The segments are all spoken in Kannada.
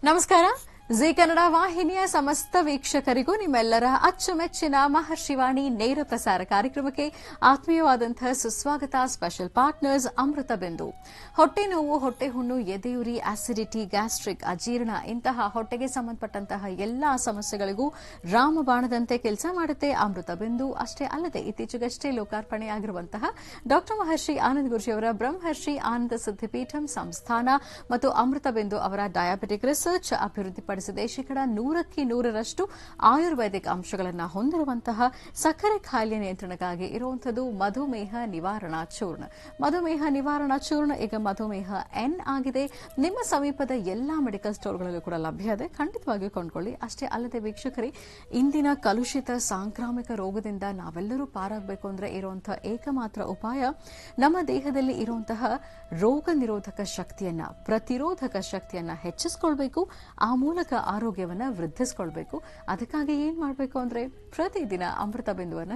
ನಮಸ್ಕಾರ. ಜಿ ಕನ್ನಡ ವಾಹಿನಿಯ ಸಮಸ್ತ ವೀಕ್ಷಕರಿಗೂ ನಿಮ್ಮೆಲ್ಲರ ಅಚ್ಚುಮೆಚ್ಚಿನ ಮಹರ್ಷಿವಾಣಿ ನೇರ ಪ್ರಸಾರ ಕಾರ್ಯಕ್ರಮಕ್ಕೆ ಆತ್ಮೀಯವಾದಂತಹ ಸುಸ್ವಾಗತ. ಸ್ಪೆಷಲ್ ಪಾರ್ಟ್ನರ್ಸ್ ಅಮೃತ ಬಿಂದು. ಹೊಟ್ಟೆ ನೋವು, ಹೊಟ್ಟೆ ಹುಣ್ಣು, ಎದೆಯುರಿ, ಆಸಿಡಿಟಿ, ಗ್ಯಾಸ್ಟ್ರಿಕ್, ಅಜೀರ್ಣ ಇಂತಹ ಹೊಟ್ಟೆಗೆ ಸಂಬಂಧಪಟ್ಟಂತಹ ಎಲ್ಲಾ ಸಮಸ್ಯೆಗಳಿಗೂ ರಾಮಬಾಣದಂತೆ ಕೆಲಸ ಮಾಡುತ್ತೆ ಅಮೃತ ಬಿಂದು. ಅಷ್ಟೇ ಅಲ್ಲದೆ ಇತ್ತೀಚೆಗಷ್ಟೇ ಲೋಕಾರ್ಪಣೆಯಾಗಿರುವಂತಹ ಡಾ ಮಹರ್ಷಿ ಆನಂದ ಗುರೂಜಿಯವರ ಬ್ರಹ್ಮರ್ಷಿ ಆನಂದ ಸಿದ್ಧಿಪೀಠಂ ಸಂಸ್ಥಾನ ಮತ್ತು ಅಮೃತ ಬಿಂದು ಅವರ ಡಯಾಬಿಟಿಕ್ ರಿಸರ್ಚ್ ಅಭಿವೃದ್ಧಿಪಡಿಸಿದೆ. ಶೇಕಡ 100ಕ್ಕೆ 100ರಷ್ಟು ಆಯುರ್ವೇದಿಕ್ ಅಂಶಗಳನ್ನು ಹೊಂದಿರುವಂತಹ ಸಕ್ಕರೆ ಕಾಯಿಲೆ ನಿಯಂತ್ರಣಕ್ಕಾಗಿ ಇರುವಂತದ್ದು ಮಧುಮೇಹ ನಿವಾರಣಾ ಚೂರ್ಣ. ಮಧುಮೇಹ ನಿವಾರಣಾ ಚೂರ್ಣ ಈಗ ಮಧುಮೇಹ ಎನ್ ಆಗಿದೆ. ನಿಮ್ಮ ಸಮೀಪದ ಎಲ್ಲಾ ಮೆಡಿಕಲ್ ಸ್ಟೋರ್ಗಳಲ್ಲೂ ಕೂಡ ಲಭ್ಯ ಇದೆ, ಖಂಡಿತವಾಗಿಯೂ ಕೊಂಡ್ಕೊಳ್ಳಿ. ಅಷ್ಟೇ ಅಲ್ಲದೆ ವೀಕ್ಷಕರೇ, ಇಂದಿನ ಕಲುಷಿತ ಸಾಂಕ್ರಾಮಿಕ ರೋಗದಿಂದ ನಾವೆಲ್ಲರೂ ಪಾರಾಗಬೇಕು ಅಂದ್ರೆ ಇರುವಂತಹ ಏಕಮಾತ್ರ ಉಪಾಯ ನಮ್ಮ ದೇಹದಲ್ಲಿ ಇರುವಂತಹ ರೋಗ ನಿರೋಧಕ ಶಕ್ತಿಯನ್ನ, ಪ್ರತಿರೋಧಕ ಶಕ್ತಿಯನ್ನ ಹೆಚ್ಚಿಸಿಕೊಳ್ಬೇಕು. ಆ ಮೂಲಕ ಆರೋಗ್ಯವನ್ನ ವೃದ್ಧಿಸಿಕೊಳ್ಬೇಕು. ಅದಕ್ಕಾಗಿ ಏನ್ ಮಾಡಬೇಕು ಅಂದ್ರೆ ಪ್ರತಿದಿನ ಅಮೃತ ಬಿಂದುವನ್ನ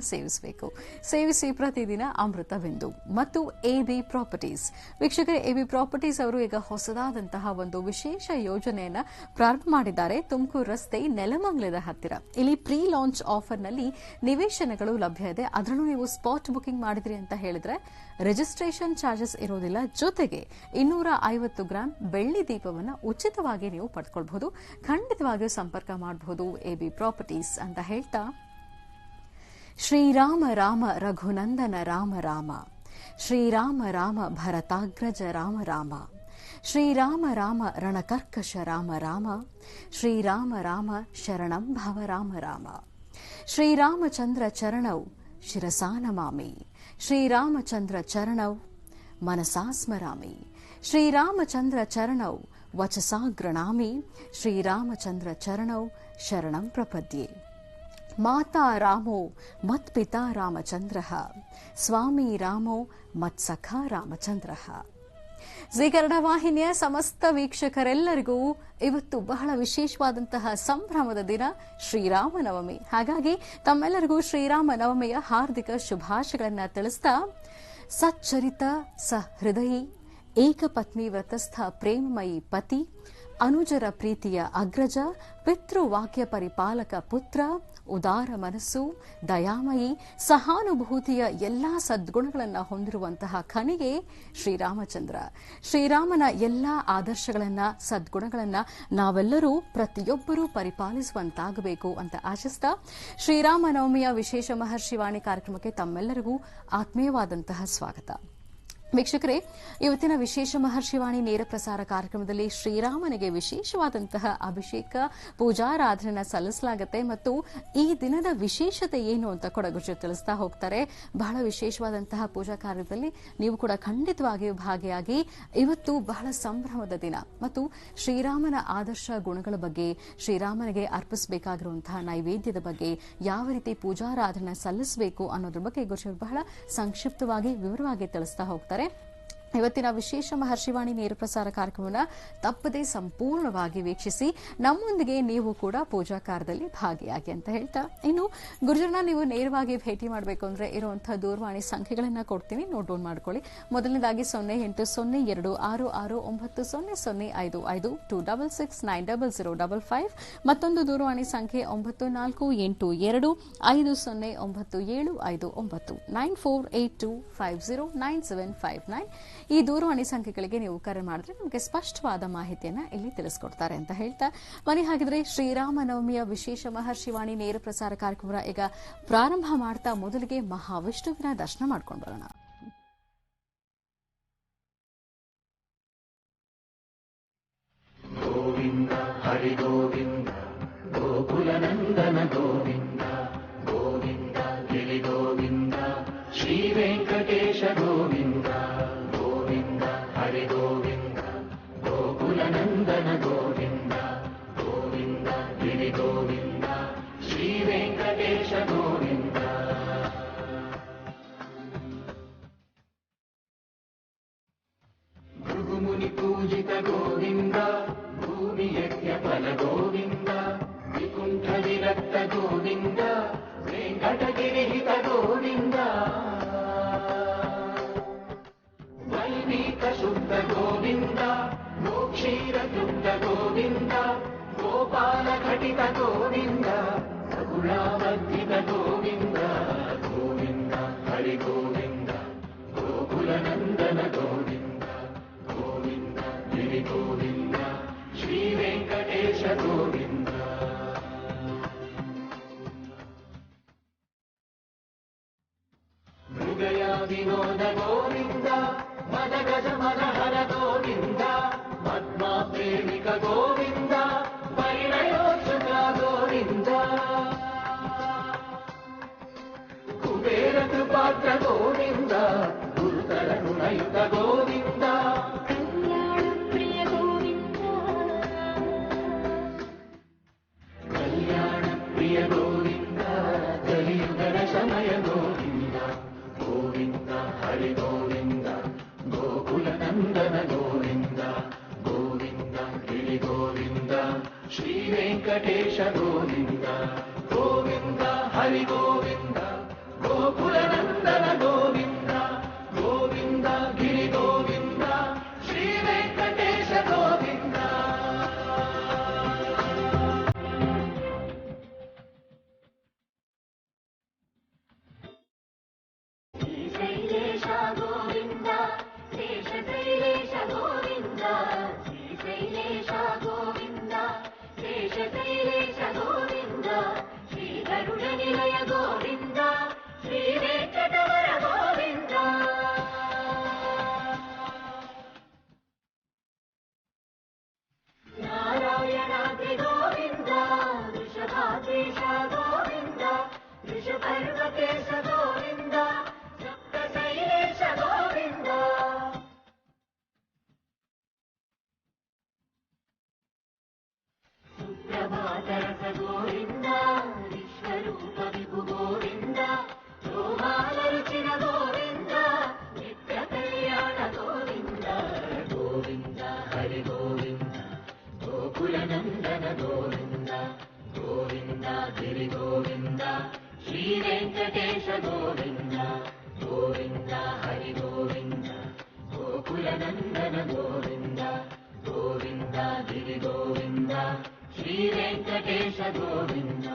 ಸೇವಿಸಿ ಪ್ರತಿದಿನ ಅಮೃತ ಬಿಂದು. ಮತ್ತು ಎಬಿ ಪ್ರಾಪರ್ಟೀಸ್ ವೀಕ್ಷಕರೇ, ಎಬಿ ಪ್ರಾಪರ್ಟೀಸ್ ಅವರು ಈಗ ಹೊಸದಾದಂತಹ ಒಂದು ವಿಶೇಷ ಯೋಜನೆಯನ್ನ ಪ್ರಾರಂಭ ಮಾಡಿದ್ದಾರೆ. ತುಮಕೂರು ರಸ್ತೆ ನೆಲಮಂಗಲದ ಹತ್ತಿರ. ಇಲ್ಲಿ ಪ್ರೀ ಲಾಂಚ್ ಆಫರ್ ನಲ್ಲಿ ನಿವೇಶನಗಳು ಲಭ್ಯ ಇದೆ. ಅದರಲ್ಲೂ ನೀವು ಸ್ಪಾಟ್ ಬುಕಿಂಗ್ ಮಾಡಿದ್ರಿ ಅಂತ ಹೇಳಿದ್ರೆ ರಿಜಿಸ್ಟ್ರೇಷನ್ ಚಾರ್ಜಸ್ ಇರೋದಿಲ್ಲ. ಜೊತೆಗೆ 250 ಗ್ರಾಂ ಬೆಳ್ಳಿ ದೀಪವನ್ನು ಉಚಿತವಾಗಿ ನೀವು ಪಡ್ಕೊಳ್ಬಹುದು. ಖಂಡಿತವಾಗಿಯೂ ಸಂಪರ್ಕ ಮಾಡಬಹುದು ಎಬಿ ಪ್ರಾಪರ್ಟೀಸ್ ಅಂತ ಹೇಳ್ತಾ, ಶ್ರೀರಾಮ ರಾಮ ರಘುನಂದನ ರಾಮ ರಾಮ, ಶ್ರೀರಾಮ ರಾಮ ಭರತಾಗ್ರಜ ರಾಮ ರಾಮ, ಶ್ರೀರಾಮ ರಾಮ ರಣಕರ್ಕಶ ರಾಮ ರಾಮ, ಶ್ರೀರಾಮ ರಾಮ ಶರಣಂ ಭವ ರಾಮ ರಾಮ, ಶ್ರೀರಾಮಚಂದ್ರ ಚರಣೌ ಶಿರಸಾ ನಮಾಮಿ, ಶ್ರೀರಾಮಚಂದ್ರ ಚರಣೌ ಮನಸಾ ಸ್ಮರಾಮಿ, ಶ್ರೀರಾಮಚಂದ್ರ ಚರಣೌ ವಚಸಾ ಗೃಣಾಮಿ, ಶ್ರೀರಾಮಚಂದ್ರ ಚರಣೌ ಶರಣಂ ಪ್ರಪದ್ಯೆ. ಮಾತಾ ರಾಮೋ ಮತ್ಪಿತಾ ರಾಮಚಂದ್ರ, ಸ್ವಾಮಿ ರಾಮೋ ಮತ್ಸಖಾ ರಾಮಚಂದ್ರ. ಜಿ ಕನ್ನಡ ವಾಹಿನಿಯ ಸಮಸ್ತ ವೀಕ್ಷಕರೆಲ್ಲರಿಗೂ ಇವತ್ತು ಬಹಳ ವಿಶೇಷವಾದಂತಹ ಸಂಭ್ರಮದ ದಿನ, ಶ್ರೀರಾಮನವಮಿ. ಹಾಗಾಗಿ ತಮ್ಮೆಲ್ಲರಿಗೂ ಶ್ರೀರಾಮನವಮಿಯ ಹಾರ್ದಿಕ ಶುಭಾಶಯಗಳನ್ನು ತಿಳಿಸ್ತಾ, ಸಚ್ಚರಿತ ಸಹೃದಯಿ ಏಕಪತ್ನಿ ವ್ರತಸ್ಥ ಪ್ರೇಮಮಯಿ ಪತಿ, ಅನುಜರ ಪ್ರೀತಿಯ ಅಗ್ರಜ, ಪಿತೃವಾಕ್ಯ ಪರಿಪಾಲಕ ಪುತ್ರ, ಉದಾರ ಮನಸ್ಸು, ದಯಾಮಯಿ, ಸಹಾನುಭೂತಿಯ ಎಲ್ಲಾ ಸದ್ಗುಣಗಳನ್ನು ಹೊಂದಿರುವಂತಹ ಖನಿಗೆ ಶ್ರೀರಾಮಚಂದ್ರ. ಶ್ರೀರಾಮನ ಎಲ್ಲಾ ಆದರ್ಶಗಳನ್ನ, ಸದ್ಗುಣಗಳನ್ನ ನಾವೆಲ್ಲರೂ ಪ್ರತಿಯೊಬ್ಬರೂ ಪರಿಪಾಲಿಸುವಂತಾಗಬೇಕು ಅಂತ ಆಶಿಸ್ತಾ, ಶ್ರೀರಾಮನವಮಿಯ ವಿಶೇಷ ಮಹರ್ಷಿವಾಣಿ ಕಾರ್ಯಕ್ರಮಕ್ಕೆ ತಮ್ಮೆಲ್ಲರಿಗೂ ಆತ್ಮೀಯವಾದಂತಹ ಸ್ವಾಗತ. ವೀಕ್ಷಕರೇ, ಇವತ್ತಿನ ವಿಶೇಷ ಮಹರ್ಷಿವಾಣಿ ನೇರ ಪ್ರಸಾರ ಕಾರ್ಯಕ್ರಮದಲ್ಲಿ ಶ್ರೀರಾಮನಿಗೆ ವಿಶೇಷವಾದಂತಹ ಅಭಿಷೇಕ, ಪೂಜಾರಾಧನೆ ಸಲ್ಲಿಸಲಾಗುತ್ತೆ. ಮತ್ತು ಈ ದಿನದ ವಿಶೇಷತೆ ಏನು ಅಂತ ಕೂಡ ಗುರುಜಿ ತಿಳಿಸ್ತಾ ಹೋಗ್ತಾರೆ. ಬಹಳ ವಿಶೇಷವಾದಂತಹ ಪೂಜಾ ಕಾರ್ಯದಲ್ಲಿ ನೀವು ಕೂಡ ಖಂಡಿತವಾಗಿಯೂ ಭಾಗಿಯಾಗಿ. ಇವತ್ತು ಬಹಳ ಸಂಭ್ರಮದ ದಿನ ಮತ್ತು ಶ್ರೀರಾಮನ ಆದರ್ಶ ಗುಣಗಳ ಬಗ್ಗೆ, ಶ್ರೀರಾಮನಿಗೆ ಅರ್ಪಿಸಬೇಕಾಗಿರುವಂತಹ ನೈವೇದ್ಯದ ಬಗ್ಗೆ, ಯಾವ ರೀತಿ ಪೂಜಾರಾಧನೆ ಸಲ್ಲಿಸಬೇಕು ಅನ್ನೋದ್ರ ಬಗ್ಗೆ ಗುರುಜಿ ಬಹಳ ಸಂಕ್ಷಿಪ್ತವಾಗಿ ವಿವರವಾಗಿ ತಿಳಿಸ್ತಾ ಹೋಗ್ತಾರೆ. ಇವತ್ತಿನ ವಿಶೇಷ ಮಹರ್ಷಿವಾಣಿ ನೇರ ಪ್ರಸಾರ ಕಾರ್ಯಕ್ರಮವನ್ನು ತಪ್ಪದೇ ಸಂಪೂರ್ಣವಾಗಿ ವೀಕ್ಷಿಸಿ ನಮ್ಮೊಂದಿಗೆ ನೀವು ಕೂಡ ಪೂಜಾ ಕಾರ್ಯದಲ್ಲಿ ಭಾಗಿಯಾಗಿ ಅಂತ ಹೇಳ್ತಾ, ಇನ್ನು ಗುರುಜರನ್ನ ನೀವು ನೇರವಾಗಿ ಭೇಟಿ ಮಾಡಬೇಕು ಅಂದ್ರೆ ಇರುವಂತಹ ದೂರವಾಣಿ ಸಂಖ್ಯೆಗಳನ್ನ ಕೊಡ್ತೀನಿ, ನೋಟ್ ಡೌನ್ ಮಾಡ್ಕೊಳ್ಳಿ. ಮೊದಲನೇದಾಗಿ 0802690055 266900055. ಮತ್ತೊಂದು ದೂರವಾಣಿ ಸಂಖ್ಯೆ 9482509759 9482509759. ಈ ದೂರವಾಣಿ ಸಂಖ್ಯೆಗಳಿಗೆ ನೀವು ಕರೆ ಮಾಡಿದ್ರೆ ನಮಗೆ ಸ್ಪಷ್ಟವಾದ ಮಾಹಿತಿಯನ್ನ ಇಲ್ಲಿ ತಿಳಿಸ್ಕೊಡ್ತಾರೆ ಅಂತ ಹೇಳ್ತಾ, ಬನ್ನಿ ಹಾಗಿದ್ರೆ ಶ್ರೀರಾಮನವಮಿಯ ವಿಶೇಷ ಮಹರ್ಷಿವಾಣಿ ನೇರ ಪ್ರಸಾರ ಕಾರ್ಯಕ್ರಮ ಈಗ ಪ್ರಾರಂಭ ಮಾಡ್ತಾ ಮೊದಲಿಗೆ ಮಹಾವಿಷ್ಣುವಿನ ದರ್ಶನ ಮಾಡ್ಕೊಂಡು ಬರೋಣ. ಗೋವಿಂದ ಹರಿ ಗೋವಿಂದ ಗೋಕುಲನಂದನ ಗೋವಿಂದ ಗೋವಿಂದ ಗಿರಿ ಗೋವಿಂದ ಶ್ರೀ ವೆಂಕಟೇಶ ಗೋವಿಂದ ಗೋವಿಂದ ಹರಿ ಗೋವಿಂದ ಗೋಕುಲನಂದನ ಗೋವಿಂದ ಗೋವಿಂದ ಗಿರಿ ಗೋವಿಂದ ಶ್ರೀ ವೆಂಕಟೇಶ ಗೋವಿಂದ. ಭೃಗುಮುನಿ ಪೂಜಿತ ಗೋವಿಂದ ಭೂಮಿ ಯಜ್ಞ ಫಲ ಗೋವಿಂದ ವಿಕುಂಠ ವಿರಕ್ತ ಗೋವಿಂದ ವೆಂಕಟಗಿರಿಹಿತ ಗೋವಿಂದ ವೈದಿಕ ಶುದ್ಧ ಗೋವಿಂದ ಗೋಕ್ಷೀರ ಶುದ್ಧ ಗೋವಿಂದ ಪಟಿತ ಗೋವಿಂದ ರಘುರಾಮರ್ಧಿತ ಗೋವಿಂದ ಗೋವಿಂದ ಹರಿ ಗೋವಿಂದ ಗೋಕುಲನಂದನ ಗೋವಿಂದ ಗೋವಿಂದ ಗಿರಿ ಗೋವಿಂದ ಶ್ರೀ ವೆಂಕಟೇಶ ಗೋವಿಂದ ಮೃಗಯ ವಿನೋದ ಗೋವಿಂದ ಮದ ಗಜ ಮದಹರ ಗೋವಿಂದ ಪದ್ಮ ಪ್ರೇಮಿಕ ಗೋವಿಂದ ಪರಿಣಯೋತ್ಸುಕ ಗೋವಿಂದ ಕುಬೇರ ಕೃಪಾತ್ರ ಗೋವಿಂದ ಗುರುತರ ಋಣಯುತ ಗೋವಿಂದ ಕಲ್ಯಾಣ ಪ್ರಿಯ ಗೋವಿಂದ ಕಲ್ಯಾಣ ಪ್ರಿಯ ಗೋವಿಂದ ಕಲಿಯುಗದ ಸಮಯ ಗೋವಿಂದ ಗೋವಿಂದ ಹರಿ ಗೋವಿಂದ ಗೋಕುಲನಂದನ ಗೋವಿಂದ ಗೋವಿಂದ ಗಿರಿ ಗೋವಿಂದ ಶ್ರೀ ವೆಂಕಟೇಶ ಗೋವಿಂದ ಗೋವಿಂದ ಹರಿ ಗೋವಿಂದ ಗೋಕುಲನಂದನ ಗೋವಿಂದ ಗೋವಿಂದ ಗಿರಿ ಗೋವಿಂದ ಶ್ರೀ ವೆಂಕಟೇಶ ಗೋವಿಂದ ಶ್ರೀಶೈಲೇಶ ಗೋವಿಂದ ಶೇಷಶೈಲೇಶ ಗೋವಿಂದ ಶ್ರೀಶೈಲೇಶ ಗೋವಿಂದ ಶೇಷಶೈಲೇಶ ಗೋವಿಂದ ಶ್ರೀ ಗರುಡ ನಿಲಯ ಗೋವಿಂದ ಶ್ರೀ ವೆಂಕಟವರ ಗೋವಿಂದ ನಾರಾಯಣಾದ್ರಿ ಗೋವಿಂದ ವೃಷಭಾದ್ರೀಶ ಗೋವಿಂದ ವೃಷಪರ್ವತೇಶ ಗೋವಿಂದ ಸಪ್ತಶೈಲೇಶ ಗೋವಿಂದ ಸುಪ್ರಭಾತರಸ ಗೋವಿಂದ ವಿಶ್ವರೂಪ ವಿಭು ಗೋವಿಂದ ಗೋಮಾಲ ರುಚಿರ ಗೋವಿಂದ ನಿತ್ಯ ಕಲ್ಯಾಣ ಗೋವಿಂದ ಗೋವಿಂದ ಹರಿ ಗೋವಿಂದ ಗೋಕುಲನಂದನ ಗೋವಿಂದ ಗೋವಿಂದ ಗಿರಿ ಗೋವಿಂದ ಶ್ರೀ ವೆಂಕಟೇಶ ಗೋವಿಂದ ಗೋವಿಂದ ಹರಿ ಗೋವಿಂದ ಗೋಕುಲನಂದನ ಗೋವಿಂದ ಗೋವಿಂದ ಗಿರಿ ಗೋವಿಂದ ಶ್ರೀ ವೆಂಕಟೇಶ ಗೋವಿಂದ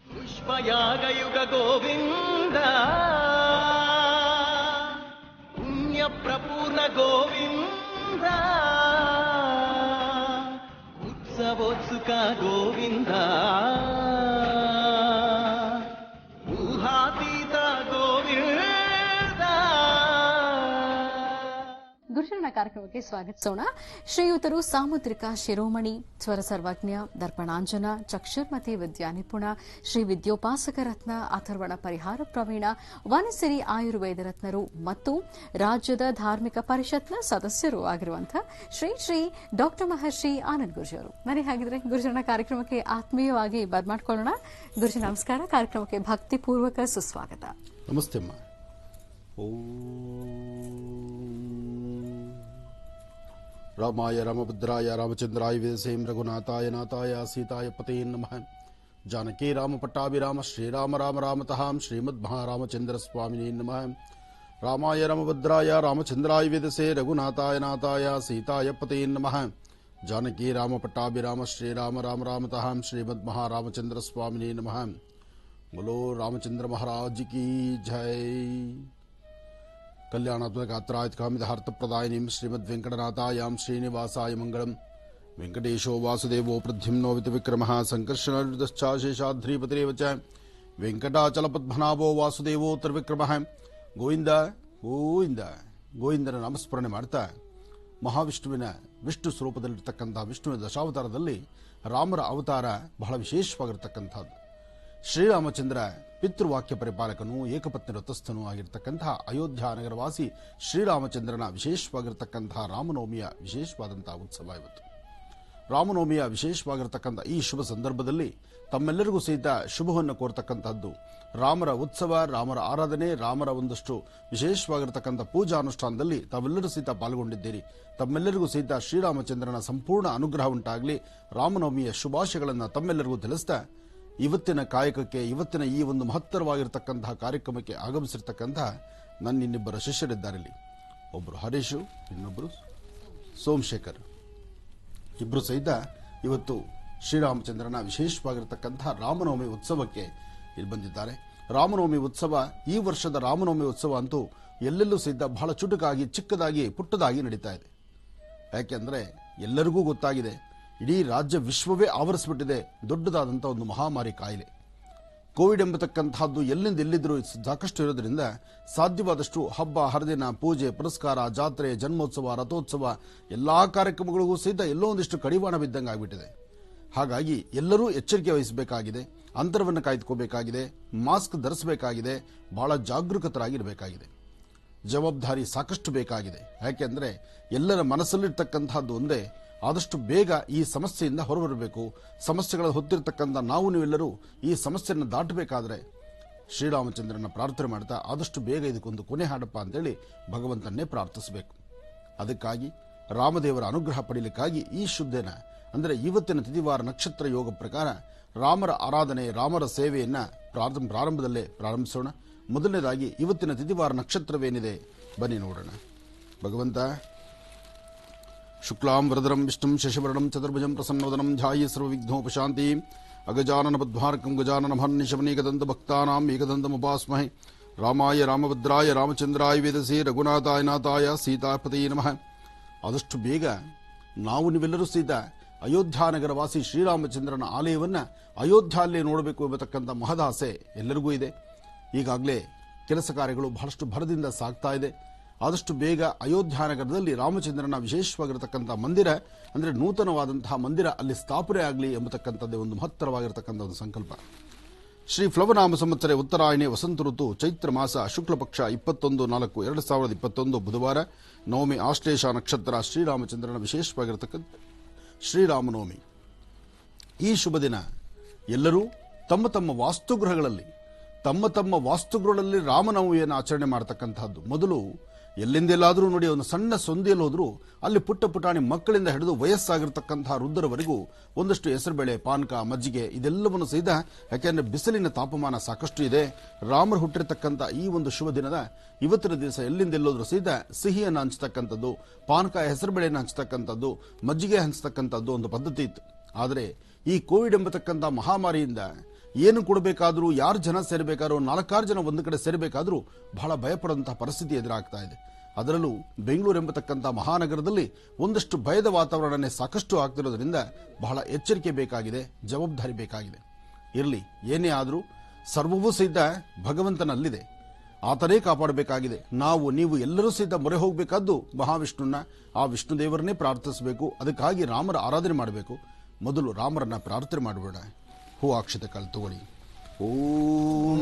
पुष्पयागयुग गोविंद पुण्य प्रपूर्ण गोविंद उत्सवोत्सुक गोविंद ऊहातीत गोविंद ಗುರುಶರಣ ಕಾರ್ಯಕ್ರಮಕ್ಕೆ ಸ್ವಾಗತಿಸೋಣ. ಶ್ರೀಯುತರು ಸಾಮುದ್ರಿಕ ಶಿರೋಮಣಿ, ಸ್ವರ ಸರ್ವಜ್ಞ, ದರ್ಪಣಾಂಜನ, ಚಕ್ಷುರ್ಮತಿ ವಿದ್ಯಾನಿಪುಣ, ಶ್ರೀ ವಿದ್ಯೋಪಾಸಕ ರತ್ನ, ಅಥರ್ವಣ ಪರಿಹಾರ ಪ್ರವೀಣ, ವನಸಿರಿ ಆಯುರ್ವೇದ ರತ್ನರು ಮತ್ತು ರಾಜ್ಯದ ಧಾರ್ಮಿಕ ಪರಿಷತ್ನ ಸದಸ್ಯರು ಆಗಿರುವಂತಹ ಶ್ರೀ ಶ್ರೀ ಡಾಕ್ಟರ್ ಮಹರ್ಷಿ ಆನಂದ್ ಗುರುಜಿ ಅವರು. ಮನೆ ಹಾಗಿದ್ರೆ ಗುರುಶರಣ ಕಾರ್ಯಕ್ರಮಕ್ಕೆ ಆತ್ಮೀಯವಾಗಿ ಬರ್ಮಾಡ್ಕೊಳ್ಳೋಣ. ಗುರುಜಿ ನಮಸ್ಕಾರ. ಕಾರ್ಯಕ್ರಮಕ್ಕೆ ಭಕ್ತಿಪೂರ್ವಕ ಸುಸ್ವಾಗತ. ನಮಸ್ತೆ ಅಮ್ಮ. ರಾಮಾಯ ರಾಮಭದ್ರಾಯ ರಾಮಚಂದ್ರಾಯ ವೇದಸೇಂ ರಘುನಾಥಾಯ ನಾಥಾಯ ಸೀತಾಯ ಪತೇ ನಮಃ. ಜಾನಕಿ ರಾಮ ಪಟ್ಟಾಭಿರಾಮ ಶ್ರೀರಾಮ ರಾಮ ರಾಮತಃ ಶ್ರೀಮದ್ ಮಹಾರಾಮಚಂದ್ರ ಸ್ವಾಮಿನೇ ನಮಃ. ರಾಮಾಯ ರಾಮಭದ್ರಾಯ ರಾಮಚಂದ್ರಾಯ ವೇದಸೇ ರಘುನಾಥಾಯ ನಾಥಾಯ ಸೀತಾಯ ಪತೇ ನಮಃ. ಜಾನಕಿ ರಾಮ ಪಟ್ಟಾಭಿರಾಮ ಶ್ರೀರಾಮ ರಾಮ ರಾಮತಃ ಶ್ರೀಮದ್ ಮಹಾರಾಮಚಂದ್ರ ಸ್ವಾಮಿನೇ ನಮಃ. बोलो रामचंद्र महाराज की जय. कल्याणात्मक गात्रायत कामितार्थ प्रदायिनीं श्रीमद् वेंकटनाथायां श्रीनिवासाय मंगलम. वेंकटेशो वासुदेवो प्रद्युम्नो विक्रमः संकर्षणश्चाशेषाद्रिपतिरेव च वेंकटाचलपद्मनाभो वासुदेवो त्रिविक्रमः. ಗೋವಿಂದ ಗೋವಿಂದ ಗೋವಿಂದನ ನಾಮಸ್ಮರಣೆ ಮಾಡ್ತಾ ಮಹಾವಿಷ್ಣುವಿನ ವಿಷ್ಣು ಸ್ವರೂಪದಲ್ಲಿರ್ತಕ್ಕಂಥ ವಿಷ್ಣುವಿನ ದಶಾವತಾರದಲ್ಲಿ ರಾಮರ ಅವತಾರ ಬಹಳ ವಿಶೇಷವಾಗಿರ್ತಕ್ಕಂಥದ್ದು. ಶ್ರೀರಾಮಚಂದ್ರ ಪಿತೃವಾಕ್ಯ ಪರಿಪಾಲಕನೂ ಏಕಪತ್ನಿ ವ್ರತಸ್ಥನೂ ಆಗಿರ್ತಕ್ಕಂತಹ ಅಯೋಧ್ಯ ನಗರವಾಸಿ ಶ್ರೀರಾಮಚಂದ್ರನ ವಿಶೇಷವಾಗಿರ್ತಕ್ಕಂತಹ ರಾಮನವಮಿಯ ವಿಶೇಷವಾದಂತಹ ಉತ್ಸವ ಇವತ್ತು. ರಾಮನವಮಿಯ ವಿಶೇಷವಾಗಿರ್ತಕ್ಕಂಥ ಈ ಶುಭ ಸಂದರ್ಭದಲ್ಲಿ ತಮ್ಮೆಲ್ಲರಿಗೂ ಸಹಿತ ಶುಭವನ್ನು ಕೋರ್ತಕ್ಕಂಥದ್ದು ರಾಮರ ಉತ್ಸವ, ರಾಮರ ಆರಾಧನೆ, ರಾಮರ ಒಂದಷ್ಟು ವಿಶೇಷವಾಗಿರ್ತಕ್ಕಂಥ ಪೂಜಾ ಅನುಷ್ಠಾನದಲ್ಲಿ ತಾವೆಲ್ಲರೂ ಸಹಿತ ಪಾಲ್ಗೊಂಡಿದ್ದೀರಿ. ತಮ್ಮೆಲ್ಲರಿಗೂ ಸಹಿತ ಶ್ರೀರಾಮಚಂದ್ರನ ಸಂಪೂರ್ಣ ಅನುಗ್ರಹ ಉಂಟಾಗಲಿ. ರಾಮನವಮಿಯ ಶುಭಾಶಯಗಳನ್ನು ತಮ್ಮೆಲ್ಲರಿಗೂ ತಿಳಿಸ್ತಾ ಇವತ್ತಿನ ಕಾಯಕಕ್ಕೆ, ಇವತ್ತಿನ ಈ ಒಂದು ಮಹತ್ತರವಾಗಿರ್ತಕ್ಕಂತಹ ಕಾರ್ಯಕ್ರಮಕ್ಕೆ ಆಗಮಿಸಿರ್ತಕ್ಕಂತಹ ನನ್ನ ಇನ್ನಿಬ್ಬರ ಶಿಷ್ಯರಿದ್ದಾರೆ. ಇಲ್ಲಿ ಒಬ್ಬರು ಹರೀಶು, ಇನ್ನೊಬ್ಬರು ಸೋಮಶೇಖರ್. ಇಬ್ಬರು ಸಹಿತ ಇವತ್ತು ಶ್ರೀರಾಮಚಂದ್ರನ ವಿಶೇಷವಾಗಿರ್ತಕ್ಕಂತಹ ರಾಮನವಮಿ ಉತ್ಸವಕ್ಕೆ ಇಲ್ಲಿ ಬಂದಿದ್ದಾರೆ. ರಾಮನವಮಿ ಉತ್ಸವ, ಈ ವರ್ಷದ ರಾಮನವಮಿ ಉತ್ಸವ ಅಂತೂ ಎಲ್ಲೆಲ್ಲೂ ಸಹಿತ ಬಹಳ ಚುಟುಕಾಗಿ, ಚಿಕ್ಕದಾಗಿ, ಪುಟ್ಟದಾಗಿ ನಡೀತಾ ಇದೆ. ಯಾಕೆಂದ್ರೆ ಎಲ್ಲರಿಗೂ ಗೊತ್ತಾಗಿದೆ, ಇಡೀ ರಾಜ್ಯ ವಿಶ್ವವೇ ಆವರಿಸಿಬಿಟ್ಟಿದೆ ದೊಡ್ಡದಾದಂಥ ಒಂದು ಮಹಾಮಾರಿ ಕಾಯಿಲೆ ಕೋವಿಡ್ ಎಂಬತಕ್ಕಂತಹದ್ದು. ಎಲ್ಲಿಂದ ಎಲ್ಲಿದ್ರೂ ಸಾಕಷ್ಟು ಇರೋದ್ರಿಂದ ಸಾಧ್ಯವಾದಷ್ಟು ಹಬ್ಬ ಹರಿದಿನ, ಪೂಜೆ ಪುರಸ್ಕಾರ, ಜಾತ್ರೆ, ಜನ್ಮೋತ್ಸವ, ರಥೋತ್ಸವ ಎಲ್ಲಾ ಕಾರ್ಯಕ್ರಮಗಳಿಗೂ ಸಹಿತ ಎಲ್ಲೋ ಒಂದಿಷ್ಟು ಕಡಿವಾಣ ಬಿದ್ದಂಗೆ ಆಗಿಬಿಟ್ಟಿದೆ. ಹಾಗಾಗಿ ಎಲ್ಲರೂ ಎಚ್ಚರಿಕೆ ವಹಿಸಬೇಕಾಗಿದೆ, ಅಂತರವನ್ನು ಕಾಯ್ದುಕೋಬೇಕಾಗಿದೆ, ಮಾಸ್ಕ್ ಧರಿಸಬೇಕಾಗಿದೆ, ಬಹಳ ಜಾಗರೂಕತರಾಗಿರಬೇಕಾಗಿದೆ. ಜವಾಬ್ದಾರಿ ಸಾಕಷ್ಟು ಬೇಕಾಗಿದೆ. ಯಾಕೆಂದ್ರೆ ಎಲ್ಲರ ಮನಸ್ಸಲ್ಲಿರ್ತಕ್ಕಂತಹದ್ದು ಒಂದೇ, ಆದಷ್ಟು ಬೇಗ ಈ ಸಮಸ್ಯೆಯಿಂದ ಹೊರಬರಬೇಕು. ಸಮಸ್ಯೆಗಳ ಹೊತ್ತಿರ್ತಕ್ಕಂಥ ನಾವು ನೀವೆಲ್ಲರೂ ಈ ಸಮಸ್ಯೆಯನ್ನು ದಾಟಬೇಕಾದ್ರೆ ಶ್ರೀರಾಮಚಂದ್ರನ ಪ್ರಾರ್ಥನೆ ಮಾಡ್ತಾ ಆದಷ್ಟು ಬೇಗ ಇದಕ್ಕೊಂದು ಕೊನೆ ಹಾಡಪ್ಪ ಅಂತೇಳಿ ಭಗವಂತನ್ನೇ ಪ್ರಾರ್ಥಿಸಬೇಕು. ಅದಕ್ಕಾಗಿ ರಾಮದೇವರ ಅನುಗ್ರಹ ಪಡೆಯಲಿಕ್ಕಾಗಿ ಈ ಶುದ್ಧನ ಅಂದರೆ ಇವತ್ತಿನ ತಿಥಿವಾರ ನಕ್ಷತ್ರ ಯೋಗ ಪ್ರಕಾರ ರಾಮರ ಆರಾಧನೆ, ರಾಮರ ಸೇವೆಯನ್ನ ಪ್ರಾರಂಭದಲ್ಲೇ ಪ್ರಾರಂಭಿಸೋಣ. ಮೊದಲನೇದಾಗಿ ಇವತ್ತಿನ ತಿಥಿವಾರ ನಕ್ಷತ್ರವೇನಿದೆ ಬನ್ನಿ ನೋಡೋಣ. ಭಗವಂತ ಶುಕ್ಲಾಂ ವರದರಂ ವಿಷ್ಣುಂ ಶಶಿವರ್ಣಂ ಚತುರ್ಭುಜಂ ಪ್ರಸನ್ನವದನಂ ಧ್ಯಾಯೇ ಸರ್ವವಿಘ್ನೋಪಶಾಂತಿ ಅಗಜಾನನ ಪದ್ಮಾರ್ಕಂ ಗಜಾನನ ಮಹರ್ನಿಶಮನೇಕದಂತ ಭಕ್ತಾನಾಂ ಏಕದಂತಮುಪಾಸ್ಮಹೇ ರಾಮಾಯ ರಾಮಭದ್ರಾಯ ರಾಮಚಂದ್ರಾಯ ವೇದಸೇ ರಘುನಾಥಾಯ ನಾಥಾಯ ಸೀತಾಪತೇ ನಮಃ. ಆದಷ್ಟು ಬೇಗ ನಾವು ನೀವೆಲ್ಲರೂ ಸಹಿತ ಅಯೋಧ್ಯ ನಗರವಾಸಿ ಶ್ರೀರಾಮಚಂದ್ರನ ಆಲಯವನ್ನ ಅಯೋಧ್ಯಲ್ಲೇ ನೋಡಬೇಕು ಎಂಬತಕ್ಕಂಥ ಮಹದಾಸೆ ಎಲ್ಲರಿಗೂ ಇದೆ. ಈಗಾಗಲೇ ಕೆಲಸ ಕಾರ್ಯಗಳು ಬಹಳಷ್ಟು ಭರದಿಂದ ಸಾಗ್ತಾ ಇದೆ. ಆದಷ್ಟು ಬೇಗ ಅಯೋಧ್ಯ ನಗರದಲ್ಲಿ ರಾಮಚಂದ್ರನ ವಿಶೇಷವಾಗಿರತಕ್ಕಂಥ ಮಂದಿರ ಅಂದರೆ ನೂತನವಾದಂತಹ ಮಂದಿರ ಅಲ್ಲಿ ಸ್ಥಾಪನೆ ಆಗಲಿ ಎಂಬತಕ್ಕಂಥದ್ದೇ ಒಂದು ಮಹತ್ತರವಾಗಿರತಕ್ಕಂಥ ಒಂದು ಸಂಕಲ್ಪ. ಶ್ರೀ ಪ್ಲವನಾಮ ಸಂವತ್ಸರ ಉತ್ತರಾಯಣೆ ವಸಂತ ಋತು ಚೈತ್ರ ಮಾಸ ಶುಕ್ಲ ಪಕ್ಷ 21/4/2021 ಬುಧವಾರ ನವಮಿ ಆಶ್ಲೇಷ ನಕ್ಷತ್ರ ಶ್ರೀರಾಮಚಂದ್ರನ ವಿಶೇಷವಾಗಿರತಕ್ಕಂಥ ಶ್ರೀರಾಮನವಮಿ. ಈ ಶುಭ ದಿನ ಎಲ್ಲರೂ ತಮ್ಮ ತಮ್ಮ ವಾಸ್ತುಗೃಹಗಳಲ್ಲಿ ರಾಮನವಮಿಯನ್ನು ಆಚರಣೆ ಮಾಡತಕ್ಕಂತಹದ್ದು. ಮೊದಲು ಎಲ್ಲೆಂದೆಲ್ಲಾದರೂ ನೋಡಿ ಒಂದು ಸಣ್ಣ ಸಂದಿಯಲ್ಲಿ ಹೋದ್ರೂ ಅಲ್ಲಿ ಪುಟ್ಟ ಪುಟಾಣಿ ಮಕ್ಕಳಿಂದ ಹಿಡಿದು ವಯಸ್ಸಾಗಿರ್ತಕ್ಕಂತಹ ವೃದ್ಧರವರೆಗೂ ಒಂದಷ್ಟು ಹೆಸರುಬೇಳೆ, ಪಾನಕ, ಮಜ್ಜಿಗೆ ಇದೆಲ್ಲವನ್ನು ಸಹಿತ, ಯಾಕೆಂದ್ರೆ ಬಿಸಿಲಿನ ತಾಪಮಾನ ಸಾಕಷ್ಟು ಇದೆ. ರಾಮರು ಹುಟ್ಟಿರತಕ್ಕಂಥ ಈ ಒಂದು ಶುಭ ದಿನದ ಇವತ್ತಿನ ದಿವಸ ಎಲ್ಲಿಂದೆಲ್ಲೋದ್ರೂ ಸಹಿತ ಸಿಹಿಯನ್ನು ಹಂಚತಕ್ಕಂಥದ್ದು, ಪಾನಕ, ಹೆಸರುಬೇಳೆಯನ್ನು ಹಂಚತಕ್ಕಂಥದ್ದು, ಮಜ್ಜಿಗೆ ಹಂಚತಕ್ಕಂಥದ್ದು ಒಂದು ಪದ್ಧತಿ ಇತ್ತು. ಆದರೆ ಈ ಕೋವಿಡ್ ಎಂಬತಕ್ಕಂಥ ಮಹಾಮಾರಿಯಿಂದ ಏನು ಕೊಡಬೇಕಾದ್ರೂ, ಯಾರು ಜನ ಸೇರಬೇಕಾದ್ರೂ, 4-6 ಜನ ಒಂದು ಕಡೆ ಸೇರಬೇಕಾದ್ರೂ ಬಹಳ ಭಯಪಡುವಂತಹ ಪರಿಸ್ಥಿತಿ ಎದುರಾಗ್ತಾ ಇದೆ. ಅದರಲ್ಲೂ ಬೆಂಗಳೂರು ಎಂಬತಕ್ಕಂಥ ಮಹಾನಗರದಲ್ಲಿ ಒಂದಷ್ಟು ಭಯದ ವಾತಾವರಣನೇ ಸಾಕಷ್ಟು ಆಗ್ತಿರೋದ್ರಿಂದ ಬಹಳ ಎಚ್ಚರಿಕೆ ಬೇಕಾಗಿದೆ, ಜವಾಬ್ದಾರಿ ಬೇಕಾಗಿದೆ. ಇರಲಿ, ಏನೇ ಆದರೂ ಸರ್ವವೂ ಸಹಿತ ಭಗವಂತನಲ್ಲಿದೆ, ಆತನೇ ಕಾಪಾಡಬೇಕಾಗಿದೆ. ನಾವು ನೀವು ಎಲ್ಲರೂ ಸಹಿತ ಮೊರೆ ಹೋಗಬೇಕಾದ್ದು ಮಹಾವಿಷ್ಣುನ, ಆ ವಿಷ್ಣು ದೇವರನ್ನೇ ಪ್ರಾರ್ಥಿಸಬೇಕು. ಅದಕ್ಕಾಗಿ ರಾಮರ ಆರಾಧನೆ ಮಾಡಬೇಕು. ಮೊದಲು ರಾಮರನ್ನ ಪ್ರಾರ್ಥನೆ ಮಾಡಬೇಡ. ಹೂ ಅಕ್ಷತೆ ಕಾಲು ತಗೊಳ್ಳಿ. ಓಂ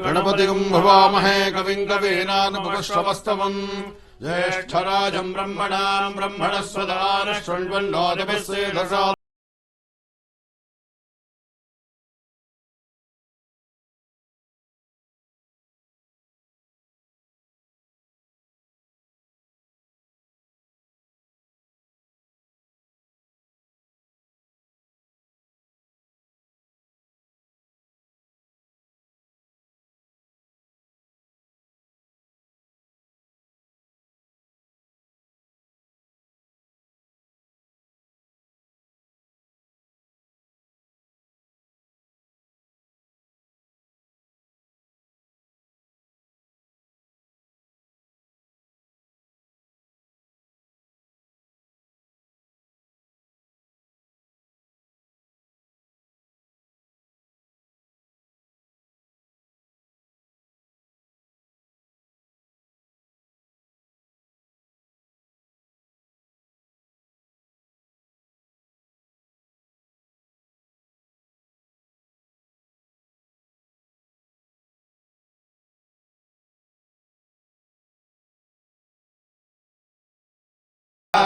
ಗಣಪತಿಗಂ ಭವಾಮಹೇ ಕವಿಂ ಕವೀನಾನುಪಶ್ರವಸ್ತಮಂ ಜ್ಯೇಷ್ಠರಾಜಂ ಬ್ರಹ್ಮಣಸ್ವದಾನ ಶೃಣ್ವನ್ನೋತಿಭಿಸ್ಸೇದಸಾ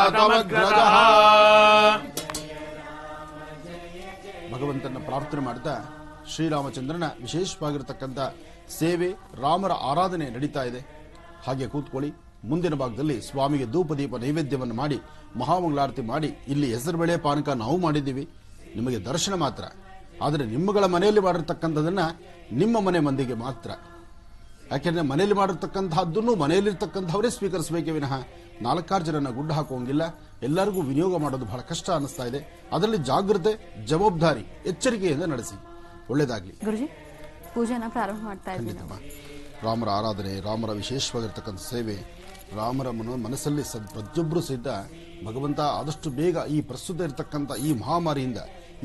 ಜಾತಮಗ್ರಜಃ. ಭಗವಂತನ ಪ್ರಾರ್ಥನೆ ಮಾಡ್ತಾ ಶ್ರೀರಾಮಚಂದ್ರನ ವಿಶೇಷವಾಗಿರತಕ್ಕಂಥ ಸೇವೆ, ರಾಮರ ಆರಾಧನೆ ನಡೀತಾ ಇದೆ. ಹಾಗೆ ಕೂತ್ಕೊಳ್ಳಿ. ಮುಂದಿನ ಭಾಗದಲ್ಲಿ ಸ್ವಾಮಿಗೆ ಧೂಪದೀಪ ನೈವೇದ್ಯವನ್ನು ಮಾಡಿ ಮಹಾಮಂಗಳಾರತಿ ಮಾಡಿ, ಇಲ್ಲಿ ಹೆಸರುಬೇಳೆ ಪಾನಕ ನಾವು ಮಾಡಿದ್ದೀವಿ, ನಿಮಗೆ ದರ್ಶನ ಮಾತ್ರ. ಆದರೆ ನಿಮ್ಮಗಳ ಮನೆಯಲ್ಲಿ ಮಾಡಿರ್ತಕ್ಕಂಥದನ್ನ ನಿಮ್ಮ ಮನೆ ಮಂದಿಗೆ ಮಾತ್ರ. ಯಾಕೆಂದ್ರೆ ಮನೆಯಲ್ಲಿ ಮಾಡಿರ್ತಕ್ಕಂಥದ್ದನ್ನು ಮನೆಯಲ್ಲಿರ್ತಕ್ಕಂಥವರೇ ಸ್ವೀಕರಿಸಬೇಕೇ ವಿನಃ 4-6 ಜನನ ಗುಡ್ಡ ಹಾಕುವಂಗಿಲ್ಲ. ಎಲ್ಲರಿಗೂ ವಿನಿಯೋಗ ಮಾಡೋದು ಬಹಳ ಕಷ್ಟ ಅನಿಸ್ತಾ ಇದೆ. ಅದರಲ್ಲಿ ಜಾಗೃತೆ, ಜವಾಬ್ದಾರಿ, ಎಚ್ಚರಿಕೆಯಿಂದ ನಡೆಸಿ. ಒಳ್ಳೇದಾಗ್ಲಿ. ಗುರುಜಿ, ಪೂಜೆನ ಪ್ರಾರಂಭ ಮಾಡ್ತಾ ಇದ್ದೀವಿ. ರಾಮರ ಆರಾಧನೆ, ರಾಮರ ವಿಶೇಷವಾಗಿರ್ತಕ್ಕಂಥ ಸೇವೆ, ರಾಮರ ಮನಸ್ಸಲ್ಲಿ ಪ್ರತಿಯೊಬ್ಬರು ಸಹಿತ ಭಗವಂತ ಆದಷ್ಟು ಬೇಗ ಈ ಪ್ರಸ್ತುತ ಇರತಕ್ಕಂಥ ಈ ಮಹಾಮಾರಿಯಿಂದ,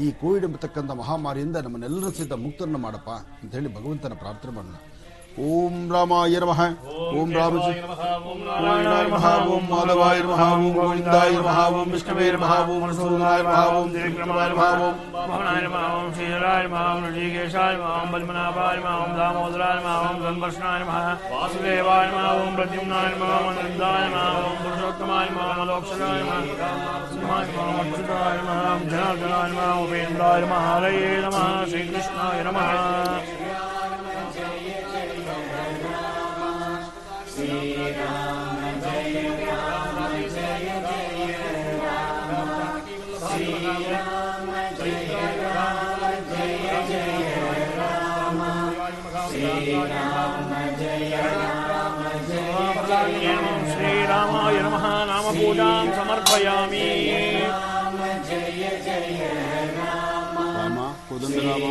ಈ ಕೋವಿಡ್ ಎಂಬತಕ್ಕಂಥ ಮಹಾಮಾರಿಯಿಂದ ನಮ್ಮನ್ನೆಲ್ಲರೂ ಸಹಿತ ಮುಕ್ತರನ್ನು ಮಾಡಪ್ಪ ಅಂತ ಹೇಳಿ ಭಗವಂತನ ಪ್ರಾರ್ಥನೆ ಮಾಡೋಣ. ಓಂ ರಾಮಾಯ ನಮಃ, ಓಂ ರಾಮಚಂದ್ರಾಯ ನಮಃ, ಓಂ ಮಾಧವಾಯ ನಮಃ, ಓಂ ಗೋವಿಂದಾಯ ನಮಃ, ಓಂ ವಿಷ್ಣುವೇ ನಮಃ, ಓಂ ಮಧುಸೂದನಾಯ ನಮಃ, ಓಂ ತ್ರಿವಿಕ್ರಮಾಯ ನಮಃ, ಓಂ ಮೋಹನಾಯ ನಮಃ, ಓಂ ಶ್ರೀಧರಾಯ ನಮಃ, ಓಂ ಋಷಿಕೇಶಾಯ ನಮಃ, ಓಂ ಪದ್ಮನಾಭಾಯ ನಮಃ, ಓಂ ದಾಮೋದರಾಯ ನಮಃ, ಓಂ ಸಂಕರ್ಷಣಾಯ ನಮಃ, ವಾಸುದೇವಾಯ ನಮಃ, ಓಂ ಪ್ರದ್ಯುಮ್ನಾಯ ನಮಃ, ಓಂ ಅನಿರುದ್ಧಾಯ ನಮಃ, ಓಂ ಪುರುಷೋತ್ತಮಾಯ ನಮಃ, ಓಂ ಲೋಕ್ಷಣಾಯ ನಮಃ, ಸಿಂಹಾಯ ನಮಃ, ಅಚ್ಯುತಾಯ ನಮಃ, ಓಂ ಜನಾರ್ದನಾಯ ನಮಃ, ಉಪೇಂದ್ರಾಯ ನಮಃ, ಹರಯೇ ನಮಃ, ಶ್ರೀಕೃಷ್ಣಾಯ ನಮಃ. ಶ್ರೀರಾಮಾಯ ನಮಃ. ನಾಮ ಪೂಜಾಂ ಸಮರ್ಪಯಾಮಿ. ರಾಮ ಕೋದಂಡರಾಮ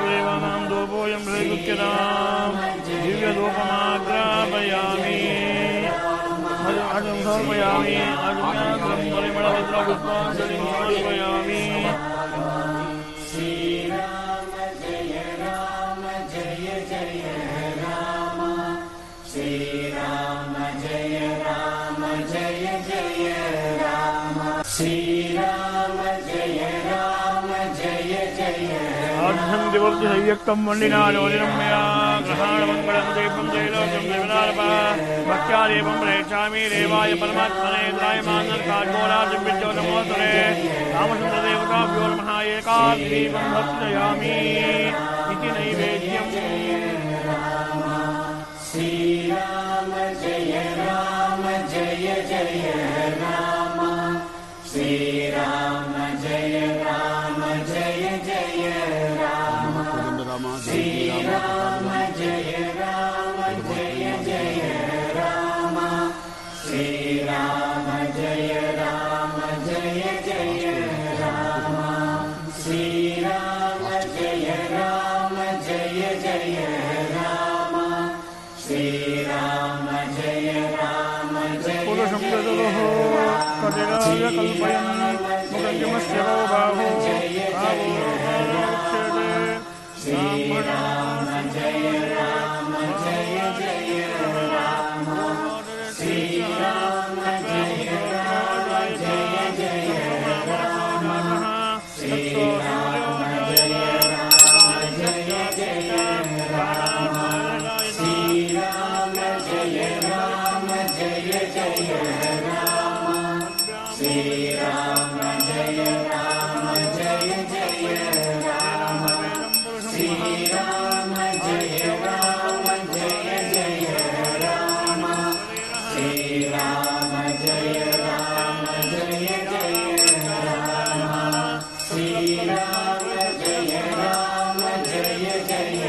ದೇವಾನಾಂ ಧೂಪೋಯಂ ಶ್ರೀಗುಖ್ಯತಾಂ ದಿವ್ಯಧೂಪಮಾಗ್ರಾಪಯಾಮಿ. ಸಮರ್ಪಯಾಮಿ. ಪರಿಮಳಭದ್ರಪುಷ್ಪಾಂಜಲಿಂ ಸಮರ್ಪಯಾಮಿ. వర్ధి హయ్యక్తం వండినాలోలిరమ్యా గ్రహాణమంగళం దీపం జయలోకం దేవనారప భక్త్యాదీపం ప్రేక్షామి దేవాయ పరమాత్మనే త్రాయమానర్కాడ్మోరాజం విద్యోతమోత్తరే రామచంద్రదేవతాభ్యో నమః. ఏకాదీపం భక్తయామి ఇతి నైవేద్యం. శ్రీరామ జయ రామ జయ జయ రామ. శ్రీరామ జయ రామ జయ జయ రామ. శ్రీరామ జయ రామ జయ జయ రామ. శ్రీరామ జయ రామ జయ జయ రామ. శ్రీరామ జయ రామ జయ జయ రామ. శ్రీరామ జయ రామ జయ పురుషం దదోహో కటిరాయ కల్పయన్ ముఖంజమస్య బాహో ఆవో రాక్షతే. శ్రీరామ జయ రామ జయ జయ రామ. శ్రీరామ జయ రామ జయ జయ రామ. శ్రీరామ జయ రామ జయ జయ రామ. శ్రీరామ జయ రామ జయ జయ రామ. శ్రీరామ జయ రామ జయ జయ రామ. శ్రీరామ జయ రామ జయ జయ రామ. శ్రీరామ జయ రామ జయ జయ రామ. శ్రీరామ జయ రామ జయ జయ రామ. శ్రీరామ జయ రామ జయ జయ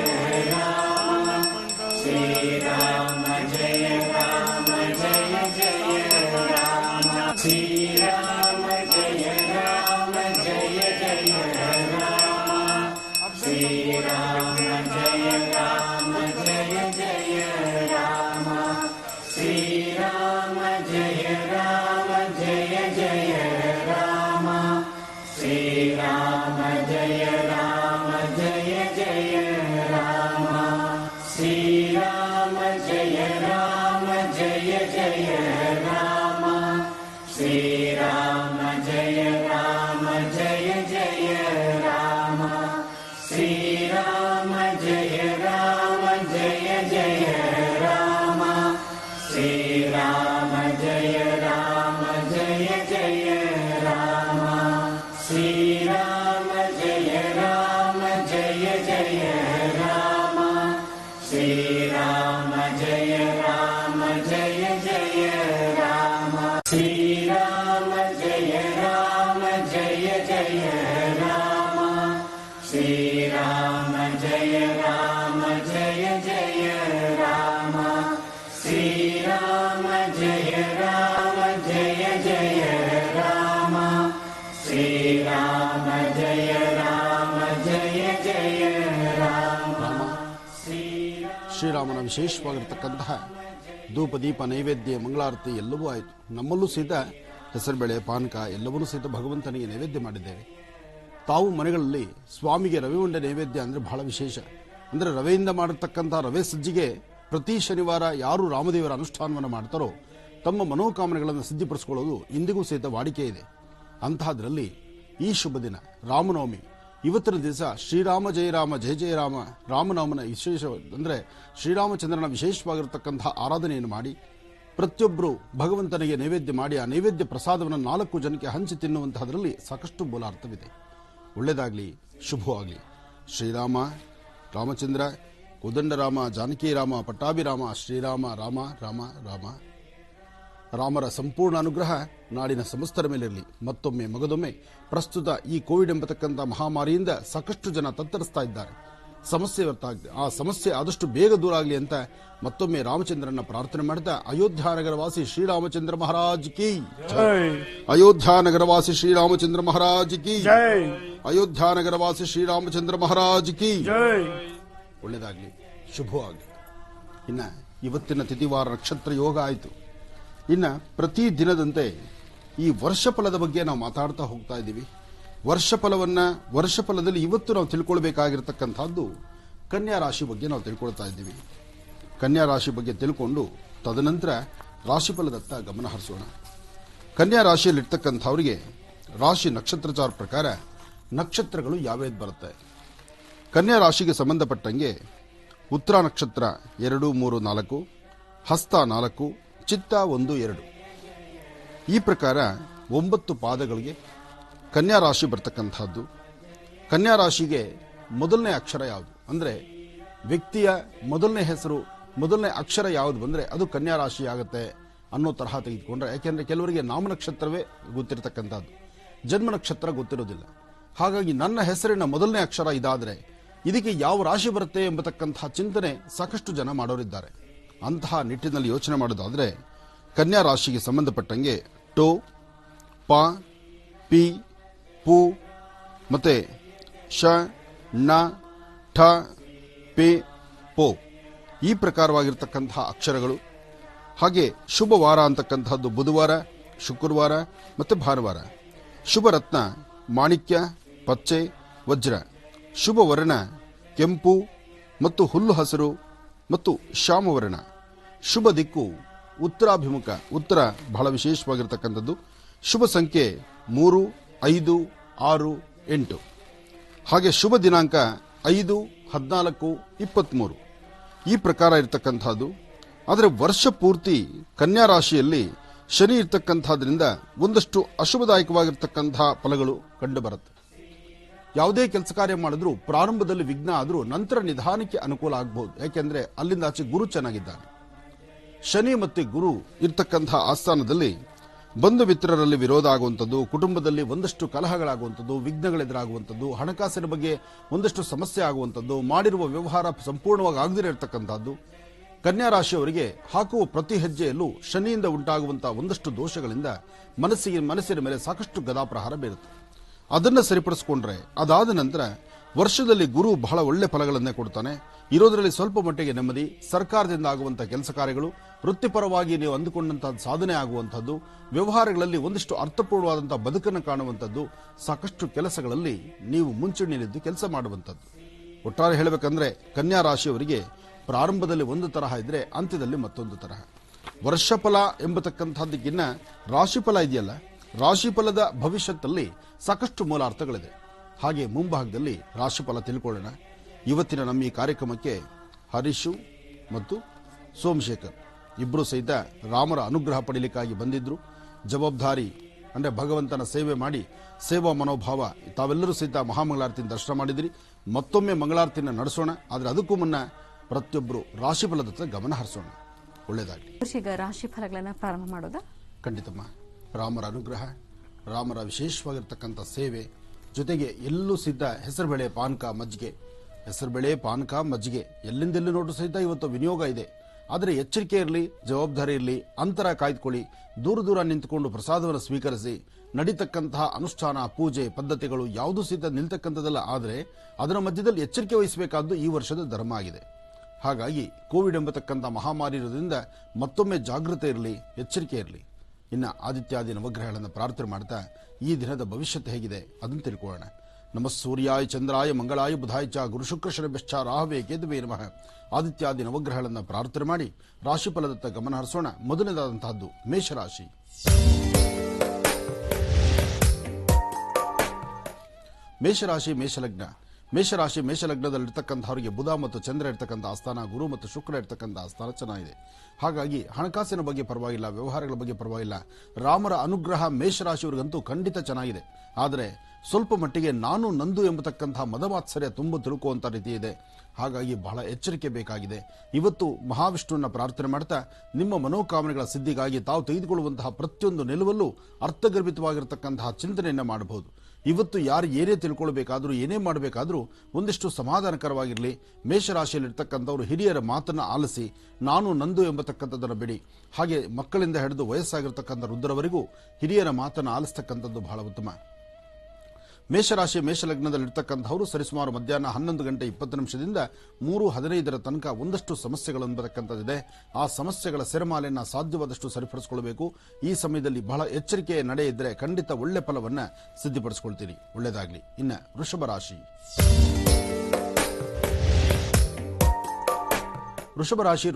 రామ. శ్రీరామ జయ రామ జయ జయ రామ. శ్రీరామ జయ రామ జయ జయ రామ. శ్రీరామ జయ రామ జయ జయ రామ. శ్రీరామ జయ రామ జయ జయ రామ. శ్రీరామ జయ రామ జయ జయ రామ. శ్రీరామ జయ రామ జయ జయ రామ. శ్రీరామ జయ రామ జయ జయ రామ. శ్రీరామ ಶ್ರೀರಾಮನ ವಿಶೇಷವಾಗಿರ್ತಕ್ಕಂತಹ ಧೂಪ ದೀಪ ನೈವೇದ್ಯ ಮಂಗಳಾರತಿ ಎಲ್ಲವೂ ಆಯಿತು. ನಮ್ಮಲ್ಲೂ ಸಹಿತ ಹೆಸರುಬೇಳೆ ಪಾನಕ ಎಲ್ಲವನ್ನೂ ಸಹಿತ ಭಗವಂತನಿಗೆ ನೈವೇದ್ಯ ಮಾಡಿದ್ದೇವೆ. ತಾವು ಮನೆಗಳಲ್ಲಿ ಸ್ವಾಮಿಗೆ ರವೆ ಉಂಡೆ ನೈವೇದ್ಯ ಅಂದರೆ ಬಹಳ ವಿಶೇಷ. ಅಂದರೆ ರವೆಯಿಂದ ಮಾಡಿರ್ತಕ್ಕಂಥ ರವೆ ಸಜ್ಜಿಗೆ ಪ್ರತಿ ಶನಿವಾರ ಯಾರು ರಾಮದೇವರ ಅನುಷ್ಠಾನವನ್ನು ಮಾಡ್ತಾರೋ ತಮ್ಮ ಮನೋಕಾಮನೆಗಳನ್ನು ಸಿದ್ಧಿಪಡಿಸಿಕೊಳ್ಳೋದು ಇಂದಿಗೂ ಸಹಿತ ವಾಡಿಕೆ ಇದೆ. ಅಂತಹದ್ರಲ್ಲಿ ಈ ಶುಭ ದಿನ ರಾಮನವಮಿ ಇವತ್ತಿನ ದಿವಸ ಶ್ರೀರಾಮ ಜಯ ರಾಮ ಜಯ ಜಯ ರಾಮ ರಾಮನಾಮನ ವಿಶೇಷ ಅಂದರೆ ಶ್ರೀರಾಮಚಂದ್ರನ ವಿಶೇಷವಾಗಿರತಕ್ಕಂತಹ ಆರಾಧನೆಯನ್ನು ಮಾಡಿ ಪ್ರತಿಯೊಬ್ಬರು ಭಗವಂತನಿಗೆ ನೈವೇದ್ಯ ಮಾಡಿ ಆ ನೈವೇದ್ಯ ಪ್ರಸಾದವನ್ನು 4 ಜನಕ್ಕೆ ಹಂಚಿ ತಿನ್ನುವಂತಹದ್ರಲ್ಲಿ ಸಾಕಷ್ಟು ಮೂಲಾರ್ಥವಿದೆ. ಒಳ್ಳೆಯದಾಗಲಿ, ಶುಭವಾಗಲಿ. ಶ್ರೀರಾಮ, ರಾಮಚಂದ್ರ, ಕೋದಂಡರಾಮ, ಜಾನಕಿ ರಾಮ, ಪಟ್ಟಾಭಿರಾಮ, ಶ್ರೀರಾಮ, ರಾಮ ರಾಮ ರಾಮ. ರಾಮರ ಸಂಪೂರ್ಣ ಅನುಗ್ರಹ ನಾಡಿನ ಸಮಸ್ತರ ಮೇಲಿರಲಿ. ಮತ್ತೊಮ್ಮೆ ಮಗದೊಮ್ಮೆ ಪ್ರಸ್ತುತ ಈ ಕೋವಿಡ್ ಎಂಬತಕ್ಕಂಥ ಮಹಾಮಾರಿಯಿಂದ ಸಾಕಷ್ಟು ಜನ ತತ್ತರಿಸ್ತಾ ಇದ್ದಾರೆ. ಸಮಸ್ಯೆ ಹೊರತಾಗಿದೆ, ಆ ಸಮಸ್ಯೆ ಆದಷ್ಟು ಬೇಗ ದೂರ ಆಗಲಿ ಅಂತ ಮತ್ತೊಮ್ಮೆ ರಾಮಚಂದ್ರನ ಪ್ರಾರ್ಥನೆ ಮಾಡ್ತಾ ಅಯೋಧ್ಯ ನಗರವಾಸಿ ಶ್ರೀರಾಮಚಂದ್ರ ಮಹಾರಾಜ್ ಕಿ ಜೈ. ಅಯೋಧ್ಯ ನಗರವಾಸಿ ಶ್ರೀರಾಮಚಂದ್ರ ಮಹಾರಾಜ್ ಕಿ ಜೈ. ಅಯೋಧ್ಯ ನಗರವಾಸಿ ಶ್ರೀರಾಮಚಂದ್ರ ಮಹಾರಾಜ್ ಕಿ ಜೈ. ಒಳ್ಳೆಯದಾಗಲಿ, ಶುಭವಾಗಲಿ. ಇನ್ನ ಇವತ್ತಿನ ತಿಥಿವಾರ ನಕ್ಷತ್ರ ಯೋಗ ಆಯಿತು. ಇನ್ನು ಪ್ರತಿ ದಿನದಂತೆ ಈ ವರ್ಷಫಲದ ಬಗ್ಗೆ ನಾವು ಮಾತಾಡ್ತಾ ಹೋಗ್ತಾ ಇದ್ದೀವಿ. ವರ್ಷಫಲದಲ್ಲಿ ಇವತ್ತು ನಾವು ತಿಳ್ಕೊಳ್ಬೇಕಾಗಿರ್ತಕ್ಕಂಥದ್ದು ಕನ್ಯಾ ರಾಶಿ ಬಗ್ಗೆ ನಾವು ತಿಳ್ಕೊಳ್ತಾ ಇದ್ದೀವಿ. ಕನ್ಯಾ ರಾಶಿ ಬಗ್ಗೆ ತಿಳ್ಕೊಂಡು ತದನಂತರ ರಾಶಿಫಲದತ್ತ ಗಮನ ಹರಿಸೋಣ. ಕನ್ಯಾ ರಾಶಿಯಲ್ಲಿರ್ತಕ್ಕಂಥವರಿಗೆ ರಾಶಿ ನಕ್ಷತ್ರಚಾರ ಪ್ರಕಾರ ನಕ್ಷತ್ರಗಳು ಯಾವ್ಯಾವ್ದು ಬರುತ್ತೆ. ಕನ್ಯಾ ರಾಶಿಗೆ ಸಂಬಂಧಪಟ್ಟಂಗೆ ಉತ್ತರ ನಕ್ಷತ್ರ 2, 3, 4, ಹಸ್ತ 4, ಚಿತ್ತ 1, 2 ಈ ಪ್ರಕಾರ 9 ಪಾದಗಳಿಗೆ ಕನ್ಯಾ ರಾಶಿ ಬರ್ತಕ್ಕಂಥದ್ದು. ಕನ್ಯಾ ರಾಶಿಗೆ ಮೊದಲನೇ ಅಕ್ಷರ ಯಾವುದು ಅಂದರೆ ವ್ಯಕ್ತಿಯ ಮೊದಲನೇ ಹೆಸರು ಮೊದಲನೇ ಅಕ್ಷರ ಯಾವುದು ಬಂದರೆ ಅದು ಕನ್ಯಾ ರಾಶಿ ಆಗುತ್ತೆ ಅನ್ನೋ ತರಹ ತೆಗೆದುಕೊಂಡ್ರೆ, ಯಾಕೆಂದರೆ ಕೆಲವರಿಗೆ ನಾಮ ನಕ್ಷತ್ರವೇ ಗೊತ್ತಿರತಕ್ಕಂಥದ್ದು, ಜನ್ಮ ನಕ್ಷತ್ರ ಗೊತ್ತಿರೋದಿಲ್ಲ. ಹಾಗಾಗಿ ನನ್ನ ಹೆಸರಿನ ಮೊದಲನೇ ಅಕ್ಷರ ಇದಾದರೆ ಇದಕ್ಕೆ ಯಾವ ರಾಶಿ ಬರುತ್ತೆ ಎಂಬತಕ್ಕಂತಹ ಚಿಂತನೆ ಸಾಕಷ್ಟು ಜನ ಮಾಡೋರಿದ್ದಾರೆ. ಅಂತಹ ನಿಟ್ಟಿನಲ್ಲಿ ಯೋಚನೆ ಮಾಡೋದಾದರೆ ಕನ್ಯಾ ರಾಶಿಗೆ ಸಂಬಂಧಪಟ್ಟಂಗೆ ಟೋ, ಪ, ಪಿ, ಪು ಮತ್ತೆ ಶ, ನ, ಠ, ಪೆ, ಪೋ ಈ ಪ್ರಕಾರವಾಗಿರ್ತಕ್ಕಂತಹ ಅಕ್ಷರಗಳು. ಹಾಗೆ ಶುಭ ವಾರ ಅಂತಕ್ಕಂಥದ್ದು ಬುಧವಾರ, ಶುಕ್ರವಾರ ಮತ್ತು ಭಾನುವಾರ. ಶುಭ ರತ್ನ ಮಾಣಿಕ್ಯ, ಪಚ್ಚೆ, ವಜ್ರ. ಶುಭ ವರ್ಣ ಕೆಂಪು ಮತ್ತು ಹುಲ್ಲು ಹಸಿರು ಮತ್ತು ಶ್ಯಾಮವರ್ಣ. ಶುಭ ದಿಕ್ಕು ಉತ್ತರಾಭಿಮುಖ, ಉತ್ತರ ಬಹಳ ವಿಶೇಷವಾಗಿರ್ತಕ್ಕಂಥದ್ದು. ಶುಭ ಸಂಖ್ಯೆ 3, 5, 6, 8. ಹಾಗೆ ಶುಭ ದಿನಾಂಕ 5, 14, 23 ಈ ಪ್ರಕಾರ ಇರತಕ್ಕಂಥದ್ದು. ಆದರೆ ವರ್ಷ ಪೂರ್ತಿ ಕನ್ಯಾ ರಾಶಿಯಲ್ಲಿ ಶನಿ ಇರ್ತಕ್ಕಂಥದ್ರಿಂದ ಒಂದಷ್ಟು ಅಶುಭದಾಯಕವಾಗಿರ್ತಕ್ಕಂತಹ ಫಲಗಳು ಕಂಡುಬರುತ್ತೆ. ಯಾವುದೇ ಕೆಲಸ ಕಾರ್ಯ ಮಾಡಿದ್ರೂ ಪ್ರಾರಂಭದಲ್ಲಿ ವಿಘ್ನ ಆದರೂ ನಂತರ ನಿಧಾನಕ್ಕೆ ಅನುಕೂಲ ಆಗಬಹುದು. ಯಾಕೆಂದ್ರೆ ಅಲ್ಲಿಂದ ಆಚೆ ಗುರು ಚೆನ್ನಾಗಿದ್ದಾನೆ. ಶನಿ ಮತ್ತು ಗುರು ಇರ್ತಕ್ಕಂತಹ ಆಸ್ಥಾನದಲ್ಲಿ ಬಂಧು ಮಿತ್ರರಲ್ಲಿ ವಿರೋಧ ಆಗುವಂಥದ್ದು, ಕುಟುಂಬದಲ್ಲಿ ಒಂದಷ್ಟು ಕಲಹಗಳಾಗುವಂಥದ್ದು, ವಿಘ್ನಗಳೆದುರಾಗುವಂಥದ್ದು, ಹಣಕಾಸಿನ ಬಗ್ಗೆ ಒಂದಷ್ಟು ಸಮಸ್ಯೆ ಆಗುವಂಥದ್ದು, ಮಾಡಿರುವ ವ್ಯವಹಾರ ಸಂಪೂರ್ಣವಾಗಿ ಆಗದಿರೇ ಇರತಕ್ಕಂಥದ್ದು. ಕನ್ಯಾ ರಾಶಿಯವರಿಗೆ ಹಾಕುವ ಪ್ರತಿ ಹೆಜ್ಜೆಯಲ್ಲೂ ಶನಿಯಿಂದ ಉಂಟಾಗುವಂತಹ ಒಂದಷ್ಟು ದೋಷಗಳಿಂದ ಮನಸ್ಸಿನ ಮೇಲೆ ಸಾಕಷ್ಟು ಗದಾಪ್ರಹಾರ ಬೀರುತ್ತೆ. ಅದನ್ನು ಸರಿಪಡಿಸಿಕೊಂಡ್ರೆ ಅದಾದ ನಂತರ ವರ್ಷದಲ್ಲಿ ಗುರು ಬಹಳ ಒಳ್ಳೆ ಫಲಗಳನ್ನೇ ಕೊಡ್ತಾನೆ. ಇರೋದರಲ್ಲಿ ಸ್ವಲ್ಪ ಮಟ್ಟಿಗೆ ನೆಮ್ಮದಿ, ಸರ್ಕಾರದಿಂದ ಆಗುವಂತಹ ಕೆಲಸ ಕಾರ್ಯಗಳು, ವೃತ್ತಿಪರವಾಗಿ ನೀವು ಅಂದುಕೊಂಡಂತಹ ಸಾಧನೆ ಆಗುವಂಥದ್ದು, ವ್ಯವಹಾರಗಳಲ್ಲಿ ಒಂದಿಷ್ಟು ಅರ್ಥಪೂರ್ಣವಾದಂತಹ ಬದುಕನ್ನು ಕಾಣುವಂಥದ್ದು, ಸಾಕಷ್ಟು ಕೆಲಸಗಳಲ್ಲಿ ನೀವು ಮುಂಚೂಣಿಯಲ್ಲಿದ್ದು ಕೆಲಸ ಮಾಡುವಂಥದ್ದು. ಒಟ್ಟಾರೆ ಹೇಳಬೇಕಂದ್ರೆ ಕನ್ಯಾ ರಾಶಿಯವರಿಗೆ ಪ್ರಾರಂಭದಲ್ಲಿ ಒಂದು ತರಹ ಇದ್ರೆ ಅಂತ್ಯದಲ್ಲಿ ಮತ್ತೊಂದು ತರಹ. ವರ್ಷಫಲ ಎಂಬತಕ್ಕಂಥದ್ದಕ್ಕಿನ್ನ ರಾಶಿಫಲ ಇದೆಯಲ್ಲ, ರಾಶಿಫಲದ ಭವಿಷ್ಯದಲ್ಲಿ ಸಾಕಷ್ಟು ಮೂಲಾರ್ಥಗಳಿದೆ. ಹಾಗೆ ಮುಂಭಾಗದಲ್ಲಿ ರಾಶಿಫಲ ತಿಳ್ಕೊಳ್ಳೋಣ. ಇವತ್ತಿನ ನಮ್ಮ ಈ ಕಾರ್ಯಕ್ರಮಕ್ಕೆ ಹರೀಶು ಮತ್ತು ಸೋಮಶೇಖರ್ ಇಬ್ಬರು ಸಹಿತ ರಾಮರ ಅನುಗ್ರಹ ಪಡೀಲಿಕ್ಕಾಗಿ ಬಂದಿದ್ರು. ಜವಾಬ್ದಾರಿ ಅಂದರೆ ಭಗವಂತನ ಸೇವೆ ಮಾಡಿ ಸೇವಾ ಮನೋಭಾವ, ತಾವೆಲ್ಲರೂ ಸಹಿತ ಮಹಾಮಂಗಳಾರತಿನ ದರ್ಶನ ಮಾಡಿದಿರಿ. ಮತ್ತೊಮ್ಮೆ ಮಂಗಳಾರತಿನ ನಡೆಸೋಣ. ಆದರೆ ಅದಕ್ಕೂ ಮುನ್ನ ಪ್ರತಿಯೊಬ್ಬರು ರಾಶಿಫಲದತ್ತ ಗಮನ ಹರಿಸೋಣ. ಒಳ್ಳೆಯದಾಗಲಿ. ಈಗ ರಾಶಿಫಲಗಳನ್ನ ಪ್ರಾರಂಭ ಮಾಡೋದಾ? ಖಂಡಿತಮ್ಮ. ರಾಮರ ಅನುಗ್ರಹ, ರಾಮರ ವಿಶೇಷವಾಗಿರ್ತಕ್ಕಂಥ ಸೇವೆ, ಜೊತೆಗೆ ಎಲ್ಲೂ ಸಹಿತ ಹೆಸರುಬೇಳೆ ಪಾನಕ ಮಜ್ಜಿಗೆ, ಹೆಸರುಬೇಳೆ ಪಾನಕ ಮಜ್ಜಿಗೆ ಎಲ್ಲಿಂದೆಲ್ಲೂ ನೋಟು ಸಹಿತ ಇವತ್ತು ವಿನಿಯೋಗ ಇದೆ. ಆದರೆ ಎಚ್ಚರಿಕೆ ಇರಲಿ, ಜವಾಬ್ದಾರಿ ಇರಲಿ, ಅಂತರ ಕಾಯ್ದುಕೊಳ್ಳಿ, ದೂರ ದೂರ ನಿಂತುಕೊಂಡು ಪ್ರಸಾದವನ್ನು ಸ್ವೀಕರಿಸಿ. ನಡೀತಕ್ಕಂತಹ ಅನುಷ್ಠಾನ, ಪೂಜೆ ಪದ್ಧತಿಗಳು ಯಾವುದೂ ಸಹಿತ ನಿಲ್ತಕ್ಕಂಥದ್ದಲ್ಲ. ಆದರೆ ಅದರ ಮಧ್ಯದಲ್ಲಿ ಎಚ್ಚರಿಕೆ ವಹಿಸಬೇಕಾದ್ದು ಈ ವರ್ಷದ ಧರ್ಮ ಆಗಿದೆ. ಹಾಗಾಗಿ ಕೋವಿಡ್ ಎಂಬತಕ್ಕಂಥ ಮಹಾಮಾರಿ ಇರೋದ್ರಿಂದ ಮತ್ತೊಮ್ಮೆ ಜಾಗೃತೆ ಇರಲಿ, ಎಚ್ಚರಿಕೆ ಇರಲಿ. ಇನ್ನು ಆದಿತ್ಯಾದಿ ನವಗ್ರಹಗಳನ್ನು ಪ್ರಾರ್ಥನೆ ಮಾಡ್ತಾ ಈ ದಿನದ ಭವಿಷ್ಯತ್ ಹೇಗಿದೆ ಅದನ್ನು ತಿಳ್ಕೊಳ್ಳೋಣ. ನಮಃ ಸೂರ್ಯಾಯ ಚಂದ್ರಾಯ ಮಂಗಳಾಯ ಬುಧಾಯ ಚ ಗುರು ಶುಕ್ರ ಶನಿಭ್ಯಶ್ಚ ರಾಹವೇ ಕೇತುವೇ ನಮಃ. ಆದಿತ್ಯಾದಿ ನವಗ್ರಹಗಳನ್ನು ಪ್ರಾರ್ಥನೆ ಮಾಡಿ ರಾಶಿಫಲದತ್ತ ಗಮನ ಹರಿಸೋಣ. ಮೊದಲನೇದಾದಂತಹದ್ದು ಮೇಷರಾಶಿ. ಮೇಷರಾಶಿ ಮೇಷಲಗ್ನ. ಮೇಷರಾಶಿ ಮೇಷಲಗ್ನದಲ್ಲಿರ್ತಕ್ಕಂಥವರಿಗೆ ಬುಧ ಮತ್ತು ಚಂದ್ರ ಇರ್ತಕ್ಕಂಥ ಆಸ್ಥಾನ, ಗುರು ಮತ್ತು ಶುಕ್ರ ಇರ್ತಕ್ಕಂಥ ಆಸ್ಥಾನ ಚೆನ್ನಾಗಿದೆ. ಹಾಗಾಗಿ ಹಣಕಾಸಿನ ಬಗ್ಗೆ ಪರವಾಗಿಲ್ಲ, ವ್ಯವಹಾರಗಳ ಬಗ್ಗೆ ಪರವಾಗಿಲ್ಲ. ರಾಮರ ಅನುಗ್ರಹ ಮೇಷರಾಶಿಯವರಿಗಂತೂ ಖಂಡಿತ ಚೆನ್ನಾಗಿದೆ. ಆದರೆ ಸ್ವಲ್ಪ ಮಟ್ಟಿಗೆ ನಾನು ನಂದು ಎಂಬತಕ್ಕಂಥ ಮದಮಾತ್ಸರ್ಯ ತುಂಬ ತಿಳ್ಕುವಂಥ ರೀತಿ ಇದೆ. ಹಾಗಾಗಿ ಬಹಳ ಎಚ್ಚರಿಕೆ ಬೇಕಾಗಿದೆ. ಇವತ್ತು ಮಹಾವಿಷ್ಣುವನ್ನ ಪ್ರಾರ್ಥನೆ ಮಾಡ್ತಾ ನಿಮ್ಮ ಮನೋಕಾಮನೆಗಳ ಸಿದ್ಧಿಗಾಗಿ ತಾವು ತೆಗೆದುಕೊಳ್ಳುವಂತಹ ಪ್ರತಿಯೊಂದು ನಿಲುವಲ್ಲೂ ಅರ್ಥಗರ್ಭಿತವಾಗಿರತಕ್ಕಂತಹ ಚಿಂತನೆಯನ್ನು ಮಾಡಬಹುದು. ಇವತ್ತು ಯಾರು ಏನೇ ತಿಳ್ಕೊಳ್ಬೇಕಾದ್ರೂ, ಏನೇ ಮಾಡಬೇಕಾದ್ರೂ ಒಂದಿಷ್ಟು ಸಮಾಧಾನಕರವಾಗಿರಲಿ. ಮೇಷರಾಶಿಯಲ್ಲಿರ್ತಕ್ಕಂಥವ್ರು ಹಿರಿಯರ ಮಾತನ್ನು ಆಲಿಸಿ, ನಾನು ನಂದು ಎಂಬತಕ್ಕಂಥದ್ದನ್ನು ಬಿಡಿ. ಹಾಗೆ ಮಕ್ಕಳಿಂದ ಹಿಡಿದು ವಯಸ್ಸಾಗಿರ್ತಕ್ಕಂಥ ವೃದ್ಧರವರೆಗೂ ಹಿರಿಯರ ಮಾತನ್ನು ಆಲಿಸ್ತಕ್ಕಂಥದ್ದು ಬಹಳ ಉತ್ತಮ. ಮೇಷರಾಶಿ ಮೇಷಲಗ್ನದಲ್ಲಿರ್ತಕ್ಕಂಥವರು ಸರಿಸುಮಾರು ಮಧ್ಯಾಹ್ನ 11:20 3:15 ತನಕ ಒಂದಷ್ಟು ಸಮಸ್ಯೆಗಳು ಅನ್ನತಕ್ಕಂಥದ್ದಿದೆ. ಆ ಸಮಸ್ಯೆಗಳ ಸೆರೆಮಾಲೆಯನ್ನು ಸಾಧ್ಯವಾದಷ್ಟು ಸರಿಪಡಿಸಿಕೊಳ್ಳಬೇಕು. ಈ ಸಮಯದಲ್ಲಿ ಬಹಳ ಎಚ್ಚರಿಕೆಯ ನಡೆ ಇದ್ದರೆ ಖಂಡಿತ ಒಳ್ಳೆ ಫಲವನ್ನು ಸಿದ್ಧಪಡಿಸಿಕೊಳ್ತೀರಿ. ಒಳ್ಳೆಯದಾಗಲಿ. ಇನ್ನು ವೃಷಭ ರಾಶಿ. ವೃಷಭ ರಾಶಿ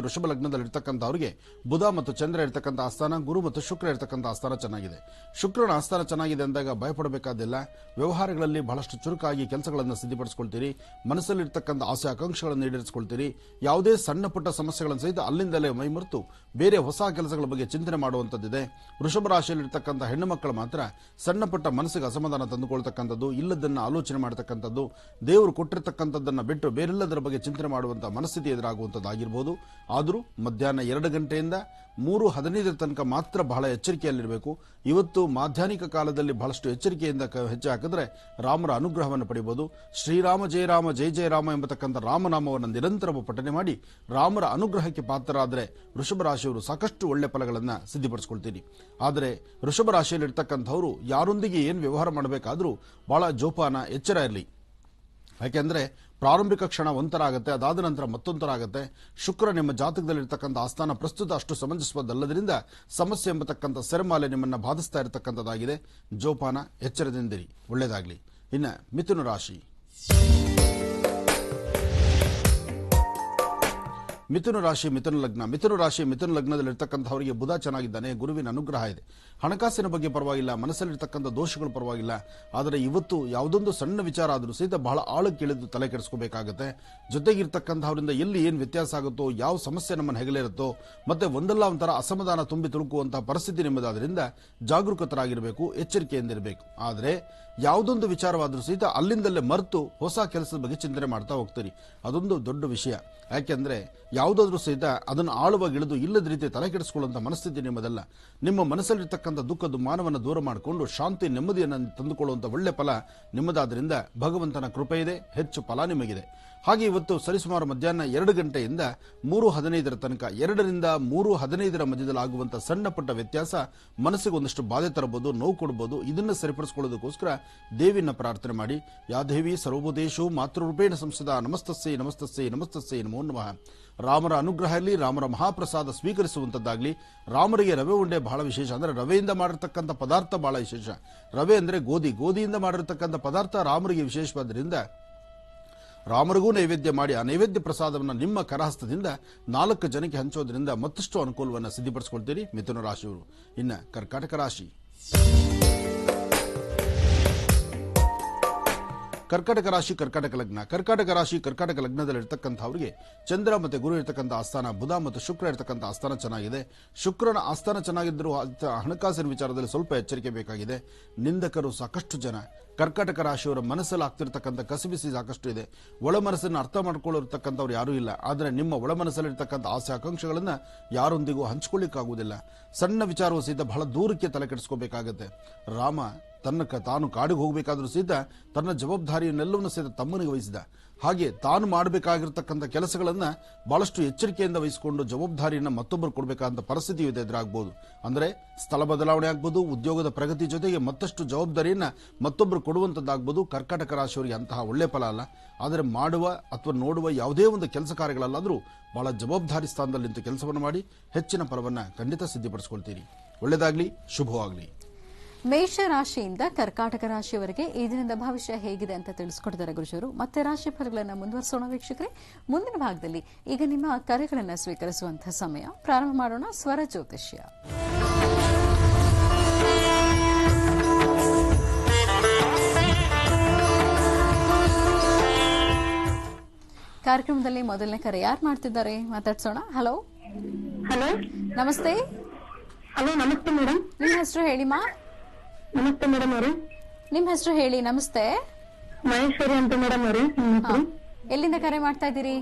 ವೃಷಭ ಲಗ್ನದಲ್ಲಿರ್ತಕ್ಕಂಥವರಿಗೆ ಬುಧ ಮತ್ತು ಚಂದ್ರ ಇರ್ತಕ್ಕಂಥ ಆಸ್ಥಾನ, ಗುರು ಮತ್ತು ಶುಕ್ರ ಇರ್ತಕ್ಕಂಥ ಆಸ್ಥಾನ ಚೆನ್ನಾಗಿದೆ. ಶುಕ್ರನ ಆಸ್ಥಾನ ಚೆನ್ನಾಗಿದೆ ಅಂದಾಗ ಭಯಪಡಬೇಕಾದಿಲ್ಲ. ವ್ಯವಹಾರಗಳಲ್ಲಿ ಬಹಳಷ್ಟು ಚುರುಕಾಗಿ ಕೆಲಸಗಳನ್ನು ಸಿದ್ಧಪಡಿಸಿಕೊಳ್ತೀರಿ. ಮನಸ್ಸಲ್ಲಿರ್ತಕ್ಕಂಥ ಆಸೆ ಆಕಾಂಕ್ಷೆಗಳನ್ನು ಈಡೇರಿಸಿಕೊಳ್ತೀರಿ. ಯಾವುದೇ ಸಣ್ಣ ಪುಟ್ಟ ಸಮಸ್ಯೆಗಳನ್ನು ಸಹಿತ ಅಲ್ಲಿಂದಲೇ ಮೈಮರೆತು ಬೇರೆ ಹೊಸ ಕೆಲಸಗಳ ಬಗ್ಗೆ ಚಿಂತನೆ ಮಾಡುವಂಥದ್ದಿದೆ. ವೃಷಭ ರಾಶಿಯಲ್ಲಿರ್ತಕ್ಕಂಥ ಹೆಣ್ಣು ಮಕ್ಕಳು ಮಾತ್ರ ಸಣ್ಣ ಪುಟ್ಟ ಮನಸ್ಸಿಗೆ ಅಸಮಾಧಾನ ತಂದುಕೊಳ್ತಕ್ಕಂಥದ್ದು, ಇಲ್ಲದನ್ನು ಆಲೋಚನೆ ಮಾಡತಕ್ಕಂಥದ್ದು, ದೇವರು ಕೊಟ್ಟಿರ್ತಕ್ಕಂಥದ್ದನ್ನು ಬಿಟ್ಟು ಬೇರೆಲ್ಲದರ ಬಗ್ಗೆ ಚಿಂತನೆ ಮಾಡುವಂಥ ಮನಸ್ಥಿತಿ ಎದುರಾಗುವಂಥದ್ದಾಗಿರ್ಬೋದು. ಆದರೂ ಮಧ್ಯಾಹ್ನ 2 ಗಂಟೆಯಿಂದ 3:15 ತನಕ ಮಾತ್ರ ಬಹಳ ಎಚ್ಚರಿಕೆಯಲ್ಲಿರಬೇಕು. ಇವತ್ತು ಮಾಧ್ಯಾಹ್ನಿಕ ಕಾಲದಲ್ಲಿ ಬಹಳಷ್ಟು ಎಚ್ಚರಿಕೆಯಿಂದ ಹೆಜ್ಜೆ ಹಾಕಿದ್ರೆ ರಾಮರ ಅನುಗ್ರಹವನ್ನು ಪಡೆಯಬಹುದು. ಶ್ರೀರಾಮ ಜಯ ರಾಮ ಜಯ ಜಯ ರಾಮ ಎಂಬತಕ್ಕಂಥ ರಾಮನಾಮವನ್ನು ನಿರಂತರ ಪಠನೆ ಮಾಡಿ ರಾಮರ ಅನುಗ್ರಹಕ್ಕೆ ಪಾತ್ರರಾದರೆ ವೃಷಭ ರಾಶಿಯವರು ಸಾಕಷ್ಟು ಒಳ್ಳೆ ಫಲಗಳನ್ನು ಸಿದ್ಧಪಡಿಸಿಕೊಳ್ತೀರಿ. ಆದರೆ ವೃಷಭ ರಾಶಿಯಲ್ಲಿರ್ತಕ್ಕಂಥವರು ಯಾರೊಂದಿಗೆ ಏನು ವ್ಯವಹಾರ ಮಾಡಬೇಕಾದ್ರೂ ಬಹಳ ಜೋಪಾನ, ಎಚ್ಚರ ಇರಲಿ. ಯಾಕೆಂದ್ರೆ ಪ್ರಾರಂಭಿಕ ಕ್ಷಣ ಒಂಥರ ಆಗುತ್ತೆ, ಅದಾದ ನಂತರ ಮತ್ತೊಂಥರ ಆಗುತ್ತೆ. ಶುಕ್ರ ನಿಮ್ಮ ಜಾತಕದಲ್ಲಿರ್ತಕ್ಕಂಥ ಆಸ್ಥಾನ ಪ್ರಸ್ತುತ ಅಷ್ಟು ಸಮಂಜಸವಾದಲ್ಲದರಿಂದ ಸಮಸ್ಯೆ ಎಂಬತಕ್ಕಂಥ ಸೆರೆಮಾಲೆ ನಿಮ್ಮನ್ನು ಬಾಧಿಸ್ತಾ ಇರತಕ್ಕಂಥದ್ದಾಗಿದೆ. ಜೋಪಾನ, ಎಚ್ಚರದಿಂದಿರಿ. ಒಳ್ಳೆಯದಾಗಲಿ. ಇನ್ನು ಮಿಥುನ ರಾಶಿ. ಮಿಥುನ ರಾಶಿ ಲಗ್ನದಲ್ಲಿರ್ತಕ್ಕಂಥವರಿಗೆ ಬುಧ ಚೆನ್ನಾಗಿದ್ದಾನೆ, ಗುರುವಿನ ಅನುಗ್ರಹ ಇದೆ. ಹಣಕಾಸಿನ ಬಗ್ಗೆ ಪರವಾಗಿಲ್ಲ, ಮನಸ್ಸಲ್ಲಿರ್ತಕ್ಕಂಥ ದೋಷಗಳು ಪರವಾಗಿಲ್ಲ. ಆದರೆ ಇವತ್ತು ಯಾವುದೊಂದು ಸಣ್ಣ ವಿಚಾರ ಆದರೂ ಸಹಿತ ಬಹಳ ಆಳಕ್ಕೆ ಇಳಿದು ತಲೆ ಕೆಡಿಸ್ಕೋಬೇಕಾಗತ್ತೆ. ಜೊತೆಗಿರ್ತಕ್ಕಂಥವರಿಂದ ಎಲ್ಲಿ ಏನು ವ್ಯತ್ಯಾಸ ಆಗುತ್ತೋ, ಯಾವ ಸಮಸ್ಯೆ ನಮ್ಮನ್ನು ಹೆಗಲಿರುತ್ತೋ, ಮತ್ತೆ ಒಂದಲ್ಲ ಒಂಥರ ಅಸಮಾಧಾನ ತುಂಬಿ ತುಳುಕುವಂತಹ ಪರಿಸ್ಥಿತಿ ನಿಮ್ಮದಾದ್ರಿಂದ ಜಾಗರೂಕತರಾಗಿರಬೇಕು, ಎಚ್ಚರಿಕೆಯಿಂದಿರಬೇಕು. ಆದರೆ ಯಾವುದೊಂದು ವಿಚಾರವಾದರೂ ಸಹಿತ ಅಲ್ಲಿಂದಲೇ ಮರೆತು ಹೊಸ ಕೆಲಸದ ಬಗ್ಗೆ ಚಿಂತನೆ ಮಾಡ್ತಾ ಹೋಗ್ತೀರಿ. ಅದೊಂದು ದೊಡ್ಡ ವಿಷಯ. ಯಾಕೆಂದ್ರೆ ಯಾವುದಾದ್ರೂ ಸಹಿತ ಅದನ್ನು ಆಳವಾಗಿ ಇಳಿದು ಇಲ್ಲದ ರೀತಿ ತಲೆ ಕೆಡಿಸಿಕೊಳ್ಳುವಂಥ ಮನಸ್ಥಿತಿ ನಿಮ್ಮದಲ್ಲ. ನಿಮ್ಮ ಮನಸ್ಸಲ್ಲಿರ್ತಕ್ಕಂಥ ದುಃಖ ದುಮ್ಮಾನವನ್ನು ದೂರ ಮಾಡಿಕೊಂಡು ಶಾಂತಿ ನೆಮ್ಮದಿಯನ್ನು ತಂದುಕೊಳ್ಳುವಂಥ ಒಳ್ಳೆ ಫಲ ನಿಮ್ಮದಾದ್ರಿಂದ ಭಗವಂತನ ಕೃಪೆ ಇದೆ, ಹೆಚ್ಚು ಫಲ ನಿಮಗಿದೆ. ಹಾಗೆ ಇವತ್ತು ಸರಿಸುಮಾರು ಮಧ್ಯಾಹ್ನ 2 ಗಂಟೆಯಿಂದ 3:15 ತನಕ 2ರಿಂದ 3:15 ಮಧ್ಯದಲ್ಲಿ ಆಗುವಂಥ ಸಣ್ಣ ಪುಟ್ಟ ವ್ಯತ್ಯಾಸ ಮನಸ್ಸಿಗೆ ಒಂದಷ್ಟು ಬಾಧೆ ತರಬಹುದು, ನೋವು ಕೊಡಬಹುದು. ಇದನ್ನು ಸರಿಪಡಿಸಿಕೊಳ್ಳೋದಕ್ಕೋಸ್ಕರ ದೇವಿನ ಪ್ರಾರ್ಥನೆ ಮಾಡಿ. ಯಾ ದೇವಿ ಸರ್ವಭೂತೇಷು ಮಾತೃರೂಪೇಣ ಸಂಸ್ಥಿತಾ ನಮಸ್ತಸ್ಸೈ ನಮಸ್ತಸ್ಸೈ ನಮಸ್ತಸ್ಸೈ ನಮೋ ನಮಃ. ರಾಮರ ಅನುಗ್ರಹ ಇರಲಿ, ರಾಮರ ಮಹಾಪ್ರಸಾದ ಸ್ವೀಕರಿಸುವಂಥದ್ದಾಗಲಿ. ರಾಮರಿಗೆ ರವೆ ಉಂಡೆ ಬಹಳ ವಿಶೇಷ. ಅಂದರೆ ರವೆಯಿಂದ ಮಾಡಿರ್ತಕ್ಕಂಥ ಪದಾರ್ಥ ಬಹಳ ವಿಶೇಷ. ರವೆ ಅಂದರೆ ಗೋಧಿಯಿಂದ ಮಾಡಿರ್ತಕ್ಕಂಥ ಪದಾರ್ಥ ರಾಮರಿಗೆ ವಿಶೇಷವಾದ್ದರಿಂದ ರಾಮರಿಗೂ ನೈವೇದ್ಯ ಮಾಡಿ ಆ ನೈವೇದ್ಯ ಪ್ರಸಾದವನ್ನು ನಿಮ್ಮ ಕರಹಸ್ತದಿಂದ 4 ಜನಕ್ಕೆ ಹಂಚೋದ್ರಿಂದ ಮತ್ತಷ್ಟು ಅನುಕೂಲವನ್ನು ಸಿದ್ಧಪಡಿಸಿಕೊಳ್ತೀರಿ ಮಿಥುನ ರಾಶಿಯವರು. ಇನ್ನು ಕರ್ಕಾಟಕ ರಾಶಿ. ಕರ್ಕಾಟಕ ಲಗ್ನದಲ್ಲಿರ್ತಕ್ಕಂಥವರಿಗೆ ಚಂದ್ರ ಮತ್ತು ಗುರು ಇರ್ತಕ್ಕಂಥ ಆಸ್ಥಾನ, ಬುಧ ಮತ್ತು ಶುಕ್ರ ಇರ್ತಕ್ಕಂಥ ಆಸ್ಥಾನ ಚೆನ್ನಾಗಿದೆ. ಶುಕ್ರನ ಆಸ್ಥಾನ ಚೆನ್ನಾಗಿದ್ದರೂ ಹಣಕಾಸಿನ ವಿಚಾರದಲ್ಲಿ ಸ್ವಲ್ಪ ಎಚ್ಚರಿಕೆ ಬೇಕಾಗಿದೆ. ನಿಂದಕರು ಸಾಕಷ್ಟು ಜನ. ಕರ್ಕಾಟಕ ರಾಶಿಯವರ ಮನಸ್ಸಲ್ಲಿ ಆಗ್ತಿರ್ತಕ್ಕಂಥ ಕಸಿಬಿಸಿ ಸಾಕಷ್ಟು ಇದೆ. ಒಳ ಮನಸ್ಸನ್ನು ಅರ್ಥ ಮಾಡ್ಕೊಳ್ಳಿರ್ತಕ್ಕಂಥವ್ರು ಯಾರೂ ಇಲ್ಲ. ಆದರೆ ನಿಮ್ಮ ಒಳ ಮನಸ್ಸಲ್ಲಿರ್ತಕ್ಕಂಥ ಆಸೆ ಆಕಾಂಕ್ಷೆಗಳನ್ನು ಯಾರೊಂದಿಗೂ ಹಂಚಿಕೊಳ್ಳಿಕ್ಕಾಗುವುದಿಲ್ಲ. ಸಣ್ಣ ವಿಚಾರವೂ ಸಹಿತ ಬಹಳ ದೂರಕ್ಕೆ ತಲೆ ಕೆಡಿಸ್ಕೋಬೇಕಾಗತ್ತೆ. ರಾಮ ತಾನು ಕಾಡಿಗೆ ಹೋಗಬೇಕಾದ್ರೂ ಸಹಿತ ತನ್ನ ಜವಾಬ್ದಾರಿಯನ್ನೆಲ್ಲವನ್ನು ಸಹಿತ ತಮ್ಮನಿಗೆ ವಹಿಸಿದ. ಹಾಗೆ ತಾನು ಮಾಡಬೇಕಾಗಿರ್ತಕ್ಕಂಥ ಕೆಲಸಗಳನ್ನ ಬಹಳಷ್ಟು ಎಚ್ಚರಿಕೆಯಿಂದ ವಹಿಸಿಕೊಂಡು ಜವಾಬ್ದಾರಿಯನ್ನ ಮತ್ತೊಬ್ಬರು ಕೊಡಬೇಕಾದಂತ ಪರಿಸ್ಥಿತಿ ಎದುರಾಗಬಹುದು. ಅಂದ್ರೆ ಸ್ಥಳ ಬದಲಾವಣೆ ಆಗ್ಬೋದು, ಉದ್ಯೋಗದ ಪ್ರಗತಿ ಜೊತೆಗೆ ಮತ್ತಷ್ಟು ಜವಾಬ್ದಾರಿಯನ್ನ ಮತ್ತೊಬ್ಬರು ಕೊಡುವಂತದ್ದಾಗ್ಬೋದು. ಕರ್ಕಾಟಕ ರಾಶಿಯವರಿಗೆ ಅಂತಹ ಒಳ್ಳೆ ಫಲ ಅಲ್ಲ. ಆದರೆ ಮಾಡುವ ಅಥವಾ ನೋಡುವ ಯಾವುದೇ ಒಂದು ಕೆಲಸ ಕಾರ್ಯಗಳಲ್ಲಾದರೂ ಬಹಳ ಜವಾಬ್ದಾರಿ ಸ್ಥಾನದಲ್ಲಿ ನಿಂತು ಕೆಲಸವನ್ನು ಮಾಡಿ ಹೆಚ್ಚಿನ ಫಲವನ್ನ ಖಂಡಿತ ಸಿದ್ಧಪಡಿಸಿಕೊಳ್ತೀರಿ. ಒಳ್ಳೆಯದಾಗ್ಲಿ, ಶುಭವಾಗ್ಲಿ. ಮೇಷರಾಶಿಯಿಂದ ಕರ್ಕಾಟಕ ರಾಶಿಯವರೆಗೆ ಈ ದಿನದ ಭವಿಷ್ಯ ಹೇಗಿದೆ ಅಂತ ತಿಳಿಸ್ಕೊಡ್ತಾರೆ ಗುರುಜರು. ಮತ್ತೆ ರಾಶಿ ಫಲಗಳನ್ನು ಮುಂದುವರಿಸೋಣ ವೀಕ್ಷಕರೇ. ಮುಂದಿನ ಭಾಗದಲ್ಲಿ ಈಗ ನಿಮ್ಮ ಕರೆಗಳನ್ನು ಸ್ವೀಕರಿಸುವಂತಹ ಸಮಯ. ಪ್ರಾರಂಭ ಮಾಡೋಣ ಸ್ವರ ಜ್ಯೋತಿಷ್ಯ. ಕಾರ್ಯಕ್ರಮದಲ್ಲಿ ಮೊದಲನೇ ಕರೆ ಯಾರು ಮಾಡ್ತಿದ್ದಾರೆ ಮಾತಾಡ್ಸೋಣ. ಹಲೋ ಹಲೋ ನಮಸ್ತೆ. ಹಲೋ ನಮಸ್ತೆ ಮೇಡಮ್. ನಿಮ್ಮ ಹೆಸರು ಹೇಳಿಮಾ. ನಮಸ್ತೆ ಮೇಡಮ್ ಅವರೇ. ನಿಮ್ಮ ಹೆಸರು ಹೇಳಿ. ನಮಸ್ತೆ. ಮಹೇಶ್ವರಿ ಅಂತ ಮೇಡಮ್ ಅವರೇ. ಎಲ್ಲಿಂದ ಕರೆ ಮಾಡ್ತಾ ಇದ್ದೀರಿ?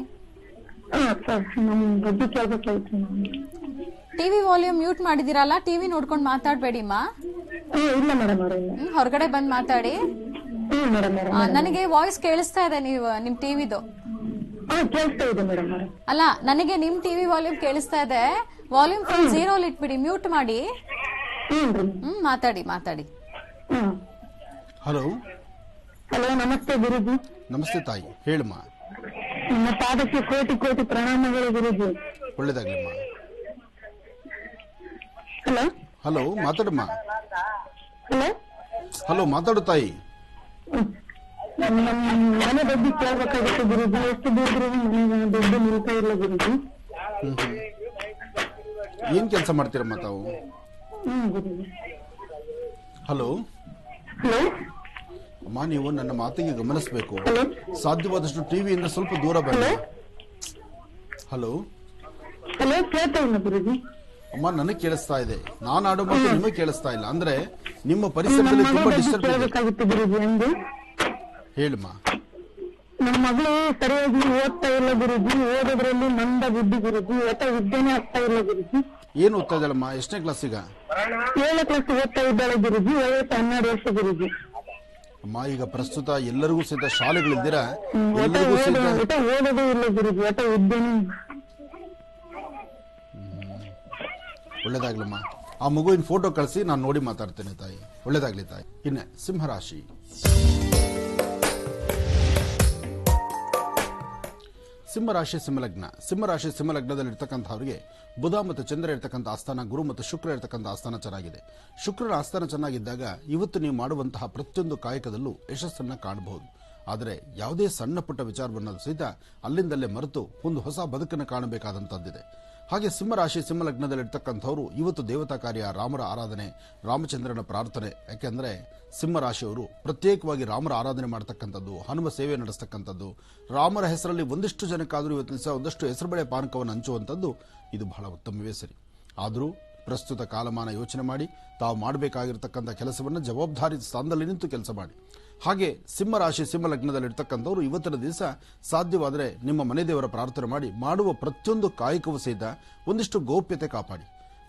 ನಮ್ ಬಗ್ಗೆ ಕೇಳ್ಬೇಕಾಯ್ತು. ಟಿವಿ ವಾಲ್ಯೂಮ್ ಮ್ಯೂಟ್ ಮಾಡಿದಿರಲ್ಲ, ಟಿವಿ ನೋಡ್ಕೊಂಡು ಮಾತಾಡ್ಬೇಡಿಮ್ಮ. ಇಲ್ಲ ಮೇಡಮ್ ಅವರೇ. ಹೊರಗಡೆ ಬಂದ್ ಮಾತಾಡಿ. ಮೇಡಮ್ ನನಗೆ ವಾಯ್ಸ್ ಕೇಳಿಸ್ತಾ ಇದೆ ನಿಮ್ ಟಿವಿದು. ಕೇಳಿಸ್ತಾ ಇದೆ ಮೇಡಮ್ ಅವರೇ. ಅಲ್ಲ, ನನಗೆ ನಿಮ್ ಟಿವಿ ವಾಲ್ಯೂಮ್ ಕೇಳಿಸ್ತಾ ಇದೆ. ವಾಲ್ಯೂಮ್ ಫುಲ್ ಝೀರೋಲ್ ಇಟ್ಬಿಡಿ, ಮ್ಯೂಟ್ ಮಾಡಿ. ಮಾತಾಡಿ ಮಾತಾಡಿ. ಹಲೋ ಹಲೋ ನಮಸ್ತೆ ಗುರುಜಿ. ನಮಸ್ತೆ ತಾಯಿ, ಹೇಳಮ್ಮ. ನಿಮ್ಮ ಪಾದಕ್ಕೆ ಕೋಟಿ ಕೋಟಿ ಪ್ರಣಾಮಗಳು ಗುರುಜಿ. ಒಳ್ಳೇದಾಗ್ಲಮ್ಮ. ಹಲೋ ಹಲೋ ಮಾತಾಡಮ್ಮ. ಹಲೋ ಹಲೋ ಮಾತಾಡು ತಾಯಿ. ನಮ್ಮ ಮನೆ ಬಗ್ಗೆ ಕೇಳ್ಬೇಕಾಗಿತ್ತು ಗುರುಜಿ. ಎಷ್ಟು ದುಡ್ಡು ಮನೆ ದುಡ್ಡು ನಿಲ್ತಾ ಇಲ್ಲ ಗುರುಜಿ. ಏನ್ ಕೆಲಸ ಮಾಡ್ತೀರಮ್ಮ ತಾವು? ಗುರುಜಿ. ಹಲೋ ಹಲೋ ಅಮ್ಮ, ನೀವು ನನ್ನ ಮಾತಿಗೆ ಗಮನಿಸಬೇಕು. ಹಲೋ ಸಾಧ್ಯವಾದಷ್ಟು ಟಿವಿಯಿಂದ ಸ್ವಲ್ಪ ದೂರ ಬನ್ನಿ. ಹಲೋ ಹಲೋ ಕೇಳ್ತಾ ಇಲ್ಲ ಗುರುಜಿ. ಅಮ್ಮ, ನನಗೆ ಕೇಳಿಸ್ತಾ ಇದೆ. ನಾನು ಆಡೋ ಮಾತು ನಿಮಗೆ ಕೇಳಿಸ್ತಾ ಇಲ್ಲ. ಅಂದ್ರೆ ನಿಮ್ಮ ಪರಿಸರದಲ್ಲಿ ತುಂಬಾ ಡಿಸ್ಟರ್ಬ್ ಇದೆ. ಕೇಳ್ಬೇಕಾಗಿತ್ತು ಗುರುಜಿ. ಅಂದು ಹೇಳಮ್ಮ. ನಮ್ಮ ಮಗಳು ಸರಿಯಾಗಿ ಓದ್ತಾ ಇಲ್ಲ ಗುರುಜಿ. ಓದೋದ್ರಲ್ಲಿ ಮಂದ ಬುದ್ಧಿ ಗುರುಜಿ. ವಿದ್ಯೆನೇ ಆಗ್ತಾ ಇಲ್ಲ ಗುರುಜಿ. ಏನ್ ಓದ್ತಾ ಇದ್ದಾಳಮ್ಮ? ಎಷ್ಟನೇ ಕ್ಲಾಸ್ ಈಗ? 7ನೇ ಕ್ಲಾಸ್ ಓದ್ತಾ ಇದ್ದಾಳೆ ಗುರುಜಿ. ವಯಸ್ಸು 12 ವರ್ಷ ಗುರುಜಿ. ಅಮ್ಮ, ಈಗ ಪ್ರಸ್ತುತ ಎಲ್ಲರಿಗೂ ಸಹಿತ ಶಾಲೆಗಳಿದ್ದೀರಾ, ಎಲ್ಲರಿಗೂ ಸಹಿತ ಓದೋದೇ ಇಲ್ಲ ಗುರುಜಿ. ವಿದ್ಯೆನೇ. ಒಳ್ಳೇದಾಗ್ಲಮ್ಮ. ಆ ಮಗುವಿನ ಫೋಟೋ ಕಳಿಸಿ, ನಾನು ನೋಡಿ ಮಾತಾಡ್ತೇನೆ ತಾಯಿ. ಒಳ್ಳೇದಾಗ್ಲಿ ತಾಯಿ. ಇನ್ನ ಸಿಂಹರಾಶಿ. ಸಿಂಹರಾಶಿ ಸಿಂಹಲಗ್ನ. ಸಿಂಹರಾಶಿ ಸಿಂಹಲಗ್ನದಲ್ಲಿ ಇರ್ತಕ್ಕಂಥವ್ರಿಗೆ ಬುಧ ಮತ್ತು ಚಂದ್ರ ಇರ್ತಕ್ಕಂಥ ಆಸ್ಥಾನ, ಗುರು ಮತ್ತು ಶುಕ್ರ ಇರ್ತಕ್ಕಂಥ ಆಸ್ಥಾನ ಚೆನ್ನಾಗಿದೆ. ಶುಕ್ರನ ಆಸ್ಥಾನ ಚೆನ್ನಾಗಿದ್ದಾಗ ಇವತ್ತು ನೀವು ಮಾಡುವಂತಹ ಪ್ರತಿಯೊಂದು ಕಾಯಕದಲ್ಲೂ ಯಶಸ್ಸನ್ನ ಕಾಣಬಹುದು. ಆದರೆ ಯಾವುದೇ ಸಣ್ಣ ಪುಟ್ಟ ವಿಚಾರವನ್ನು ಸಹಿತ ಅಲ್ಲಿಂದಲೇ ಮರೆತು ಒಂದು ಹೊಸ ಬದುಕನ್ನು ಕಾಣಬೇಕಾದಂತದ್ದಿದೆ. ಹಾಗೆ ಸಿಂಹರಾಶಿ ಸಿಂಹಲಗ್ನದಲ್ಲಿರ್ತಕ್ಕಂಥವ್ರು ಇವತ್ತು ದೇವತಾ ಕಾರ್ಯ, ರಾಮರ ಆರಾಧನೆ, ರಾಮಚಂದ್ರನ ಪ್ರಾರ್ಥನೆ. ಯಾಕೆಂದ್ರೆ ಸಿಂಹರಾಶಿಯವರು ಪ್ರತ್ಯೇಕವಾಗಿ ರಾಮರ ಆರಾಧನೆ ಮಾಡತಕ್ಕಂಥದ್ದು, ಹನುಮ ಸೇವೆ ನಡೆಸ್ತಕ್ಕಂಥದ್ದು, ರಾಮರ ಹೆಸರಲ್ಲಿ ಒಂದಿಷ್ಟು ಜನಕ್ಕಾದರೂ ಇವತ್ತು ದಿವಸ ಒಂದಷ್ಟು ಹೆಸರುಬೇಳೆ ಪಾನಕವನ್ನು ಹಂಚುವಂಥದ್ದು ಇದು ಬಹಳ ಉತ್ತಮವೇ ಸರಿ. ಆದರೂ ಪ್ರಸ್ತುತ ಕಾಲಮಾನ ಯೋಚನೆ ಮಾಡಿ ತಾವು ಮಾಡಬೇಕಾಗಿರ್ತಕ್ಕಂಥ ಕೆಲಸವನ್ನು ಜವಾಬ್ದಾರಿ ಸ್ಥಾನದಲ್ಲಿ ನಿಂತು ಕೆಲಸ ಮಾಡಿ. ಹಾಗೆ ಸಿಂಹರಾಶಿ ಸಿಂಹಲಗ್ನದಲ್ಲಿರ್ತಕ್ಕಂಥವ್ರು ಇವತ್ತಿನ ದಿವಸ ಸಾಧ್ಯವಾದರೆ ನಿಮ್ಮ ಮನೆ ದೇವರ ಪ್ರಾರ್ಥನೆ ಮಾಡಿ ಮಾಡುವ ಪ್ರತಿಯೊಂದು ಕಾಯಕವೂ ಸಹಿತ ಒಂದಿಷ್ಟು ಗೌಪ್ಯತೆ ಕಾಪಾಡಿ.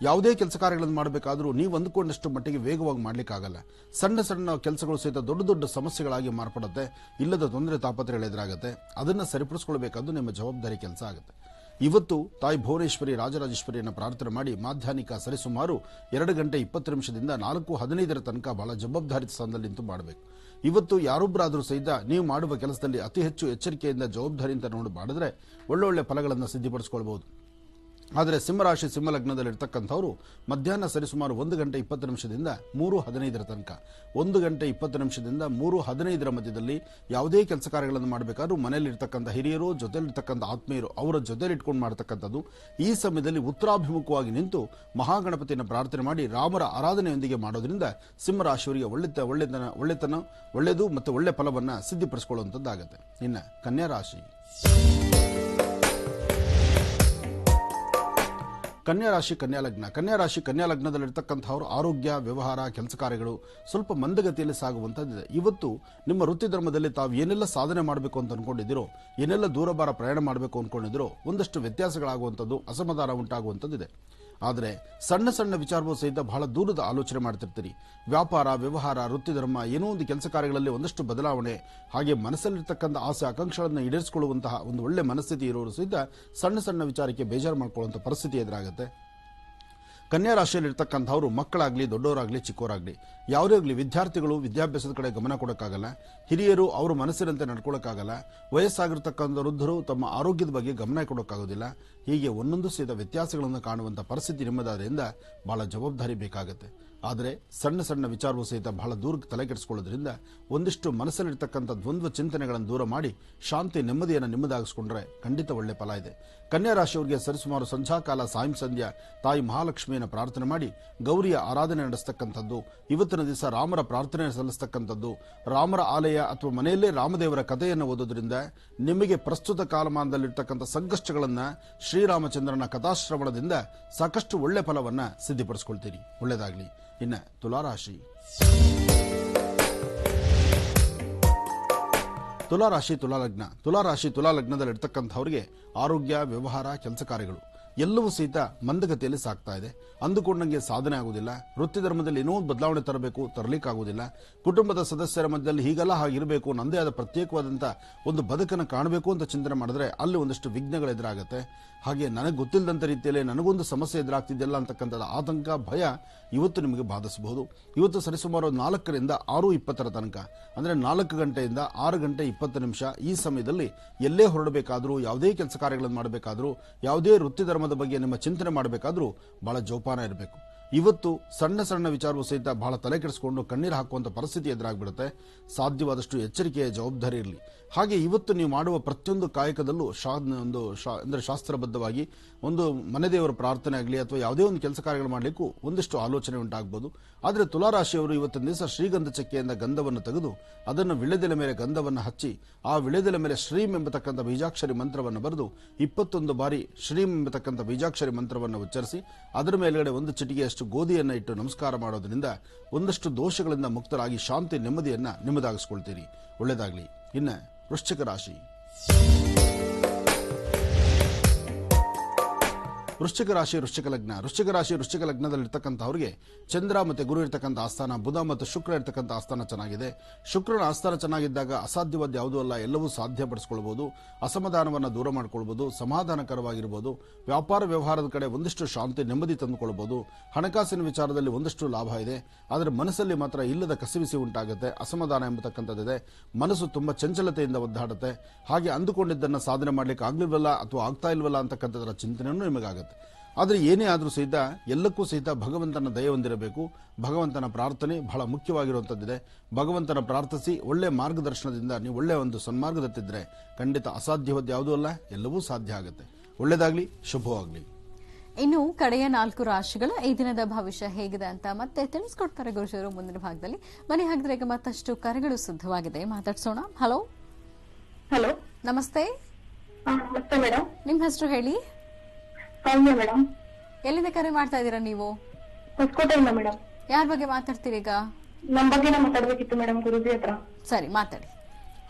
ಯಾವುದೇ ಕೆಲಸ ಕಾರ್ಯಗಳನ್ನು ಮಾಡಬೇಕಾದ್ರೂ ನೀವು ಅಂದುಕೊಂಡಷ್ಟು ಮಟ್ಟಿಗೆ ವೇಗವಾಗಿ ಮಾಡ್ಲಿಕ್ಕಾಗಲ್ಲ. ಸಣ್ಣ ಸಣ್ಣ ಕೆಲಸಗಳು ಸಹಿತ ದೊಡ್ಡ ದೊಡ್ಡ ಸಮಸ್ಯೆಗಳಾಗಿ ಮಾರ್ಪಡುತ್ತೆ. ಇಲ್ಲದ ತೊಂದರೆ ತಾಪತ್ರೆಗಳು ಎದುರಾಗುತ್ತೆ. ಅದನ್ನು ಸರಿಪಡಿಸಿಕೊಳ್ಬೇಕಾದ್ದು ನಿಮ್ಮ ಜವಾಬ್ದಾರಿ ಕೆಲಸ ಆಗುತ್ತೆ. ಇವತ್ತು ತಾಯಿ ಭುವನೇಶ್ವರಿ ರಾಜರಾಜೇಶ್ವರಿಯನ್ನು ಪ್ರಾರ್ಥನೆ ಮಾಡಿ ಮಾಧ್ಯಾಹ್ನಿಕ ಸರಿಸುಮಾರು 2 ಗಂಟೆ 20 ನಿಮಿಷದಿಂದ 4:15 ತನಕ ಬಹಳ ಜವಾಬ್ದಾರಿ ಸ್ಥಾನದಲ್ಲಿ ನಿಂತು ಮಾಡಬೇಕು. ಇವತ್ತು ಯಾರೊಬ್ಬರಾದರೂ ಸಹಿತ ನೀವು ಮಾಡುವ ಕೆಲಸದಲ್ಲಿ ಅತಿ ಹೆಚ್ಚು ಎಚ್ಚರಿಕೆಯಿಂದ ಜವಾಬ್ದಾರಿಯಿಂದ ನೋಡಿ ಮಾಡಿದ್ರೆ ಒಳ್ಳೊಳ್ಳೆ ಫಲಗಳನ್ನು ಸಿದ್ಧಪಡಿಸಿಕೊಳ್ಳಬಹುದು. ಆದರೆ ಸಿಂಹರಾಶಿ ಸಿಂಹಲಗ್ನದಲ್ಲಿರ್ತಕ್ಕಂಥವ್ರು ಮಧ್ಯಾಹ್ನ ಸರಿಸುಮಾರು 1 ಗಂಟೆ 20 ನಿಮಿಷದಿಂದ 3:15 ತನಕ 1 ಗಂಟೆ 20 ನಿಮಿಷದಿಂದ 3:15 ಮಧ್ಯದಲ್ಲಿ ಯಾವುದೇ ಕೆಲಸ ಕಾರ್ಯಗಳನ್ನು ಮಾಡಬೇಕಾದ್ರೂ ಮನೆಯಲ್ಲಿರ್ತಕ್ಕಂಥ ಹಿರಿಯರು, ಜೊತೆಲಿರ್ತಕ್ಕಂಥ ಆತ್ಮೀಯರು ಅವರ ಜೊತೆಲಿ ಇಟ್ಕೊಂಡು ಮಾಡತಕ್ಕಂಥದ್ದು. ಈ ಸಮಯದಲ್ಲಿ ಉತ್ತರಾಭಿಮುಖವಾಗಿ ನಿಂತು ಮಹಾಗಣಪತಿಯನ್ನು ಪ್ರಾರ್ಥನೆ ಮಾಡಿ ರಾಮರ ಆರಾಧನೆಯೊಂದಿಗೆ ಮಾಡೋದ್ರಿಂದ ಸಿಂಹರಾಶಿಯವರಿಗೆ ಒಳ್ಳೆಯದು ಮತ್ತು ಒಳ್ಳೆ ಫಲವನ್ನು ಸಿದ್ಧಪಡಿಸಿಕೊಳ್ಳುವಂಥದ್ದಾಗುತ್ತೆ. ಇನ್ನು ಕನ್ಯಾ ರಾಶಿ. ಕನ್ಯಾರಾಶಿ ಕನ್ಯಾಲಗ್ನ. ಕನ್ಯಾರಾಶಿ ಕನ್ಯಾಲಗ್ನದಲ್ಲಿರ್ತಕ್ಕಂಥವ್ರು ಆರೋಗ್ಯ, ವ್ಯವಹಾರ, ಕೆಲಸ ಕಾರ್ಯಗಳು ಸ್ವಲ್ಪ ಮಂದಗತಿಯಲ್ಲಿ ಸಾಗುವಂಥದ್ದಿದೆ. ಇವತ್ತು ನಿಮ್ಮ ವೃತ್ತಿ ಧರ್ಮದಲ್ಲಿ ತಾವು ಏನೆಲ್ಲ ಸಾಧನೆ ಮಾಡಬೇಕು ಅಂತ ಅನ್ಕೊಂಡಿದ್ದೀರೋ, ಏನೆಲ್ಲ ದೂರಭಾರ ಪ್ರಯಾಣ ಮಾಡಬೇಕು ಅನ್ಕೊಂಡಿದ್ದೀರೋ ಒಂದಷ್ಟು ವ್ಯತ್ಯಾಸಗಳಾಗುವಂಥದ್ದು, ಅಸಮಾಧಾನ ಉಂಟಾಗುವಂಥದ್ದಿದೆ. ಆದರೆ ಸಣ್ಣ ಸಣ್ಣ ವಿಚಾರವೂ ಸಹಿತ ಬಹಳ ದೂರದ ಆಲೋಚನೆ ಮಾಡ್ತಿರ್ತೀರಿ. ವ್ಯಾಪಾರ, ವ್ಯವಹಾರ, ವೃತ್ತಿ, ಧರ್ಮ ಏನೋ ಒಂದು ಕೆಲಸ ಕಾರ್ಯಗಳಲ್ಲಿ ಒಂದಷ್ಟು ಬದಲಾವಣೆ, ಹಾಗೆ ಮನಸ್ಸಲ್ಲಿರ್ತಕ್ಕಂಥ ಆಸೆ ಆಕಾಂಕ್ಷೆಗಳನ್ನು ಈಡೇರಿಸಿಕೊಳ್ಳುವಂತಹ ಒಂದು ಒಳ್ಳೆ ಮನಸ್ಥಿತಿ ಇರೋರು ಸಹಿತ ಸಣ್ಣ ಸಣ್ಣ ವಿಚಾರಕ್ಕೆ ಬೇಜಾರು ಮಾಡ್ಕೊಳ್ಳುವಂಥ ಪರಿಸ್ಥಿತಿ ಎದುರಾಗುತ್ತೆ. ಕನ್ಯಾ ರಾಶಿಯಲ್ಲಿ ಇರ್ತಕ್ಕಂಥವ್ರು ಮಕ್ಕಳಾಗ್ಲಿ, ದೊಡ್ಡವರಾಗ್ಲಿ, ಚಿಕ್ಕವರಾಗ್ಲಿ, ಯಾವುದೇ ಆಗಲಿ ವಿದ್ಯಾರ್ಥಿಗಳು ವಿದ್ಯಾಭ್ಯಾಸದ ಕಡೆ ಗಮನ ಕೊಡೋಕ್ಕಾಗಲ್ಲ. ಹಿರಿಯರು ಅವರು ಮನಸ್ಸಿನಂತೆ ನಡ್ಕೊಳ್ಳೋಕ್ಕಾಗಲ್ಲ. ವಯಸ್ಸಾಗಿರ್ತಕ್ಕಂಥ ವೃದ್ಧರು ತಮ್ಮ ಆರೋಗ್ಯದ ಬಗ್ಗೆ ಗಮನ ಕೊಡೋಕ್ಕಾಗೋದಿಲ್ಲ. ಹೀಗೆ ಒಂದೊಂದು ಸಹಿತ ವ್ಯತ್ಯಾಸಗಳನ್ನು ಕಾಣುವಂಥ ಪರಿಸ್ಥಿತಿ ನಿಮ್ಮದಾದ್ರಿಂದ ಬಹಳ ಜವಾಬ್ದಾರಿ ಬೇಕಾಗುತ್ತೆ. ಆದರೆ ಸಣ್ಣ ಸಣ್ಣ ವಿಚಾರವೂ ಸಹಿತ ಬಹಳ ದೂರಕ್ಕೆ ತಲೆ ಕೆಡಿಸ್ಕೊಳ್ಳೋದ್ರಿಂದ ಒಂದಿಷ್ಟು ಮನಸ್ಸಲ್ಲಿರ್ತಕ್ಕಂಥ ದ್ವಂದ್ವ ಚಿಂತನೆಗಳನ್ನು ದೂರ ಮಾಡಿ ಶಾಂತಿ, ನೆಮ್ಮದಿಯನ್ನು ನಿಮ್ಮದಾಗಿಸ್ಕೊಂಡ್ರೆ ಖಂಡಿತ ಒಳ್ಳೆ ಫಲ ಇದೆ. ಕನ್ಯಾ ರಾಶಿಯವರಿಗೆ ಸರಿಸುಮಾರು ಸಂಧ್ಯಾಕಾಲ, ಸಾಯಂ ಸಂಧ್ಯಾ ತಾಯಿ ಮಹಾಲಕ್ಷ್ಮಿಯನ್ನು ಪ್ರಾರ್ಥನೆ ಮಾಡಿ ಗೌರಿಯ ಆರಾಧನೆ ನಡೆಸ್ತಕ್ಕಂಥದ್ದು, ಇವತ್ತಿನ ದಿವಸ ರಾಮರ ಪ್ರಾರ್ಥನೆ ಸಲ್ಲಿಸ್ತಕ್ಕಂಥದ್ದು, ರಾಮರ ಆಲಯ ಅಥವಾ ಮನೆಯಲ್ಲೇ ರಾಮದೇವರ ಕಥೆಯನ್ನು ಓದೋದ್ರಿಂದ ನಿಮಗೆ ಪ್ರಸ್ತುತ ಕಾಲಮಾನದಲ್ಲಿರ್ತಕ್ಕಂಥ ಸಂಕಷ್ಟಗಳನ್ನು ಶ್ರೀರಾಮಚಂದ್ರನ ಕಥಾಶ್ರವಣದಿಂದ ಸಾಕಷ್ಟು ಒಳ್ಳೆ ಫಲವನ್ನು ಸಿದ್ಧಿಪಡಿಸ್ಕೊಳ್ತೀರಿ. ಒಳ್ಳೆಯದಾಗಲಿ. ಇನ್ನು ತುಲಾರಾಶಿ. ತುಲಾರಾಶಿ, ತುಲಾಲಗ್ನ. ತುಲಾರಾಶಿ, ತುಲಾಲಗ್ನದಲ್ಲಿ ಇರ್ತಕ್ಕಂಥವ್ರಿಗೆ ಆರೋಗ್ಯ, ವ್ಯವಹಾರ, ಕೆಲಸ ಕಾರ್ಯಗಳು ಎಲ್ಲವೂ ಸಹಿತ ಮಂದಗತಿಯಲ್ಲಿ ಸಾಗ್ತಾ ಇದೆ. ಅಂದುಕೊಂಡಂಗೆ ಸಾಧನೆ ಆಗುವುದಿಲ್ಲ. ವೃತ್ತಿ ಧರ್ಮದಲ್ಲಿ ಏನೋ ಒಂದು ಬದಲಾವಣೆ ತರಲಿಕ್ಕಾಗುವುದಿಲ್ಲ. ಕುಟುಂಬದ ಸದಸ್ಯರ ಮಧ್ಯದಲ್ಲಿ ಹೀಗೆಲ್ಲ ಹಾಗಿರಬೇಕು, ನನ್ನದೇ ಆದ ಪ್ರತ್ಯೇಕವಾದಂಥ ಒಂದು ಬದುಕನ್ನು ಕಾಣಬೇಕು ಅಂತ ಚಿಂತನೆ ಮಾಡಿದ್ರೆ ಅಲ್ಲಿ ಒಂದಷ್ಟು ವಿಘ್ನಗಳು ಎದುರಾಗುತ್ತೆ. ಹಾಗೆ ನನಗೆ ಗೊತ್ತಿಲ್ಲದಂಥ ರೀತಿಯಲ್ಲಿ ನನಗೊಂದು ಸಮಸ್ಯೆ ಎದುರಾಗ್ತಿದೆಯಲ್ಲ ಅಂತಕ್ಕಂಥದ್ದು ಆತಂಕ, ಭಯ ಇವತ್ತು ನಿಮಗೆ ಬಾಧಿಸಬಹುದು. ಇವತ್ತು ಸರಿಸುಮಾರು 4ರಿಂದ 6:20 ತನಕ, ಅಂದರೆ 4 ಗಂಟೆಯಿಂದ 6 ಗಂಟೆ 20 ನಿಮಿಷ ಈ ಸಮಯದಲ್ಲಿ ಎಲ್ಲೇ ಹೊರಡಬೇಕಾದ್ರೂ, ಯಾವುದೇ ಕೆಲಸ ಕಾರ್ಯಗಳನ್ನು ಮಾಡಬೇಕಾದ್ರೂ, ಯಾವುದೇ ವೃತ್ತಿ ಧರ್ಮದ ಬಗ್ಗೆ ನಿಮ್ಮ ಚಿಂತನೆ ಮಾಡಬೇಕಾದ್ರೂ ಬಹಳ ಜೋಪಾನ ಇರಬೇಕು. ಇವತ್ತು ಸಣ್ಣ ಸಣ್ಣ ವಿಚಾರವೂ ಸಹಿತ ಬಹಳ ತಲೆ ಕೆಡಿಸಿಕೊಂಡು ಕಣ್ಣೀರು ಹಾಕುವಂಥ ಪರಿಸ್ಥಿತಿ ಎದುರಾಗ್ಬಿಡುತ್ತೆ. ಸಾಧ್ಯವಾದಷ್ಟು ಎಚ್ಚರಿಕೆಯ ಜವಾಬ್ದಾರಿ ಇರಲಿ. ಹಾಗೆ ಇವತ್ತು ನೀವು ಮಾಡುವ ಪ್ರತಿಯೊಂದು ಕಾಯಕದಲ್ಲೂ ಅಂದರೆ ಶಾಸ್ತ್ರಬದ್ಧವಾಗಿ ಒಂದು ಮನೆ ದೇವರ ಪ್ರಾರ್ಥನೆ ಆಗಲಿ ಅಥವಾ ಯಾವುದೇ ಒಂದು ಕೆಲಸ ಕಾರ್ಯಗಳು ಮಾಡಲಿಕ್ಕೂ ಒಂದಿಷ್ಟು ಆಲೋಚನೆ ಉಂಟಾಗಬಹುದು. ಆದರೆ ತುಲಾರಾಶಿಯವರು ಇವತ್ತಿನ ದಿವಸ ಶ್ರೀಗಂಧ ಚಕ್ಕೆಯಿಂದ ಗಂಧವನ್ನು ತೆಗೆದು ಅದನ್ನು ವಿಳೆದೆಲೆ ಮೇಲೆ ಗಂಧವನ್ನು ಹಚ್ಚಿ ಆ ವಿಳೆದೆಲೆ ಮೇಲೆ ಶ್ರೀಂ ಎಂಬತಕ್ಕಂಥ ಬೀಜಾಕ್ಷರಿ ಮಂತ್ರವನ್ನು ಬರೆದು 21 ಬಾರಿ ಶ್ರೀಂ ಎಂಬತಕ್ಕಂಥ ಬೀಜಾಕ್ಷರಿ ಮಂತ್ರವನ್ನು ಉಚ್ಚರಿಸಿ ಅದರ ಮೇಲ್ಗಡೆ ಒಂದು ಚಿಟಿಗೆಯಷ್ಟು ಗೋಧಿಯನ್ನು ಇಟ್ಟು ನಮಸ್ಕಾರ ಮಾಡೋದ್ರಿಂದ ಒಂದಷ್ಟು ದೋಷಗಳಿಂದ ಮುಕ್ತರಾಗಿ ಶಾಂತಿ, ನೆಮ್ಮದಿಯನ್ನು ನಿಮ್ಮದಾಗಿಸ್ಕೊಳ್ತೀರಿ. ಒಳ್ಳೆಯದಾಗಲಿ. ಇನ್ನು ವೃಶ್ಚಿಕ ರಾಶಿ. ವೃಶ್ಚಿಕ ರಾಶಿ, ವೃಶ್ಚಿಕ ಲಗ್ನ. ವೃಶ್ಚಿಕ ರಾಶಿ, ವೃಶ್ಚಿಕ ಲಗ್ನದಲ್ಲಿರ್ತಕ್ಕಂಥವ್ರಿಗೆ ಚಂದ್ರ ಮತ್ತು ಗುರು ಇರ್ತಕ್ಕಂಥ ಆಸ್ಥಾನ, ಬುಧ ಮತ್ತು ಶುಕ್ರ ಇರ್ತಕ್ಕಂಥ ಆಸ್ಥಾನ ಚೆನ್ನಾಗಿದೆ. ಶುಕ್ರನ ಆಸ್ಥಾನ ಚೆನ್ನಾಗಿದ್ದಾಗ ಅಸಾಧ್ಯವಾದ ಯಾವುದೂ ಅಲ್ಲ, ಎಲ್ಲವೂ ಸಾಧ್ಯಪಡಿಸ್ಕೊಳ್ಬಹುದು. ಅಸಮಾಧಾನವನ್ನು ದೂರ ಮಾಡ್ಕೊಳ್ಬಹುದು, ಸಮಾಧಾನಕರವಾಗಿರ್ಬೋದು. ವ್ಯಾಪಾರ ವ್ಯವಹಾರದ ಕಡೆ ಒಂದಿಷ್ಟು ಶಾಂತಿ, ನೆಮ್ಮದಿ ತಂದುಕೊಳ್ಬಹುದು. ಹಣಕಾಸಿನ ವಿಚಾರದಲ್ಲಿ ಒಂದಷ್ಟು ಲಾಭ ಇದೆ. ಆದರೆ ಮನಸ್ಸಲ್ಲಿ ಮಾತ್ರ ಇಲ್ಲದ ಕಸಿವಿಸಿ ಉಂಟಾಗುತ್ತೆ, ಅಸಮಾಧಾನ ಎಂಬತಕ್ಕಂಥದ್ದಿದೆ. ಮನಸ್ಸು ತುಂಬಾ ಚಂಚಲತೆಯಿಂದ ಒದ್ದಾಡುತ್ತೆ. ಹಾಗೆ ಅಂದುಕೊಂಡಿದ್ದನ್ನು ಸಾಧನೆ ಮಾಡ್ಲಿಕ್ಕೆ ಆಗ್ಲಿಲ್ವಲ್ಲ ಅಥವಾ ಆಗ್ತಾ ಇಲ್ವಲ್ಲ ಅಂತಕ್ಕಂಥದ್ರ ಚಿಂತನೆಯೂ ನಿಮಗಾಗುತ್ತೆ. ಆದರೆ ಏನೇ ಆದರೂ ಸಹಿತ ಎಲ್ಲಕ್ಕೂ ಸಹಿತ ಭಗವಂತನ ದಯೆ ಹೊಂದಿರಬೇಕು. ಭಗವಂತನ ಪ್ರಾರ್ಥನೆ ಬಹಳ ಮುಖ್ಯವಾಗಿರುವಂಥದ್ದಿದೆ. ಭಗವಂತನ ಪ್ರಾರ್ಥಿಸಿ ಒಳ್ಳೆ ಮಾರ್ಗದರ್ಶನದಿಂದ ನೀವು ಒಳ್ಳೆಯ ಒಂದು ಸನ್ಮಾರ್ಗದತ್ತಿದ್ರೆ ಖಂಡಿತ ಅಸಾಧ್ಯವಾದ ಯಾವುದೂ ಅಲ್ಲ, ಎಲ್ಲವೂ ಸಾಧ್ಯ ಆಗುತ್ತೆ. ಒಳ್ಳೆಯದಾಗಲಿ, ಶುಭವಾಗಲಿ. ಇನ್ನು ಕಡೆಯ 4 ರಾಶಿಗಳ ಈ ದಿನದ ಭವಿಷ್ಯ ಹೇಗಿದೆ ಅಂತ ಮತ್ತೆ ತಿಳಿಸ್ಕೊಡ್ತಾರೆ ಗುರುಶರು ಮುಂದಿನ ಭಾಗದಲ್ಲಿ. ಬನ್ನಿ ಹಾಗಿದ್ರೆ ಈಗ ಮತ್ತಷ್ಟು ಕರೆಗಳು ಸಿದ್ಧವಾಗಿದೆ, ಮಾತಾಡ್ಸೋಣ. ಹಲೋ. ಹಲೋ, ನಮಸ್ತೆ. ನಮಸ್ತೆ ಮೇಡಮ್. ನಿಮ್ಮ ಹೆಸರು ಹೇಳಿ. ಸೌಮ್ಯ ಮೇಡಮ್. ಎಲ್ಲಿಂದ ಕರೆ ಮಾಡ್ತಾ ಇದ್ದೀರಾ ನೀವು? ಹೊಸಕೋಟೆಯಿಂದ ಮೇಡಮ್. ಯಾರ ಬಗ್ಗೆ ಮಾತಾಡ್ತೀರಿ ಈಗ? ನಮ್ಮ ಬಗ್ಗೆ ಮಾತಾಡ್ಬೇಕಿತ್ತು ಮೇಡಮ್, ಗುರುಜಿ ಹತ್ರ. ಸರಿ, ಮಾತಾಡಿ.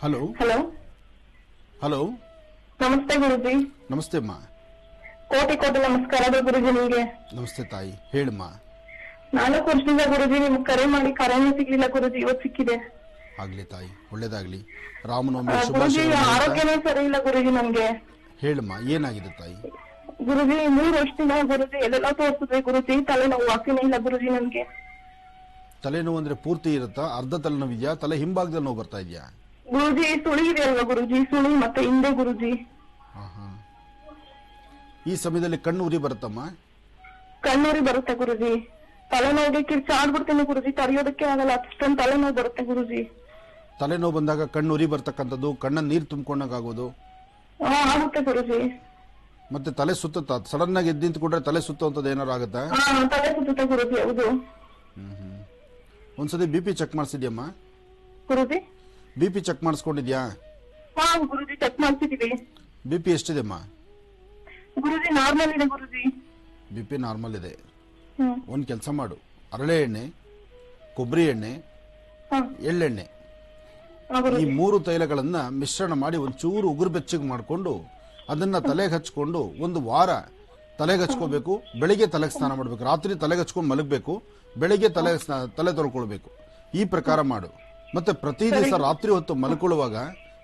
ಹಲೋ. ಹಲೋ. ಹಲೋ, ನಮಸ್ತೆ ಗುರುಜಿ. ನಮಸ್ತೆ ಅಮ್ಮ. ಕೋಟಿ ಕೋಟಿ ನಮಸ್ಕಾರಗಳು ಗುರುಜಿ ನಿಮ್ಗೆ. ನಮಸ್ತೆ ತಾಯಿ, ಹೇಳಮ್ಮ. 4 ವರ್ಷದಿಂದ ಗುರುಜಿ ನಿಮ್ಗೆ ಕರೆ ಮಾಡಿ ಕರೆನೂ ಸಿಗ್ಲಿಲ್ಲ ಗುರುಜಿ, ಇವತ್ತು ಸಿಕ್ಕಿದೆ. ಆಗ್ಲಿ ತಾಯಿ, ಒಳ್ಳೇದಾಗ್ಲಿ. ರಾಮನವಮಿ ಗುರುಜಿ ಶುಭಾಶಯ. ಆರೋಗ್ಯನೇ ಸರಿ ಇಲ್ಲ ಗುರುಜಿ ನಮ್ಗೆ. ಹೇಳಮ್ಮ, ಏನಾಗಿದೆ ತಾಯಿ? ಗುರುಜಿ 3 ವರ್ಷದಿಂದ ಗುರುಜಿ ಎಲ್ಲೆಲ್ಲ ತೋರಿಸಿದ್ವಿ ಗುರುಜಿ, ತಲೆನೋವು ವಾಸಿನೇ ಇಲ್ಲ ಗುರುಜಿ ನಮ್ಗೆ. ತಲೆನೋವು ಅಂದ್ರೆ ಪೂರ್ತಿ ಇರುತ್ತಾ? ಅರ್ಧ ತಲೆನೋವು ಇದೆಯಾ? ತಲೆ ಹಿಂಭಾಗದಲ್ಲಿ ನೋವು ಬರ್ತಾ ಇದೆಯಾ? ಗುರುಜಿ ಸುಳಿ ಇದೆ ಅಲ್ವಾ ಗುರುಜಿ, ಸುಳಿ ಮತ್ತೆ ಹಿಂದೆ ಗುರುಜಿ. ಈ ಸಮಯದಲ್ಲಿ ಕಣ್ಣು ಉರಿ ಬರುತ್ತಮ್ಮ? ಕಣ್ಣೂರಿ ಬರುತ್ತೆ ಗುರುಜಿ. ತಲೆನೋವಿಗೆ ಕಿರ್ಚಾಡ್ಬಿಡ್ತೀನಿ ಗುರುಜಿ, ತಡೆಯೋದಕ್ಕೆ ಆಗಲ್ಲ, ಅಷ್ಟೊಂದು ತಲೆನೋವು ಬರುತ್ತೆ ಗುರುಜಿ. ತಲೆನೋವು ಬಂದಾಗ ಕಣ್ಣು ಉರಿ ಬರ್ತಕ್ಕಂಥದ್ದು, ಕಣ್ಣಲ್ಲಿ ನೀರು ತುಂಬಿಕೊಂಡಾಗೋದು. ಆಗುತ್ತೆ ಗುರುಜಿ. ಮತ್ತೆ ತಲೆ ಸುತ್ತ ಸಡನ್ ಆಗಿ ಎದ್ದು ನಿಂತ್ಕೊಂಡ್ರೆ ತಲೆ ಸುತ್ತುವಂಥದ್ದು ಏನಾರು ಆಗುತ್ತಾ? ತಲೆ ಸುತ್ತೆ ಗುರುಜಿ. ಹೌದು. ಒಂದ್ಸತಿ BP ಚೆಕ್ ಮಾಡಿಸಿದ್ಯಮ್ಮ? ಗುರುಜಿ BP ಚೆಕ್ ಮಾಡಿಸ್ಕೊಂಡಿದ್ಯಾ? ಗುರುಜಿ ಚೆಕ್ ಮಾಡ್ತಿದೀವಿ. BP ಎಷ್ಟಿದೆಮ್ಮ? ಗುರುಜಿ ನಾರ್ಮಲ್ ಇದೆ ಗುರುಜಿ. BP ನಾರ್ಮಲ್ ಇದೆ. ಒಂದ್ ಕೆಲಸ ಮಾಡು, ಹರಳೆ ಎಣ್ಣೆ, ಕೊಬ್ಬರಿ ಎಣ್ಣೆ, ಎಳ್ಳೆಣ್ಣೆ, ಈ 3 ತೈಲಗಳನ್ನ ಮಿಶ್ರಣ ಮಾಡಿ ಒಂಚೂರು ಉಗುರು ಬೆಚ್ಚಗೆ ಮಾಡಿಕೊಂಡು ಅದನ್ನ ತಲೆಗೆ ಹಚ್ಕೊಂಡು 1 ವಾರ ತಲೆಗೆ ಹಚ್ಕೋಬೇಕು, ಬೆಳಿಗ್ಗೆ ತಲೆಗೆ ಸ್ನಾನ ಮಾಡಬೇಕು, ರಾತ್ರಿ ತಲೆಗೆ ಹಚ್ಕೊಂಡು ಮಲಗಬೇಕು, ಬೆಳಿಗ್ಗೆ ತಲೆ ತೊಳ್ಕೊಳ್ಬೇಕು. ಈ ಪ್ರಕಾರ ಮಾಡು. ಮತ್ತೆ ಪ್ರತಿ ದಿವಸ ರಾತ್ರಿ ಹೊತ್ತು ಮಲ್ಕೊಳ್ಳುವಾಗ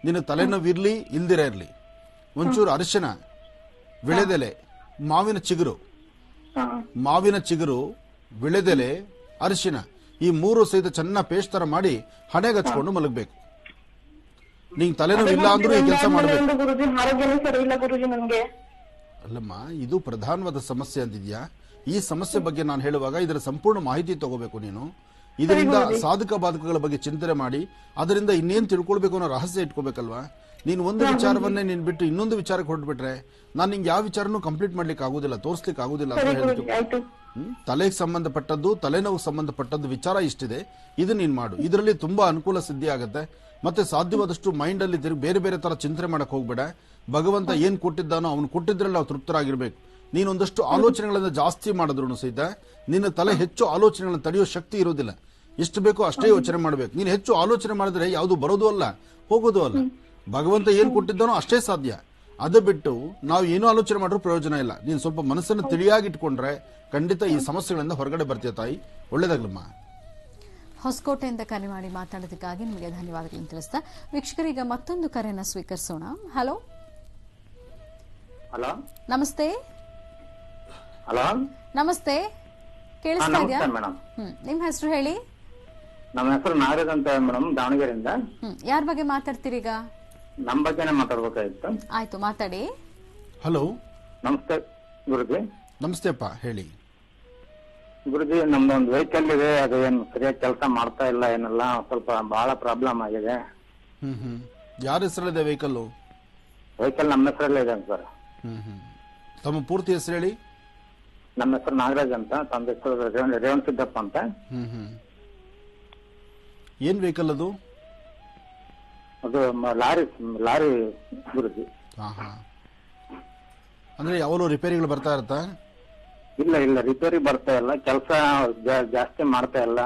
ನಿನ್ನ ತಲೆನೋವಿರ್ಲಿ ಇಲ್ದಿರ ಇರಲಿ, ಒಂಚೂರು ಅರಿಶಿನ, ವಿಳೆದೆಲೆ, ಮಾವಿನ ಚಿಗುರು, ವಿಳೆದೆಲೆ, ಅರಿಶಿನ ಈ 3 ಸಹಿತ ಚೆನ್ನಾಗಿ ಪೇಸ್ಟ್ ತರ ಮಾಡಿ ಹಣೆಗೆ ಹಚ್ಕೊಂಡು ಮಲಗಬೇಕು. ನಿಂಗೆ ತಲೆನೋವು ಇಲ್ಲ ಅಂದ್ರೂ ಈ ಕೆಲಸ ಮಾಡಬೇಕು. ಗುರುಜಿ ಆರೋಗ್ಯನೂ ಸರಿ ಇಲ್ಲ ಗುರುಜಿ ನನ್ಗೆ. ಅಲ್ಲಮ್ಮ, ಇದು ಪ್ರಧಾನವಾದ ಸಮಸ್ಯೆ ಅಂತಿದ್ಯಾ. ಈ ಸಮಸ್ಯೆ ಬಗ್ಗೆ ನಾನು ಹೇಳುವಾಗ ಇದರ ಸಂಪೂರ್ಣ ಮಾಹಿತಿ ತಗೋಬೇಕು ನೀನು. ಇದರಿಂದ ಸಾಧಕ ಬಾಧಕಗಳ ಬಗ್ಗೆ ಚಿಂತನೆ ಮಾಡಿ ಅದರಿಂದ ಇನ್ನೇನು ತಿಳ್ಕೊಳ್ಬೇಕು ಅನ್ನೋ ರಹಸ್ಯ ಇಟ್ಕೋಬೇಕಲ್ವಾ. ನೀನು ಒಂದು ವಿಚಾರವನ್ನೇ ನೀನು ಬಿಟ್ಟು ಇನ್ನೊಂದು ವಿಚಾರಕ್ಕೆ ಹೊರಟ್ಬಿಟ್ರೆ ನಾನು ನಿಂಗೆ ಯಾವ ವಿಚಾರನೂ ಕಂಪ್ಲೀಟ್ ಮಾಡ್ಲಿಕ್ಕೆ ಆಗುದಿಲ್ಲ, ತೋರಿಸ್ಲಿಕ್ಕೆ ಆಗುದಿಲ್ಲ ಅಂತ ಹೇಳ್ತು. ತಲೆಗೆ ಸಂಬಂಧಪಟ್ಟದ್ದು, ತಲೆನೋವು ಸಂಬಂಧಪಟ್ಟದ್ದು ವಿಚಾರ ಇಷ್ಟಿದೆ, ಇದು ನೀನ್ ಮಾಡು. ಇದರಲ್ಲಿ ತುಂಬಾ ಅನುಕೂಲ ಸಿದ್ಧಿ ಆಗುತ್ತೆ. ಮತ್ತೆ ಸಾಧ್ಯವಾದಷ್ಟು ಮೈಂಡ್ ಅಲ್ಲಿ ಬೇರೆ ಬೇರೆ ತರ ಚಿಂತನೆ ಮಾಡಕ್ ಹೋಗ್ಬೇಡ. ಭಗವಂತ ಏನ್ ಕೊಟ್ಟಿದ್ದಾನೋ ಅವನು ಕೊಟ್ಟಿದ್ರಲ್ಲಿ ನಾವು ತೃಪ್ತರಾಗಿರ್ಬೇಕು. ನೀನೊಂದಷ್ಟು ಆಲೋಚನೆಗಳನ್ನ ಜಾಸ್ತಿ ಮಾಡಿದ್ರು ಸಹಿತ ನಿನ್ನ ತಲೆ ಹೆಚ್ಚು ಆಲೋಚನೆಗಳನ್ನ ತಡೆಯೋ ಶಕ್ತಿ ಇರೋದಿಲ್ಲ. ಎಷ್ಟು ಬೇಕೋ ಅಷ್ಟೇ ಯೋಚನೆ ಮಾಡ್ಬೇಕು. ನೀನು ಹೆಚ್ಚು ಆಲೋಚನೆ ಮಾಡಿದ್ರೆ ಯಾವುದು ಬರೋದು ಅಲ್ಲ, ಹೋಗೋದು ಅಲ್ಲ. ಭಗವಂತ ಏನ್ ಕೊಟ್ಟಿದ್ದಾನೋ ಅಷ್ಟೇ ಸಾಧ್ಯ. ಅದು ಬಿಟ್ಟು ನಾವು ಏನು ಆಲೋಚನೆ ಮಾಡ್ರೂ ಪ್ರಯೋಜನ ಇಲ್ಲ. ನೀನು ಸ್ವಲ್ಪ ಮನಸ್ಸನ್ನು ತಿಳಿಯಾಗಿಟ್ಕೊಂಡ್ರೆ ಖಂಡಿತ ಈ ಸಮಸ್ಯೆಗಳಿಂದ ಹೊರಗಡೆ ಬರ್ತೀಯ ತಾಯಿ. ಒಳ್ಳೇದಾಗ್ಲಮ್ಮ. ಹೊಸಕೋಟೆಯಿಂದ ಕರೆ ಮಾಡಿ ಮಾತಾಡೋದಕ್ಕಾಗಿ ನಿಮಗೆ ಧನ್ಯವಾದಗಳನ್ನು ತಿಳಿಸ್ತಾ ವೀಕ್ಷಕರೀಗ ಮತ್ತೊಂದು ಕರೆಯನ್ನು ಸ್ವೀಕರಿಸೋಣ. ಹಲೋ ಹಲೋ ನಮಸ್ತೆ. ಹಲೋ ನಮಸ್ತೆ, ಕೇಳಿಸ್ತಾ ಇದೆಯಾ? ಮೇಡಮ್, ನಿಮ್ಮ ಹೆಸರು ಹೇಳಿ. ನಮ್ಮ ಹೆಸರು ನಾಗರಾಜ್ ಅಂತ ಮೇಡಮ್, ದಾವಣಗೆರೆಯಿಂದ. ಯಾರ ಬಗ್ಗೆ ಮಾತಾಡ್ತೀರೀಗ? ನಮ್ಮ ಬಗ್ಗೆನೇ ಮಾತಾಡ್ಬೇಕಾಗಿತ್ತು. ಆಯ್ತು, ಮಾತಾಡಿ. ಹಲೋ, ನಮಸ್ತೆ ಗುರುಜಿ. ನಮಸ್ತೆ ಅಪ್ಪ, ಹೇಳಿ. ಗುರುಜಿ, ನಮ್ದು ಒಂದು ವೆಹಿಕಲ್ ಇದೆ, ಅದು ಏನು ಸರಿಯಾಗಿ ಕೆಲಸ ಮಾಡ್ತಾ ಇಲ್ಲ, ಏನೆಲ್ಲ ಸ್ವಲ್ಪ ಬಹಳ ಪ್ರಾಬ್ಲಮ್ ಆಗಿದೆ. ಯಾರ ಹೆಸರಲ್ಲಿದೆ ವೆಹಿಕಲ್? ವೆಹಿಕಲ್ ನಮ್ಮ ಹೆಸರಲ್ಲೇ ಇದೆ ಸರ್. ತಮ್ಮ ಪೂರ್ತಿ ಹೆಸರು ಹೇಳಿ. ನಮ್ಮ ಹೆಸರು ನಾಗರಾಜ್ ಅಂತ, ತಮ್ಮ ಹೆಸರು ರೇವಣ್ ಸಿದ್ದಪ್ಪ ಅಂತ. ಏನ್ ವೆಹಿಕಲ್ ಅದು? ಅದು ಲಾರಿ ಗುರುಜಿ. ಅಂದ್ರೆ ಯಾವಾಗಲೂ ರಿಪೇರಿಗಳು ಬರ್ತಾ ಇರುತ್ತಾ? ಇಲ್ಲ ರಿಪೇರಿ ಬರ್ತಾ ಇಲ್ಲ, ಕೆಲಸ ಜಾಸ್ತಿ ಮಾಡ್ತಾ ಇಲ್ಲ.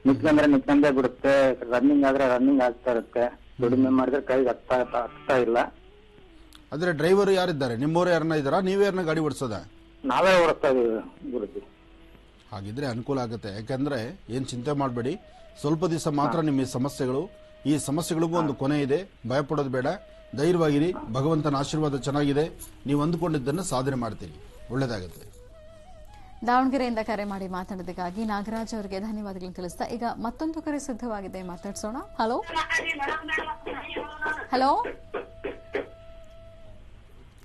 ನಿತ್ಕೊಂಡೇ ಬಿಡುತ್ತೆ, ರನ್ನಿಂಗ್ ಆದ್ರೆ ರನ್ನಿಂಗ್ ಆಗ್ತಾ ಇರುತ್ತೆ, ದುಡಿಮೆ ಮಾಡಿದ್ರೆ ಕೈಗೆ ಹತ್ತಾ ಇಲ್ಲ. ಅಂದ್ರೆ ಡ್ರೈವರ್ ಯಾರಿದ್ದಾರೆ? ನಿಮ್ಮವ್ರು ಯಾರನ್ನ ಇದ್ದಾರಾ, ನೀವೇ ಯಾರನ್ನ ಗಾಡಿ ಓಡಿಸೋದ? ನಾವೇ ಓಡಿಸ್ತಾ ಇದೀವಿ ಗುರುಜಿ. ಹಾಗಿದ್ರೆ ಅನುಕೂಲ ಆಗುತ್ತೆ. ಯಾಕಂದ್ರೆ ಏನ್ ಚಿಂತೆ ಮಾಡಬೇಡಿ, ಸ್ವಲ್ಪ ದಿವಸ ಮಾತ್ರ ನಿಮ್ಮ ಸಮಸ್ಯೆಗಳು. ಈ ಸಮಸ್ಯೆಗಳಿಗೂ ಒಂದು ಕೊನೆ ಇದೆ, ಭಯ ಪಡೋದು ಬೇಡ, ಧೈರ್ಯವಾಗಿರಿ. ಭಗವಂತನ ಆಶೀರ್ವಾದ ಚೆನ್ನಾಗಿದೆ, ನೀವು ಅಂದುಕೊಂಡಿದ್ದನ್ನು ಸಾಧನೆ ಮಾಡ್ತೀರಿ, ಒಳ್ಳೇದಾಗುತ್ತೆ. ದಾವಣಗೆರೆಯಿಂದ ಕರೆ ಮಾಡಿ ಮಾತಾಡೋದಕ್ಕಾಗಿ ನಾಗರಾಜ್ ಅವರಿಗೆ ಧನ್ಯವಾದಗಳನ್ನು ತಿಳಿಸ್ತಾ ಈಗ ಮತ್ತೊಂದು ಕರೆ ಸಿದ್ಧವಾಗಿದೆ, ಮಾತಾಡ್ಸೋಣ. ಹಲೋ ಹಲೋ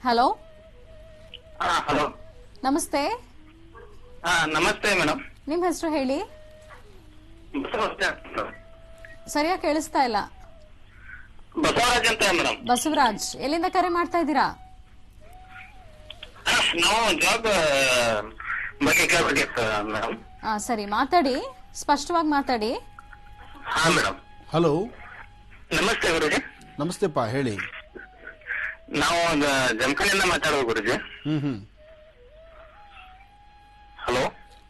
ಹಲೋ ಹಲೋ, ನಮಸ್ತೆ. ನಮಸ್ತೆ ಮೇಡಮ್. ನಿಮ್ಮ ಹೆಸರು ಹೇಳಿ. ಸರಿಯಾಗಿ ಕೇಳಿಸ್ತಾ ಇಲ್ಲ. ಬಸವರಾಜ್ ಅಂತ ಮೇಡಮ್. ಬಸವರಾಜ್, ಎಲ್ಲಿಂದ ಕರೆ ಮಾಡ್ತಾ ಇದ್ದೀರಾ? ನಾವು ಜಾಬ್ ಬಗ್ಗೆ ಕೇಳಬೇಕಿತ್ತು ಮೇಡಮ್. ಸರಿ, ಮಾತಾಡಿ, ಸ್ಪಷ್ಟವಾಗಿ ಮಾತಾಡಿ. ಹಾ ಮೇಡಮ್. ಹಲೋ, ನಮಸ್ತೆ ಗುರುಜಿ. ನಮಸ್ತೆಪ್ಪ, ಹೇಳಿ. ನಾವು ಜಮಖಂಡಿಂದ ಮಾತಾಡೋದು ಗುರುಜಿ. ಹಲೋ,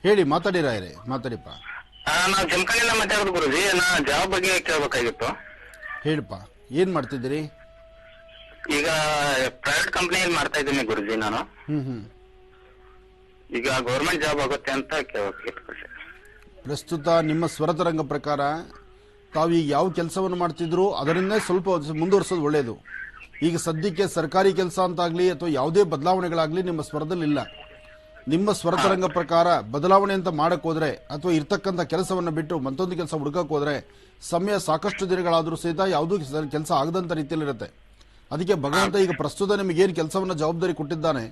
ಹೇಳಿ, ಮಾತಾಡಿರಾಯ್ರೆ, ಮಾತಾಡಿಪ್ಪ. ನಾವು ಜಮಖಂಡಿಂದ ಮಾತಾಡೋದು ಗುರುಜಿ. ನಾ ಜಾಬ್ ಬಗ್ಗೆ ಕೇಳಬೇಕಾಗಿತ್ತು. ಹೇಳಿಪ್ಪ, ಏನ್ ಮಾಡ್ತಿದ್ದೀರಿ? ಈಗ ಪ್ರೈವೇಟ್ ಕಂಪ್ನಿಯಲ್ಲಿ ಮಾಡ್ತಾ ಇದ್ದೀನಿ ಗುರುಜಿ ನಾನು. ಈಗ ಗೌರ್ಮೆಂಟ್ ಜಾಬ್ ಆಗುತ್ತೆ ಅಂತ ಕೇಳಬೇಕಿತ್ತು. ಪ್ರಸ್ತುತ ನಿಮ್ಮ ಸ್ವರತರಂಗ ಪ್ರಕಾರ ತಾವೀಗ ಯಾವ ಕೆಲಸವನ್ನು ಮಾಡ್ತಿದ್ರು ಅದರಿಂದನೇ ಸ್ವಲ್ಪ ಮುಂದುವರಿಸೋದು ಒಳ್ಳೆಯದು. ಈಗ ಸದ್ಯಕ್ಕೆ ಸರ್ಕಾರಿ ಕೆಲಸ ಅಂತಾಗ್ಲಿ ಅಥವಾ ಯಾವುದೇ ಬದಲಾವಣೆಗಳಾಗ್ಲಿ ನಿಮ್ಮ ಸ್ವರದಲ್ಲಿ ಇಲ್ಲ. ನಿಮ್ಮ ಸ್ವರತರಂಗ ಪ್ರಕಾರ ಬದಲಾವಣೆ ಅಂತ ಮಾಡಕ್ ಹೋದ್ರೆ ಅಥವಾ ಇರ್ತಕ್ಕಂಥ ಕೆಲಸವನ್ನ ಬಿಟ್ಟು ಮತ್ತೊಂದು ಕೆಲಸ ಹುಡುಕಕ್ ಹೋದ್ರೆ ಸಮಯ ಸಾಕಷ್ಟು ದಿನಗಳಾದ್ರೂ ಸಹಿತ ಯಾವುದೂ ಕೆಲಸ ಆಗದಂತ ರೀತಿಯಲ್ಲಿರುತ್ತೆ. ಅದಕ್ಕೆ ಭಗವಂತ ಈಗ ಪ್ರಸ್ತುತ ನಿಮಗೇನು ಕೆಲಸವನ್ನ ಜವಾಬ್ದಾರಿ ಕೊಟ್ಟಿದ್ದಾನೆ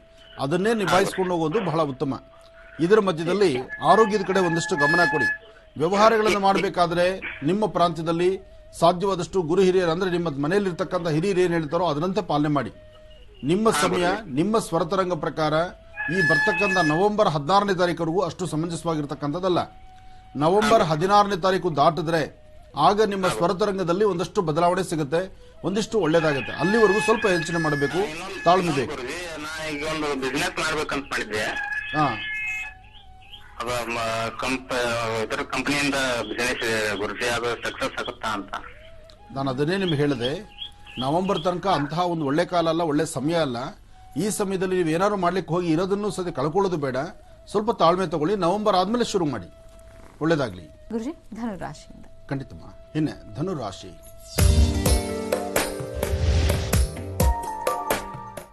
ಅದನ್ನೇ ನಿಭಾಯಿಸಿಕೊಂಡು ಹೋಗೋದು ಬಹಳ ಉತ್ತಮ. ಇದರ ಮಧ್ಯದಲ್ಲಿ ಆರೋಗ್ಯದ ಕಡೆ ಒಂದಷ್ಟು ಗಮನ ಕೊಡಿ. ವ್ಯವಹಾರಗಳನ್ನು ಮಾಡಬೇಕಾದ್ರೆ ನಿಮ್ಮ ಪ್ರಾಂತ್ಯದಲ್ಲಿ ಸಾಧ್ಯವಾದಷ್ಟು ಗುರು ಹಿರಿಯರು ಅಂದ್ರೆ ನಿಮ್ಮ ಮನೆಯಲ್ಲಿರ್ತಕ್ಕಂಥ ಹಿರಿಯರು ಏನ್ ಹೇಳ್ತಾರೋ ಅದರಂತೆ ಪಾಲನೆ ಮಾಡಿ. ನಿಮ್ಮ ಸಮಯ ನಿಮ್ಮ ಸ್ವರತರಂಗ ಪ್ರಕಾರ ಈ ಬರ್ತಕ್ಕಂಥ ನವೆಂಬರ್ 16ನೇ ತಾರೀಕವರೆಗೂ ಅಷ್ಟು ಸಮಂಜಸವಾಗಿರ್ತಕ್ಕಂಥದ್ದಲ್ಲ. ನವೆಂಬರ್ 16ನೇ ತಾರೀಕು ದಾಟಿದ್ರೆ ಆಗ ನಿಮ್ಮ ಸ್ವರತರಂಗದಲ್ಲಿ ಒಂದಷ್ಟು ಬದಲಾವಣೆ ಸಿಗುತ್ತೆ, ಒಂದಿಷ್ಟು ಒಳ್ಳೇದಾಗುತ್ತೆ. ಅಲ್ಲಿವರೆಗೂ ಸ್ವಲ್ಪ ಯೋಚನೆ ಮಾಡಬೇಕು, ತಾಳ್ಮೆ ಬೇಕು. ಈಗ ಒಂದು ಬಿಸ್ನೆಸ್ ಮಾಡ್ಬೇಕಂತ ಮಾಡಿದ್ದೆ. ಇದರ ಕಂಪನಿಯಿಂದ ಬಿಸಿನೆಸ್ ಗುರುಜಿ, ಅದು ಸಕ್ಸಸ್ ಆಗುತ್ತಾ ಅಂತ. ನಾನು ಅದನ್ನೇ ನಿಮ್ಗೆ ಹೇಳಿದೆ, ನವೆಂಬರ್ ತನಕ ಅಂತಹ ಒಂದು ಒಳ್ಳೆ ಕಾಲ ಅಲ್ಲ, ಒಳ್ಳೆ ಸಮಯ ಅಲ್ಲ. ಈ ಸಮಯದಲ್ಲಿ ನೀವು ಏನಾದ್ರು ಮಾಡ್ಲಿಕ್ಕೆ ಹೋಗಿ ಇರೋದನ್ನು ಸದ್ಯ ಕಳ್ಕೊಳ್ಳೋದು ಬೇಡ. ಸ್ವಲ್ಪ ತಾಳ್ಮೆ ತಗೊಳ್ಳಿ. ನವೆಂಬರ್ ಆದ್ಮೇಲೆ ಶುರು ಮಾಡಿ. ಒಳ್ಳೇದಾಗ್ಲಿ. ಗುರುಜಿ, ಧನುರಾಶಿಯಿಂದ ಖಂಡಿತಮ್ಮ. ಇನ್ನು ಧನುರಾಶಿ.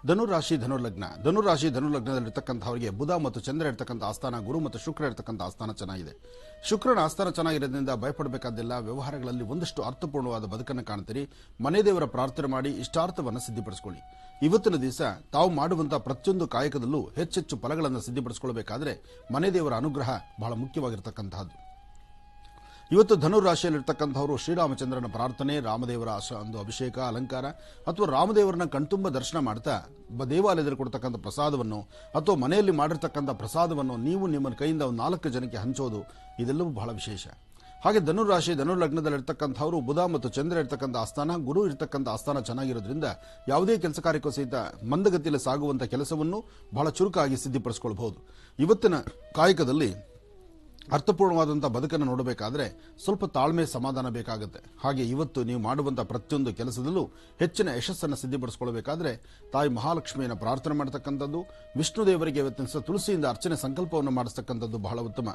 ಧನುರಾಶಿ ಧನುರ್ಲಗ್ನ. ಧನುರಾಶಿ ಧನುರ್ಲಗ್ನದಲ್ಲಿರ್ತಕ್ಕಂಥವರಿಗೆ ಬುಧ ಮತ್ತು ಚಂದ್ರ ಇರ್ತಕ್ಕಂಥ ಆಸ್ಥಾನ, ಗುರು ಮತ್ತು ಶುಕ್ರ ಇರ್ತಕ್ಕಂಥ ಆಸ್ಥಾನ ಚೆನ್ನಾಗಿದೆ. ಶುಕ್ರನ ಆಸ್ಥಾನ ಚೆನ್ನಾಗಿರೋದ್ರಿಂದ ಭಯಪಡಬೇಕಾದಿಲ್ಲ. ವ್ಯವಹಾರಗಳಲ್ಲಿ ಒಂದಷ್ಟು ಅರ್ಥಪೂರ್ಣವಾದ ಬದುಕನ್ನು ಕಾಣ್ತೀರಿ. ಮನೆ ದೇವರ ಪ್ರಾರ್ಥನೆ ಮಾಡಿ ಇಷ್ಟಾರ್ಥವನ್ನು ಸಿದ್ಧಿಪಡಿಸಿಕೊಳ್ಳಿ. ಇವತ್ತಿನ ದಿವಸ ತಾವು ಮಾಡುವಂತಹ ಪ್ರತಿಯೊಂದು ಕಾಯಕದಲ್ಲೂ ಹೆಚ್ಚೆಚ್ಚು ಫಲಗಳನ್ನು ಸಿದ್ಧಿಪಡಿಸಿಕೊಳ್ಳಬೇಕಾದ್ರೆ ಮನೆ ದೇವರ ಅನುಗ್ರಹ ಬಹಳ ಮುಖ್ಯವಾಗಿರ್ತಕ್ಕಂತಹದ್ದು. ಇವತ್ತು ಧನುರಾಶಿಯಲ್ಲಿರ್ತಕ್ಕಂಥವರು ಶ್ರೀರಾಮಚಂದ್ರನ ಪ್ರಾರ್ಥನೆ, ರಾಮದೇವರ ಒಂದು ಅಭಿಷೇಕ, ಅಲಂಕಾರ ಅಥವಾ ರಾಮದೇವರನ್ನ ಕಣ್ತುಂಬ ದರ್ಶನ ಮಾಡ್ತಾ ದೇವಾಲಯದಲ್ಲಿ ಕೊಡ್ತಕ್ಕಂಥ ಪ್ರಸಾದವನ್ನು ಅಥವಾ ಮನೆಯಲ್ಲಿ ಮಾಡಿರ್ತಕ್ಕಂಥ ಪ್ರಸಾದವನ್ನು ನೀವು ನಿಮ್ಮ ಕೈಯಿಂದ 4 ಜನಕ್ಕೆ ಹಂಚೋದು, ಇದೆಲ್ಲವೂ ಬಹಳ ವಿಶೇಷ. ಹಾಗೆ ಧನುರಾಶಿ ಧನುರ್ಲಗ್ನದಲ್ಲಿರ್ತಕ್ಕಂಥವರು ಬುಧ ಮತ್ತು ಚಂದ್ರ ಇರ್ತಕ್ಕಂಥ ಆಸ್ಥಾನ, ಗುರು ಇರ್ತಕ್ಕಂಥ ಆಸ್ಥಾನ ಚೆನ್ನಾಗಿರೋದ್ರಿಂದ ಯಾವುದೇ ಕೆಲಸ ಕಾರ್ಯಕ್ಕೂ ಸಹಿತ ಮಂದಗತಿಯಲ್ಲಿ ಸಾಗುವಂಥ ಕೆಲಸವನ್ನು ಬಹಳ ಚುರುಕಾಗಿ ಸಿದ್ಧಿಪಡಿಸಿಕೊಳ್ಳಬಹುದು. ಇವತ್ತಿನ ಕಾಯಕದಲ್ಲಿ ಅರ್ಥಪೂರ್ಣವಾದಂಥ ಬದುಕನ್ನು ನೋಡಬೇಕಾದ್ರೆ ಸ್ವಲ್ಪ ತಾಳ್ಮೆ, ಸಮಾಧಾನ ಬೇಕಾಗುತ್ತೆ. ಹಾಗೆ ಇವತ್ತು ನೀವು ಮಾಡುವಂಥ ಪ್ರತಿಯೊಂದು ಕೆಲಸದಲ್ಲೂ ಹೆಚ್ಚಿನ ಯಶಸ್ಸನ್ನು ಸಿದ್ಧಿಪಡಿಸಿಕೊಳ್ಳಬೇಕಾದ್ರೆ ತಾಯಿ ಮಹಾಲಕ್ಷ್ಮಿಯನ್ನು ಪ್ರಾರ್ಥನೆ ಮಾಡತಕ್ಕಂಥದ್ದು, ವಿಷ್ಣು ದೇವರಿಗೆ ಇವತ್ತಿನ ತುಳಸಿಯಿಂದ ಅರ್ಚನೆ ಸಂಕಲ್ಪವನ್ನು ಮಾಡಿಸ್ತಕ್ಕಂಥದ್ದು ಬಹಳ ಉತ್ತಮ.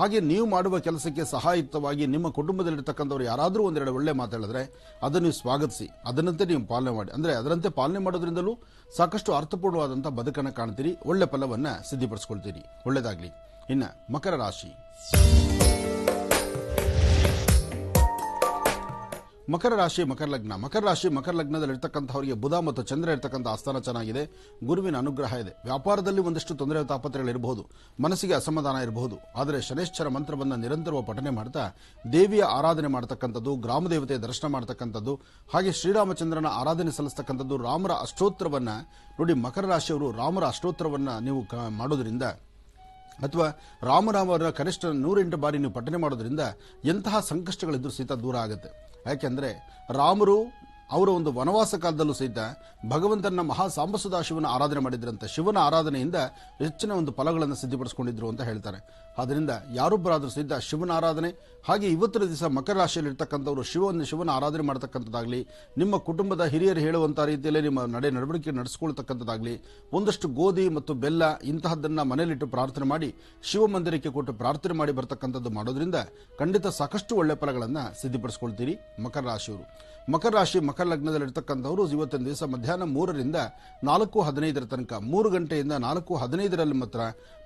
ಹಾಗೆ ನೀವು ಮಾಡುವ ಕೆಲಸಕ್ಕೆ ಸಹಾಯಯುಕ್ತವಾಗಿ ನಿಮ್ಮ ಕುಟುಂಬದಲ್ಲಿರ್ತಕ್ಕಂಥವ್ರು ಯಾರಾದರೂ ಒಂದೆರಡು ಒಳ್ಳೆ ಮಾತಾಡಿದ್ರೆ ಅದನ್ನು ನೀವು ಸ್ವಾಗತಿಸಿ, ಅದರಂತೆ ನೀವು ಪಾಲನೆ ಮಾಡಿ. ಅಂದರೆ ಅದರಂತೆ ಪಾಲನೆ ಮಾಡೋದ್ರಿಂದಲೂ ಸಾಕಷ್ಟು ಅರ್ಥಪೂರ್ಣವಾದಂಥ ಬದುಕನ್ನು ಕಾಣ್ತೀರಿ, ಒಳ್ಳೆ ಫಲವನ್ನು ಸಿದ್ಧಿಪಡಿಸ್ಕೊಳ್ತೀರಿ. ಒಳ್ಳೆಯದಾಗಲಿ. ಇನ್ನು ಮಕರ ರಾಶಿ. ಮಕರ ರಾಶಿ ಮಕರ ಲಗ್ನ. ಮಕರ ರಾಶಿ ಮಕರ ಲಗ್ನದಲ್ಲಿರ್ತಕ್ಕಂಥವರಿಗೆ ಬುಧ ಮತ್ತು ಚಂದ್ರ ಇರ್ತಕ್ಕಂಥ ಆಸ್ಥಾನ ಚೆನ್ನಾಗಿದೆ. ಗುರುವಿನ ಅನುಗ್ರಹ ಇದೆ. ವ್ಯಾಪಾರದಲ್ಲಿ ಒಂದಷ್ಟು ತೊಂದರೆ ತಾಪತ್ರಗಳಿರಬಹುದು, ಮನಸ್ಸಿಗೆ ಅಸಮಾಧಾನ ಇರಬಹುದು. ಆದರೆ ಶನೇಶ್ವರ ಮಂತ್ರವನ್ನು ನಿರಂತರವಾಗಿ ಪಠನೆ ಮಾಡ್ತಾ ದೇವಿಯ ಆರಾಧನೆ ಮಾಡತಕ್ಕಂಥದ್ದು, ಗ್ರಾಮ ದೇವತೆಯ ದರ್ಶನ ಮಾಡತಕ್ಕಂಥದ್ದು, ಹಾಗೆ ಶ್ರೀರಾಮಚಂದ್ರನ ಆರಾಧನೆ ಸಲ್ಲಿಸ್ತಕ್ಕಂಥದ್ದು, ರಾಮರ ಅಷ್ಟೋತ್ತರವನ್ನ ನೋಡಿ. ಮಕರ ರಾಶಿಯವರು ರಾಮರ ಅಷ್ಟೋತ್ತರವನ್ನ ನೀವು ಮಾಡೋದ್ರಿಂದ ಅಥವಾ ರಾಮರಾಮರ ಕನಿಷ್ಠ 108 ಬಾರಿ ನೀವು ಪಠನೆ ಮಾಡೋದ್ರಿಂದ ಎಂತಹ ಸಂಕಷ್ಟಗಳಿದ್ರೂ ಸಹಿತ ದೂರ ಆಗುತ್ತೆ. ಯಾಕೆಂದ್ರೆ ರಾಮರು ಅವರ ಒಂದು ವನವಾಸ ಕಾಲದಲ್ಲೂ ಸಹಿತ ಭಗವಂತನ ಮಹಾ ಸಾಂಬಸುದ ಶಿವನ ಆರಾಧನೆ ಮಾಡಿದ್ರಂತೆ. ಶಿವನ ಆರಾಧನೆಯಿಂದ ಹೆಚ್ಚಿನ ಒಂದು ಫಲಗಳನ್ನು ಸಿದ್ಧಿಪಡಿಸಿಕೊಂಡಿದ್ರು ಅಂತ ಹೇಳ್ತಾರೆ. ಆದ್ದರಿಂದ ಯಾರೊಬ್ಬರಾದ್ರೂ ಸಹಿತ ಶಿವನ ಆರಾಧನೆ, ಹಾಗೆ ಇವತ್ತಿನ ದಿವಸ ಮಕರ ರಾಶಿಯಲ್ಲಿ ಇರ್ತಕ್ಕಂಥವ್ರು ಶಿವನ ಆರಾಧನೆ ಮಾಡತಕ್ಕಂಥದ್ದಾಗಲಿ, ನಿಮ್ಮ ಕುಟುಂಬದ ಹಿರಿಯರು ಹೇಳುವಂತಹ ರೀತಿಯಲ್ಲಿ ನಿಮ್ಮ ನಡವಳಿಕೆ ನಡೆಸಿಕೊಳ್ತಕ್ಕಂಥದ್ದಾಗಲಿ, ಒಂದಷ್ಟು ಗೋಧಿ ಮತ್ತು ಬೆಲ್ಲ ಇಂತಹದ್ದನ್ನ ಮನೆಯಲ್ಲಿಟ್ಟು ಪ್ರಾರ್ಥನೆ ಮಾಡಿ ಶಿವ ಮಂದಿರಕ್ಕೆ ಕೊಟ್ಟು ಪ್ರಾರ್ಥನೆ ಮಾಡಿ ಬರ್ತಕ್ಕಂಥದ್ದು ಮಾಡೋದ್ರಿಂದ ಖಂಡಿತ ಸಾಕಷ್ಟು ಒಳ್ಳೆ ಫಲಗಳನ್ನು ಸಿದ್ಧಿಪಡಿಸಿಕೊಳ್ತೀರಿ ಮಕರ ರಾಶಿಯವರು. ಮಕರ ರಾಶಿ ಮಕರ ಲಗ್ನದಲ್ಲಿರ್ತಕ್ಕಂಥವರು ಇವತ್ತಿನ ದಿವಸ ಮಧ್ಯಾಹ್ನ 3ರಿಂದ 4:15 ತನಕ, 3 ಗಂಟೆಯಿಂದ 4:15 ಮಾತ್ರ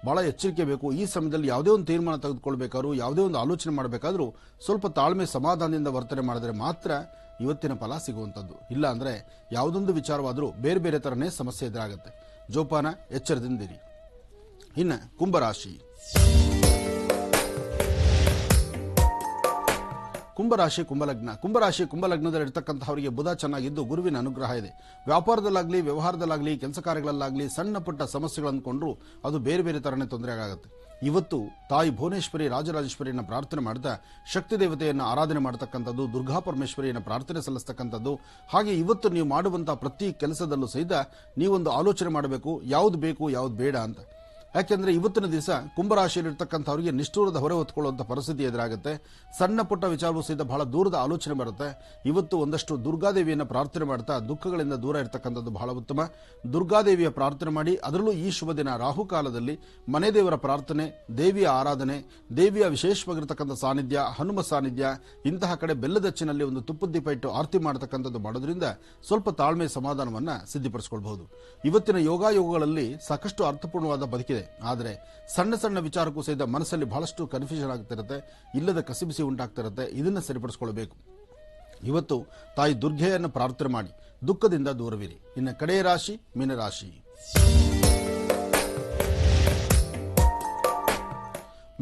ಬಹಳ ಎಚ್ಚರಿಕೆ ಬೇಕು. ಈ ಸಮಯದಲ್ಲಿ ಯಾವುದೇ ಒಂದು ತೀರ್ಮಾನ ತೆಗೆದುಕೊಳ್ಬೇಕಾದ್ರೂ, ಯಾವುದೇ ಒಂದು ಆಲೋಚನೆ ಮಾಡಬೇಕಾದ್ರೂ ಸ್ವಲ್ಪ ತಾಳ್ಮೆ ಸಮಾಧಾನದಿಂದ ವರ್ತನೆ ಮಾಡಿದ್ರೆ ಮಾತ್ರ ಇವತ್ತಿನ ಫಲ ಸಿಗುವಂಥದ್ದು. ಇಲ್ಲ ಅಂದ್ರೆ ಯಾವುದೊಂದು ವಿಚಾರವಾದರೂ ಬೇರೆ ಬೇರೆ ತರನೇ ಸಮಸ್ಯೆ ಎದುರಾಗುತ್ತೆ. ಜೋಪಾನ, ಎಚ್ಚರದಿಂದಿರಿ. ಇನ್ನು ಕುಂಭರಾಶಿ. ಕುಂಭರಾಶಿ ಕುಂಭಲಗ್ನ. ಕುಂಭರಾಶಿ ಕುಂಭಲಗ್ನದಲ್ಲಿರ್ತಕ್ಕಂಥವರಿಗೆ ಬುಧ ಚೆನ್ನಾಗಿದ್ದು ಗುರುವಿನ ಅನುಗ್ರಹ ಇದೆ. ವ್ಯಾಪಾರದಲ್ಲಾಗಲಿ, ವ್ಯವಹಾರದಲ್ಲಾಗಲಿ, ಕೆಲಸ ಕಾರ್ಯಗಳಲ್ಲಾಗಲಿ ಸಣ್ಣ ಪುಟ್ಟ ಸಮಸ್ಯೆಗಳನ್ನು ಕೊಂಡ್ರು ಅದು ಬೇರೆ ಬೇರೆ ತರನೇ ತೊಂದರೆ ಆಗುತ್ತೆ. ಇವತ್ತು ತಾಯಿ ಭುವನೇಶ್ವರಿ ರಾಜರಾಜೇಶ್ವರಿಯನ್ನು ಪ್ರಾರ್ಥನೆ ಮಾಡ್ತಾ ಶಕ್ತಿ ದೇವತೆಯನ್ನು ಆರಾಧನೆ ಮಾಡತಕ್ಕಂಥದ್ದು, ದುರ್ಗಾ ಪರಮೇಶ್ವರಿಯನ್ನು ಪ್ರಾರ್ಥನೆ ಸಲ್ಲಿಸ್ತಕ್ಕಂಥದ್ದು. ಹಾಗೆ ಇವತ್ತು ನೀವು ಮಾಡುವಂತಹ ಪ್ರತಿ ಕೆಲಸದಲ್ಲೂ ಸಹಿತ ನೀವೊಂದು ಆಲೋಚನೆ ಮಾಡಬೇಕು, ಯಾವ್ದು ಬೇಕು ಯಾವ್ದು ಬೇಡ ಅಂತ. ಯಾಕೆಂದ್ರೆ ಇವತ್ತಿನ ದಿವಸ ಕುಂಭರಾಶಿಯಲ್ಲಿರ್ತಕ್ಕಂಥವರಿಗೆ ನಿಷ್ಠೂರದ ಹೊರೆ ಹೊತ್ಕೊಳ್ಳುವಂಥ ಪರಿಸ್ಥಿತಿ ಎದುರಾಗುತ್ತೆ. ಸಣ್ಣ ಪುಟ್ಟ ವಿಚಾರವೂ ಸಹಿತ ಬಹಳ ದೂರದ ಆಲೋಚನೆ ಬರುತ್ತೆ. ಇವತ್ತು ಒಂದಷ್ಟು ದುರ್ಗಾದೇವಿಯನ್ನು ಪ್ರಾರ್ಥನೆ ಮಾಡ್ತಾ ದುಃಖಗಳಿಂದ ದೂರ ಇರತಕ್ಕಂಥದ್ದು ಬಹಳ ಉತ್ತಮ. ದುರ್ಗಾದೇವಿಯ ಪ್ರಾರ್ಥನೆ ಮಾಡಿ, ಅದರಲ್ಲೂ ಈ ಶುಭ ದಿನ ರಾಹುಕಾಲದಲ್ಲಿ ಮನೆ ದೇವರ ಪ್ರಾರ್ಥನೆ, ದೇವಿಯ ಆರಾಧನೆ, ದೇವಿಯ ವಿಶೇಷವಾಗಿರ್ತಕ್ಕಂಥ ಸಾನ್ನಿಧ್ಯ, ಹನುಮ ಸಾನ್ನಿಧ್ಯ, ಇಂತಹ ಕಡೆ ಬೆಲ್ಲದಚ್ಚಿನಲ್ಲಿ ಒಂದು ತುಪ್ಪದ ದೀಪ ಇಟ್ಟು ಆರತಿ ಮಾಡತಕ್ಕಂಥದ್ದು ಮಾಡೋದ್ರಿಂದ ಸ್ವಲ್ಪ ತಾಳ್ಮೆ ಸಮಾಧಾನವನ್ನ ಸಿದ್ಧಿಪಡಿಸಿಕೊಳ್ಳಬಹುದು. ಇವತ್ತಿನ ಯೋಗಾಯೋಗಗಳಲ್ಲಿ ಸಾಕಷ್ಟು ಅರ್ಥಪೂರ್ಣವಾದ ಬದುಕಿದೆ. ಆದರೆ ಸಣ್ಣ ಸಣ್ಣ ವಿಚಾರಕ್ಕೂ ಸಹಿತ ಮನಸ್ಸಲ್ಲಿ ಬಹಳಷ್ಟು ಕನ್ಫ್ಯೂಷನ್ ಆಗ್ತಿರುತ್ತೆ, ಇಲ್ಲದ ಕಸಿಬಿಸಿ ಉಂಟಾಗ್ತಿರುತ್ತೆ. ಇದನ್ನ ಸರಿಪಡಿಸಿಕೊಳ್ಳಬೇಕು. ಇವತ್ತು ತಾಯಿ ದುರ್ಗೆಯನ್ನು ಪ್ರಾರ್ಥನೆ ಮಾಡಿ ದುಃಖದಿಂದ ದೂರವಿರಿ. ಇನ್ನು ಕಡೆಯ ರಾಶಿ ಮೀನರಾಶಿ.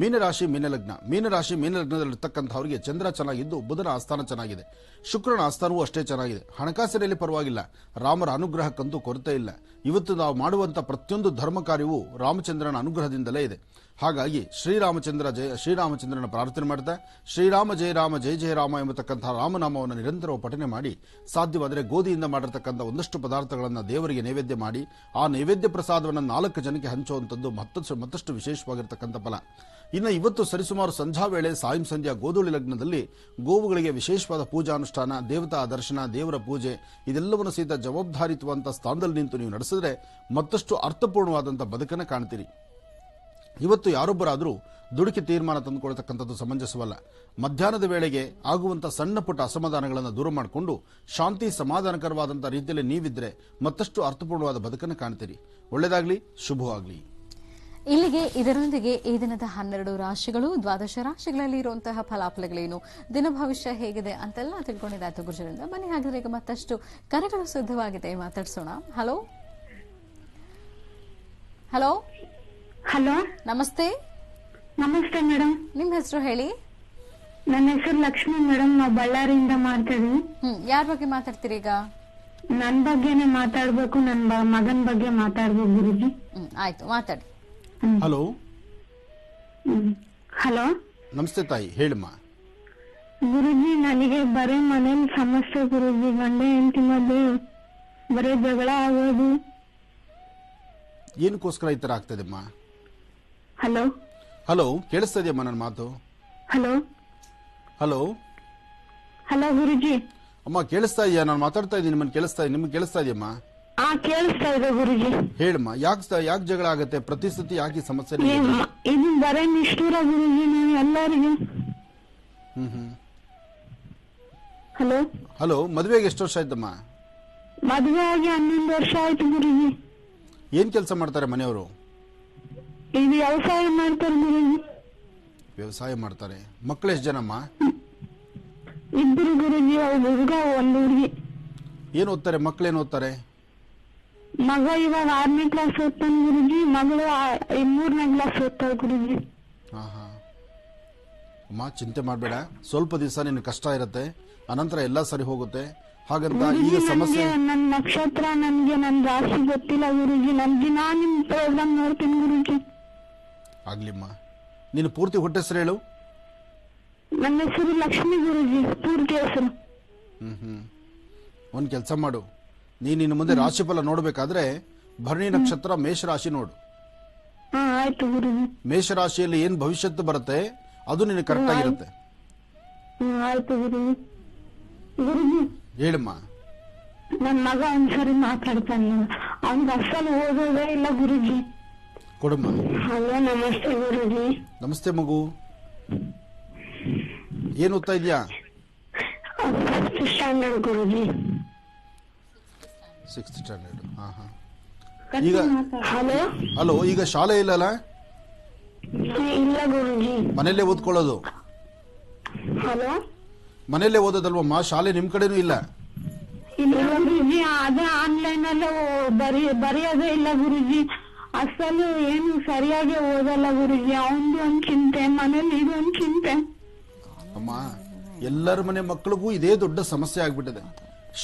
ಮೀನರಾಶಿ ಮೀನಲಗ್ನ. ಮೀನರಾಶಿ ಮೀನಲಗ್ನದಲ್ಲಿರ್ತಕ್ಕಂಥವರಿಗೆ ಚಂದ್ರ ಚೆನ್ನಾಗಿದ್ದು ಬುಧನ ಆಸ್ಥಾನ ಚೆನ್ನಾಗಿದೆ. ಶುಕ್ರನ ಆಸ್ಥಾನವೂ ಅಷ್ಟೇ ಚೆನ್ನಾಗಿದೆ. ಹಣಕಾಸಿನಲ್ಲಿ ಪರವಾಗಿಲ್ಲ, ರಾಮರ ಅನುಗ್ರಹಕ್ಕಂತೂ ಕೊರತೆ ಇಲ್ಲ. ಇವತ್ತು ನಾವು ಮಾಡುವಂಥ ಪ್ರತಿಯೊಂದು ಧರ್ಮ ಕಾರ್ಯವೂ ರಾಮಚಂದ್ರನ ಅನುಗ್ರಹದಿಂದಲೇ ಇದೆ. ಹಾಗಾಗಿ ಶ್ರೀರಾಮಚಂದ್ರನ ಪ್ರಾರ್ಥನೆ ಮಾಡ್ತಾ ಶ್ರೀರಾಮ ಜಯ ರಾಮ ಜಯ ಜಯ ರಾಮ ಎಂಬತಕ್ಕಂತಹ ರಾಮನಾಮವನ್ನು ನಿರಂತರವಾಗಿ ಪಠನೆ ಮಾಡಿ ಸಾಧ್ಯವಾದರೆ ಗೋಧಿಯಿಂದ ಮಾಡಿರ್ತಕ್ಕಂಥ ಒಂದಷ್ಟು ಪದಾರ್ಥಗಳನ್ನು ದೇವರಿಗೆ ನೈವೇದ್ಯ ಮಾಡಿ ಆ ನೈವೇದ್ಯ ಪ್ರಸಾದವನ್ನು 4 ಜನಕ್ಕೆ ಹಂಚುವಂಥದ್ದು ಮತ್ತಷ್ಟು ವಿಶೇಷವಾಗಿರ್ತಕ್ಕಂಥ ಫಲ. ಇನ್ನು ಇವತ್ತು ಸರಿಸುಮಾರು ಸಂಧ್ಯಾ ವೇಳೆ ಸಾಯಂ ಸಂಧ್ಯಾ ಗೋಧೂಳಿ ಲಗ್ನದಲ್ಲಿ ಗೋವುಗಳಿಗೆ ವಿಶೇಷವಾದ ಪೂಜಾನುಷ್ಠಾನ, ದೇವತಾ ದರ್ಶನ, ದೇವರ ಪೂಜೆ ಇದೆಲ್ಲವನ್ನು ಸಹಿತ ಜವಾಬ್ದಾರಿತ್ವಂತ ಸ್ಥಾನದಲ್ಲಿ ನಿಂತು ನೀವು ನಡೆಸಿದ್ರೆ ಮತ್ತಷ್ಟು ಅರ್ಥಪೂರ್ಣವಾದಂಥ ಬದುಕನ್ನು ಕಾಣ್ತೀರಿ. ಇವತ್ತು ಯಾರೊಬ್ಬರಾದರೂ ದುಡುಕಿ ತೀರ್ಮಾನ ತಂದುಕೊಳ್ತಕ್ಕಂಥದ್ದು ಸಮಂಜಸವಲ್ಲ. ಮಧ್ಯಾಹ್ನದ ವೇಳೆಗೆ ಆಗುವಂಥ ಸಣ್ಣ ಪುಟ್ಟ ಅಸಮಾಧಾನಗಳನ್ನು ದೂರ ಮಾಡಿಕೊಂಡು ಶಾಂತಿ ಸಮಾಧಾನಕರವಾದಂಥ ರೀತಿಯಲ್ಲಿ ನೀವಿದ್ರೆ ಮತ್ತಷ್ಟು ಅರ್ಥಪೂರ್ಣವಾದ ಬದುಕನ್ನು ಕಾಣ್ತೀರಿ. ಒಳ್ಳೆಯದಾಗಲಿ, ಶುಭವಾಗಲಿ. ಇಲ್ಲಿಗೆ ಇದರೊಂದಿಗೆ ಈ ದಿನದ 12 ರಾಶಿಗಳು, ದ್ವಾದಶ ರಾಶಿಗಳಲ್ಲಿ ಇರುವಂತಹ ಫಲಾಫಲಗಳೇನು, ದಿನ ಭವಿಷ್ಯ ಹೇಗಿದೆ ಅಂತೆಲ್ಲ ತಿಳ್ಕೊಂಡಿದ್ದಾಯ್ತು ಗುರುಜರಿಂದ. ಬನ್ನಿ ಹಾಗಿದ್ರೆ ಈಗ ಮತ್ತಷ್ಟು ಕರೆಗಳು ಸಿದ್ಧವಾಗಿದೆ, ಮಾತಾಡ್ಸೋಣ. ಹಲೋ ಹಲೋ ಹಲೋ, ನಮಸ್ತೆ. ನಮಸ್ತೆ ಮೇಡಮ್. ನಿಮ್ ಹೆಸರು ಹೇಳಿ. ನನ್ನ ಹೆಸರು ಲಕ್ಷ್ಮಿ ಮೇಡಮ್, ನಾವು ಬಳ್ಳಾರಿಯಿಂದ ಮಾಡ್ತೀವಿ. ಯಾರ ಬಗ್ಗೆ ಮಾತಾಡ್ತೀರಿ ಈಗ? ನನ್ ಬಗ್ಗೆನೆ ಮಾತಾಡ್ಬೇಕು, ನನ್ ಮಗನ್ ಬಗ್ಗೆ ಮಾತಾಡ್ಬೇಕು ಗುರುಜಿ. ಆಯ್ತು, ಮಾತಾಡಿ. ಹಲೋ. ಹಲೋ, ನಮಸ್ತೆ ತಾಯಿ, ಹೇಳಿಮ್ಮ. ಗುರುಜಿ, ನನಗೆ ಬರೀ ಮನೇಲಿ ಸಮಸ್ಯೆ ಗುರುಜಿ. ಗಂಡ ಹೆಂಡತಿ ಮಧ್ಯೆ ಬರೀ ಜಗಳ ಆಗೋದು. ಏನಕ್ಕೋಸ್ಕರ ಈ ತರ ಆಗ್ತದೆಮ್ಮ? ಹಲೋ ಹಲೋ, ಕೇಳಿಸ್ತಾ ಇದೆಯಮ್ಮ ನನ್ನ ಮಾತು? ಹಲೋ ಹಲೋ ಹಲೋ ಗುರುಜಿ. ಅಮ್ಮ ಕೇಳಿಸ್ತಾ ಇದೆಯಾ? ನಾನು ಮಾತಾಡ್ತಾ ಇದ್ದೀನಿ, ನಿಮ್ಗೆ ಕೇಳಿಸ್ತಾ ಇದೆಯಮ್ಮ? ಕೇಳಿಸ್ತಾ ಇದೆ ಗುರುಜಿ. ಹೇಳಮ್ಮ, ಯಾಕೆ ಜಗಳ ಆಗತ್ತೆ ಪ್ರತಿ ಸತಿ? ಯಾಕೆ ಈ ಸಮಸ್ಯೆ? ಇದು ಬರೀ ನಿಷ್ಠೂರ ಗುರುಜಿ, ನೀವು ಎಲ್ಲರಿಗೂ. ಹಲೋ ಹಲೋ, ಮದುವೆಗೆ ಎಷ್ಟು ವರ್ಷ ಆಯ್ತಮ್ಮ? ಮದುವೆ ಆಗಿ 11 ವರ್ಷ ಆಯ್ತು ಗುರುಜಿ. ಏನ್ ಕೆಲಸ ಮಾಡ್ತಾರೆ ಮನೆಯವರು? ಇದು ವ್ಯವಸಾಯ ಮಾಡ್ತಾರೆ ಗುರುಜಿ. ವ್ಯವಸಾಯ ಮಾಡ್ತಾರೆ. ಮಕ್ಕಳು ಎಷ್ಟು ಜನಮ್ಮ? 2 ಗುರುಜಿ, ಹುಡುಗ 1 ಹುಡುಗಿ. ಏನ್ ಓದ್ತಾರೆ ಮಕ್ಕಳೇನು ಓದ್ತಾರೆ? ಮಗ ಇವಾಗ 6ನೇ ಕ್ಲಾಸ್ ಓದ್ತಾನೆ ಗುರುಜಿ, ಮಗಳು 3ನೇ ಕ್ಲಾಸ್ ಓದ್ತಾಳೆ ಗುರುಜಿ. ಅಮ್ಮ ಚಿಂತೆ ಮಾಡಬೇಡ, ಸ್ವಲ್ಪ ದಿವಸ ನಿನ್ ಕಷ್ಟ ಇರುತ್ತೆ, ಅನಂತರ ಎಲ್ಲ ಸರಿ ಹೋಗುತ್ತೆ. ಹಾಗಂತ ಈಗ ಸಮಸ್ಯೆ. ನನ್ನ ನಕ್ಷತ್ರ, ನನ್ಗೆ ನನ್ನ ರಾಶಿ ಗೊತ್ತಿಲ್ಲ ಗುರುಜಿ. ನನ್ ದಿನ ನಿಮ್ ಪ್ರೋಗ್ರಾಮ್ ನೋಡ್ತೀನಿ ಗುರುಜಿ. ಆಗ್ಲಿಮ್ಮ, ನೀನು ಪೂರ್ತಿ ಹೊಟ್ಟೆ ಹೆಸರು ಹೇಳು. ನನ್ನ ಹೆಸರು ಲಕ್ಷ್ಮಿ ಗುರುಜಿ, ಪೂರ್ತಿ ಹೆಸರು. ಒಂದ್ ಕೆಲಸ ಮಾಡು, ನೀನು ಮುಂದೆ ರಾಶಿಫಲ ನೋಡ್ಬೇಕಾದ್ರೆ ಭರಣಿ ನಕ್ಷತ್ರ ಮೇಷರಾಶಿ ನೋಡು. ಆಯ್ತು ಗುರುಜಿ. ಮೇಷರಾಶಿಯಲ್ಲಿ ಏನ್ ಭವಿಷ್ಯತ್ತು ಬರುತ್ತೆ ಅದು ನಿನಗೆ ಕರೆಕ್ಟ್ ಆಗಿರುತ್ತೆ. ಆಯ್ತು ಗುರುಜಿ. ಗುರುಜಿ ಹೇಳಮ್ಮ. ನನ್ ಮಗ ಒಂದ್ಸರಿ ಮಾತಾಡ್ತಾನೆ, ಅವ್ನಿಗೆ ಅಸಲು ಓದೋದೇ ಇಲ್ಲ ಗುರುಜಿ. ಕೊಡಮ್ಮ. ಹಲೋ, ನಮಸ್ತೆ ಗುರುಜಿ. ನಮಸ್ತೆ ಮಗು, ಏನ್ ಓದ್ತಾ ಇದೀಯಾ? 6th ಸ್ಟ್ಯಾಂಡರ್ಡ್ ಗುರುಜಿ. 6th standard. ಈಗ ಹಲೋ, ಈಗ ಶಾಲೆ ಇಲ್ಲಲ್ಲ? ಇಲ್ಲ ಗುರುಜಿ. ಮನೆಯಲ್ಲೇ ಓದ್ಕೊಳ್ಳೋದು? ಹಲೋ, ಮನೆಯಲ್ಲೇ ಓದೋದಲ್ವಮ್ಮ, ಶಾಲೆ ನಿಮ್ ಕಡೆನೂ ಇಲ್ಲ? ಇಲ್ಲ ಗುರುಜಿ, ಅದೇ ಆನ್ಲೈನ್ ಅಲ್ಲೇ ಬರೆಯೋದೇ ಇಲ್ಲ ಗುರುಜಿ. ಅಸಲು ಏನು ಸರಿಯಾಗಿ ಓದಲ್ಲ ಗುರುಜಿ. ಅವನ್ದು ಒಂದ್ ಚಿಂತೆ, ಮನೇಲಿ ಇದೊಂದ್ ಚಿಂತೆ. ಅಮ್ಮ, ಎಲ್ಲರ ಮನೆ ಮಕ್ಕಳಿಗೂ ಇದೇ ದೊಡ್ಡ ಸಮಸ್ಯೆ ಆಗ್ಬಿಟ್ಟಿದೆ.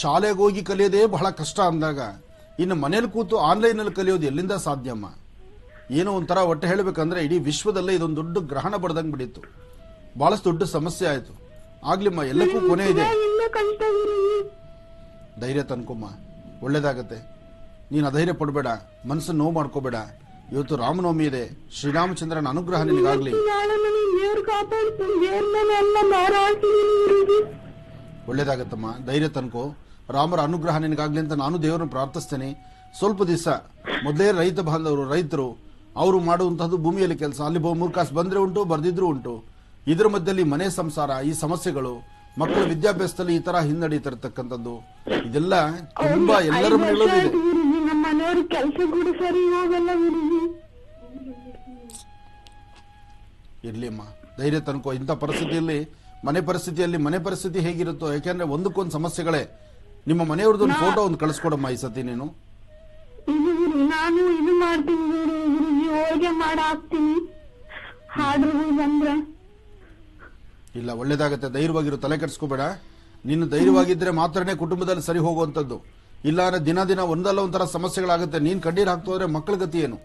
ಶಾಲೆಗೆ ಹೋಗಿ ಕಲಿಯೋದೇ ಬಹಳ ಕಷ್ಟ ಅಂದಾಗ ಇನ್ನು ಮನೇಲಿ ಕೂತು ಆನ್ಲೈನ್ ಅಲ್ಲಿ ಕಲಿಯೋದು ಎಲ್ಲಿಂದ ಸಾಧ್ಯ ಅಮ್ಮ? ಏನೋ ಒಂಥರ ಒಟ್ಟೆ ಹೇಳ್ಬೇಕಂದ್ರೆ ಇಡೀ ವಿಶ್ವದಲ್ಲೇ ಇದೊಂದು ದೊಡ್ಡ ಗ್ರಹಣ ಬಡ್ದಂಗ್ ಬಿಡಿತ್ತು. ಬಹಳಷ್ಟು ದೊಡ್ಡ ಸಮಸ್ಯೆ ಆಯ್ತು. ಆಗ್ಲಿಮ್ಮ, ಎಲ್ಲಕ್ಕೂ ಕೊನೆ ಇದೆ. ಧೈರ್ಯ ತನ್ಕೊಮ್ಮ, ಒಳ್ಳೇದಾಗತ್ತೆ. ನೀನು ಅಧೈರ್ಯ ಪಡಬೇಡ, ಮನಸ್ಸನ್ನು ನೋವು ಮಾಡ್ಕೋಬೇಡ. ಇವತ್ತು ರಾಮನವಮಿ ಇದೆ, ಶ್ರೀರಾಮಚಂದ್ರನ ಅನುಗ್ರಹ ನಿನಗಾಗ್ಲಿ. ಒಳ್ಳೇದಾಗತ್ತಮ್ಮ, ಧೈರ್ಯ ತನ್ಕೋ. ರಾಮರ ಅನುಗ್ರಹ ನಿನಗಾಗ್ಲಿ ಅಂತ ನಾನು ದೇವರನ್ನು ಪ್ರಾರ್ಥಿಸ್ತೇನೆ. ಸ್ವಲ್ಪ ದಿವಸ ಮೊದಲೇ ರೈತ ಬಾಂಧವರು, ರೈತರು ಅವರು ಮಾಡುವಂತಹದ್ದು ಭೂಮಿಯಲ್ಲಿ ಕೆಲಸ. ಅಲ್ಲಿ 3 ಕಾಸು ಬಂದ್ರೆ ಉಂಟು, ಬರ್ದಿದ್ರು ಉಂಟು. ಇದರ ಮಧ್ಯದಲ್ಲಿ ಮನೆ ಸಂಸಾರ, ಈ ಸಮಸ್ಯೆಗಳು, ಮಕ್ಕಳ ವಿದ್ಯಾಭ್ಯಾಸದಲ್ಲಿ ಈ ತರ ಹಿನ್ನಡೀತಿರತಕ್ಕಂಥದ್ದು, ಇದೆಲ್ಲ ತುಂಬಾ ಎಲ್ಲರ ಮನೆಗಳಲ್ಲೂ ಇದೆ. ನಮ್ಮ ಮನೆಯವ್ರ ಕೆಲಸ ಕೂಡ ಸರಿ ಹೋಗಲ್ಲ ಗುರುಜಿ. ಇರ್ಲಿ ಅಮ್ಮ, ಧೈರ್ಯ ತನ್ಕೋ. ಇಂಥ ಪರಿಸ್ಥಿತಿಯಲ್ಲಿ ಮನೆ ಪರಿಸ್ಥಿತಿ ಹೇಗಿರುತ್ತೋ, ಯಾಕೆಂದ್ರೆ ಒಂದಕ್ಕೊಂದು ಸಮಸ್ಯೆಗಳೇ. ನಿಮ್ಮ ಮನೆಯವ್ರದ್ದೊಂದು ಫೋಟೋ ಒಂದು ಕಳಿಸ್ಕೊಡಮ್ಮ ಈ ಸತಿ ನೀನು. ನಾನು ಇದು ಮಾಡ್ತೀನಿ ಗುರುಜಿ, ಹೋಳಿಗೆ ಮಾಡ ಹಾಕ್ತೀನಿ ಆರ್ಡರ್ ಬಂದ್ರೆ. ಇಲ್ಲ, ಒಳ್ಳೇದಾಗತ್ತೆ, ಧೈರ್ಯವಾಗಿರು, ತಲೆ ಕೆಡಿಸ್ಕೋಬೇಡ. ನೀನು ಧೈರ್ಯವಾಗಿದ್ರೆ ಮಾತ್ರನೇ ಕುಟುಂಬದಲ್ಲಿ ಸರಿ ಹೋಗುವಂತದ್ದು. ಇಲ್ಲ ಅಂದ್ರೆ ದಿನ ಒಂದಲ್ಲ ಒಂಥರ ಸಮಸ್ಯೆಗಳಾಗುತ್ತೆ. ನೀನ್ ಕಣ್ಣೀರ್ ಹಾಕ್ತೋದ್ರೆ ಮಕ್ಕಳ ಗತಿ ಏನು?